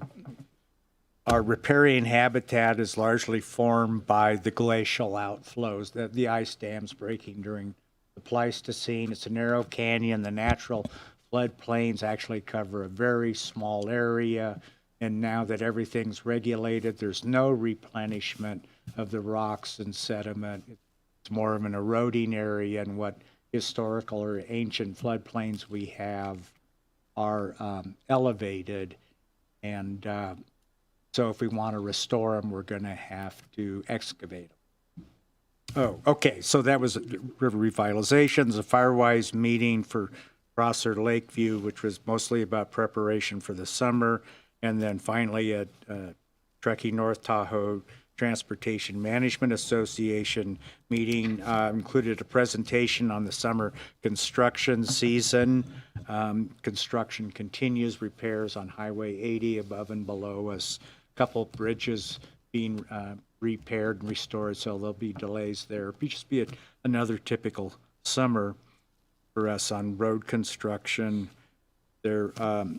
our riparian habitat is largely formed by the glacial outflows, the ice dams breaking during the Pleistocene. It's a narrow canyon. The natural floodplains actually cover a very small area. And now that everything's regulated, there's no replenishment of the rocks and sediment. It's more of an eroding area, and what historical or ancient floodplains we have are elevated. And so if we want to restore them, we're going to have to excavate them. Oh, okay. So that was river revitalizations, a Firewise meeting for Prosser Lakeview, which was mostly about preparation for the summer. And then finally at Truckee North Tahoe Transportation Management Association meeting included a presentation on the summer construction season. Construction continues, repairs on Highway 80 above and below us. A couple bridges being repaired and restored, so there'll be delays there. It'll just be another typical summer for us on road construction. There,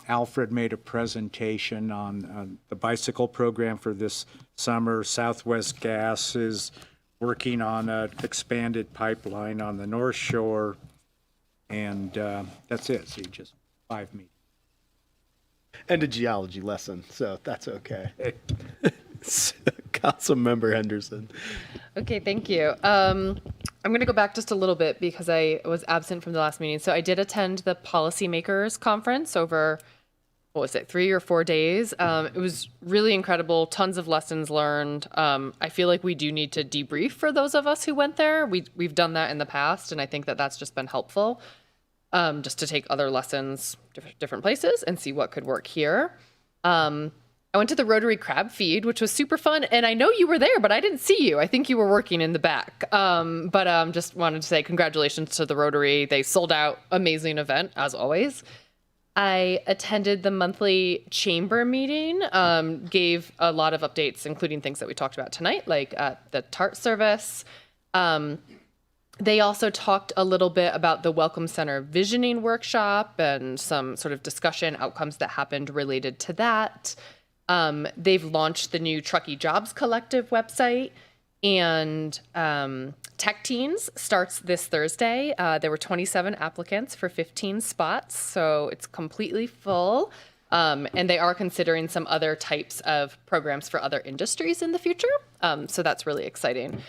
Alfred made a presentation on the bicycle program for this summer. Southwest Gas is working on an expanded pipeline on the North Shore, and that's it. So just 5 meetings. And a geology lesson, so that's okay. Councilmember Henderson. Okay, thank you. I'm going to go back just a little bit because I was absent from the last meeting. So I did attend the Policymakers Conference over, 3 or 4 days. It was really incredible, tons of lessons learned. I feel like we do need to debrief for those of us who went there. We've done that in the past, and I think that that's just been helpful, just to take other lessons, different places, and see what could work here. I went to the Rotary Crab Feed, which was super fun. And I know you were there, but I didn't see you. I think you were working in the back. But just wanted to say congratulations to the Rotary. They sold out. Amazing event, as always. I attended the monthly chamber meeting, gave a lot of updates, including things that we talked about tonight, like the TART service. They also talked a little bit about the Welcome Center visioning workshop and some sort of discussion outcomes that happened related to that. They've launched the new Truckee Jobs Collective website, and Tech Teens starts this Thursday. There were 27 applicants for 15 spots, so it's completely full. And they are considering some other types of programs for other industries in the future. So that's really exciting.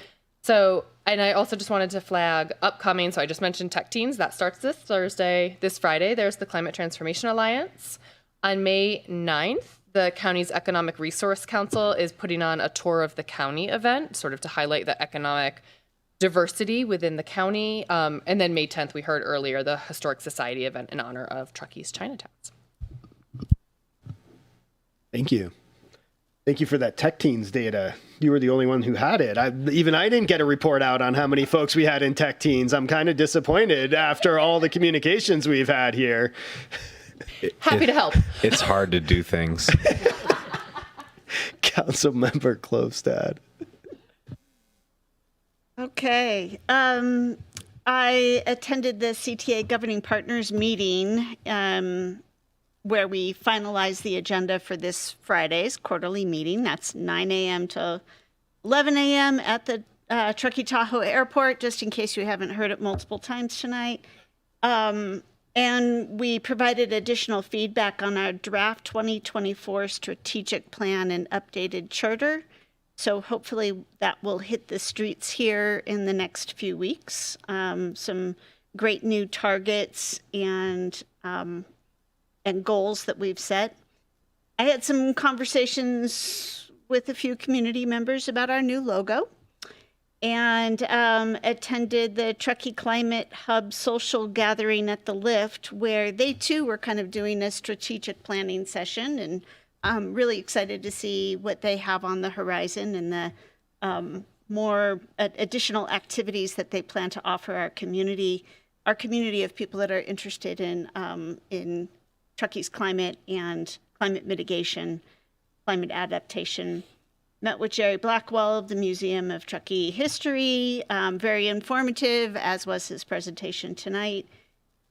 So, and I also just wanted to flag upcoming, so I just mentioned Tech Teens, that starts this Thursday. This Friday, there's the Climate Transformation Alliance. On May 9th, the county's Economic Resource Council is putting on a tour of the county event, sort of to highlight the economic diversity within the county. And then May 10th, we heard earlier, the Historic Society event in honor of Truckee's Chinatowns. Thank you. Thank you for that Tech Teens data. You were the only one who had it. I didn't get a report out on how many folks we had in Tech Teens. I'm kind of disappointed after all the communications we've had here. Happy to help. It's hard to do things. Councilmember Klofstad. Okay. I attended the CTA Governing Partners meeting where we finalized the agenda for this Friday's quarterly meeting. That's 9 a.m. to 11 a.m. at the Truckee Tahoe Airport, just in case you haven't heard it multiple times tonight. And we provided additional feedback on our draft 2024 strategic plan and updated charter. So hopefully that will hit the streets here in the next few weeks. Some great new targets and goals that we've set. I had some conversations with a few community members about our new logo, and attended the Truckee Climate Hub social gathering at the Lift, where they too were kind of doing a strategic planning session, and I'm really excited to see what they have on the horizon and the more additional activities that they plan to offer our community of people that are interested in Truckee's climate and climate mitigation, climate adaptation met with Jerry Blackwell of the Museum of Truckee History. Very informative, as was his presentation tonight.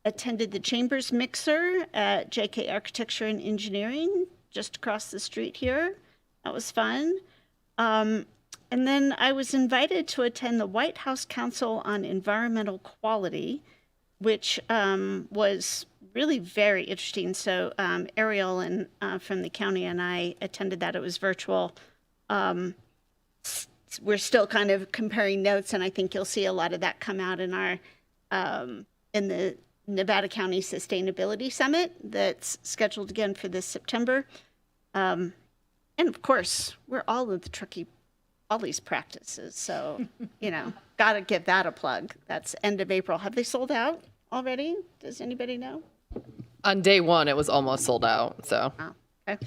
Attended the Chambers Mixer at JK Architecture and Engineering, just across the street here. That was fun. And then I was invited to attend the White House Council on Environmental Quality, which was really very interesting. So Ariel and from the county and I attended that. It was virtual. We're still kind of comparing notes, and I think you'll see a lot of that come out in our in the Nevada County Sustainability Summit that's scheduled again for this September. And of course, we're all in the Truckee Polly's practices. So, got to give that a plug. That's end of April. Have they sold out already? Does anybody know? On day one, it was almost sold out. So, okay.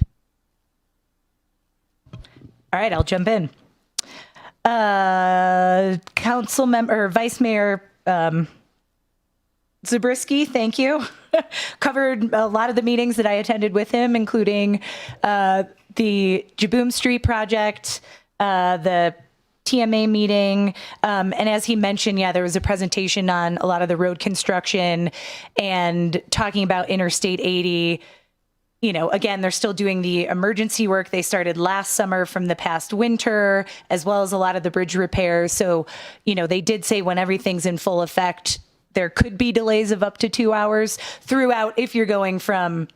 All right, I'll jump in. Council member, Vice Mayor Zabriskie, thank you. Covered a lot of the meetings that I attended with him, including the Jaboom Street project, the TMA meeting. And as he mentioned, there was a presentation on a lot of the road construction and talking about Interstate 80. Again, they're still doing the emergency work they started last summer from the past winter, as well as a lot of the bridge repairs. So, they did say when everything's in full effect, there could be delays of up to 2 hours throughout if you're going from,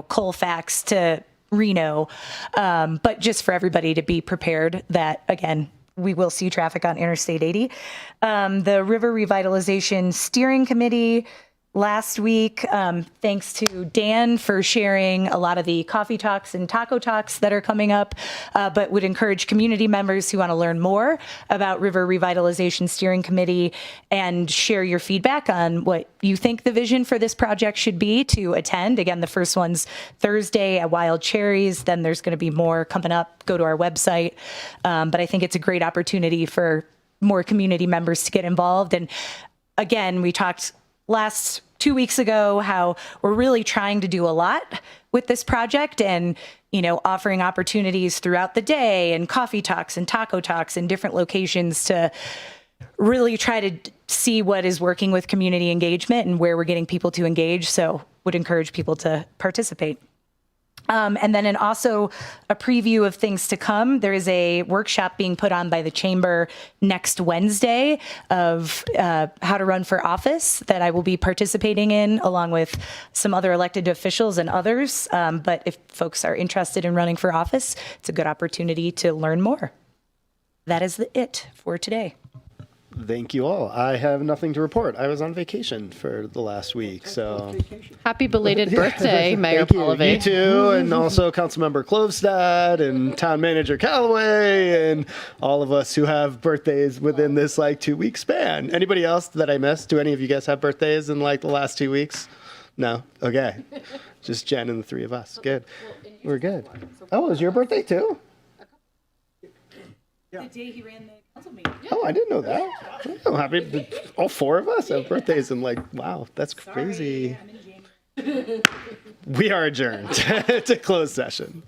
Colfax to Reno. But just for everybody to be prepared that, again, we will see traffic on Interstate 80. The River Revitalization Steering Committee last week, thanks to Dan for sharing a lot of the coffee talks and taco talks that are coming up, but would encourage community members who want to learn more about River Revitalization Steering Committee and share your feedback on what you think the vision for this project should be to attend. Again, the first one's Thursday at Wild Cherries. Then there's going to be more coming up. Go to our website. But I think it's a great opportunity for more community members to get involved. And again, we talked last 2 weeks ago how we're really trying to do a lot with this project and, offering opportunities throughout the day and coffee talks and taco talks in different locations to really try to see what is working with community engagement and where we're getting people to engage. So would encourage people to participate. And then also a preview of things to come. There is a workshop being put on by the Chamber next Wednesday of how to run for office that I will be participating in along with some other elected officials and others. But if folks are interested in running for office, it's a good opportunity to learn more. That is it for today. Thank you all. I have nothing to report. I was on vacation for the last week, so happy belated birthday, Mayor Thank you. Palovey. You too, and also Councilmember Klovstad and Town Manager Callaway and all of us who have birthdays within this 2 week span. Anybody else that I missed? Do any of you guys have birthdays in the last 2 weeks? No? Okay. Just Jen and the three of us. Good. We're good. Oh, it was your birthday too? The day he ran the council meeting. Oh, I didn't know that. Oh, happy. All four of us have birthdays and wow, that's crazy. We are adjourned to closed session.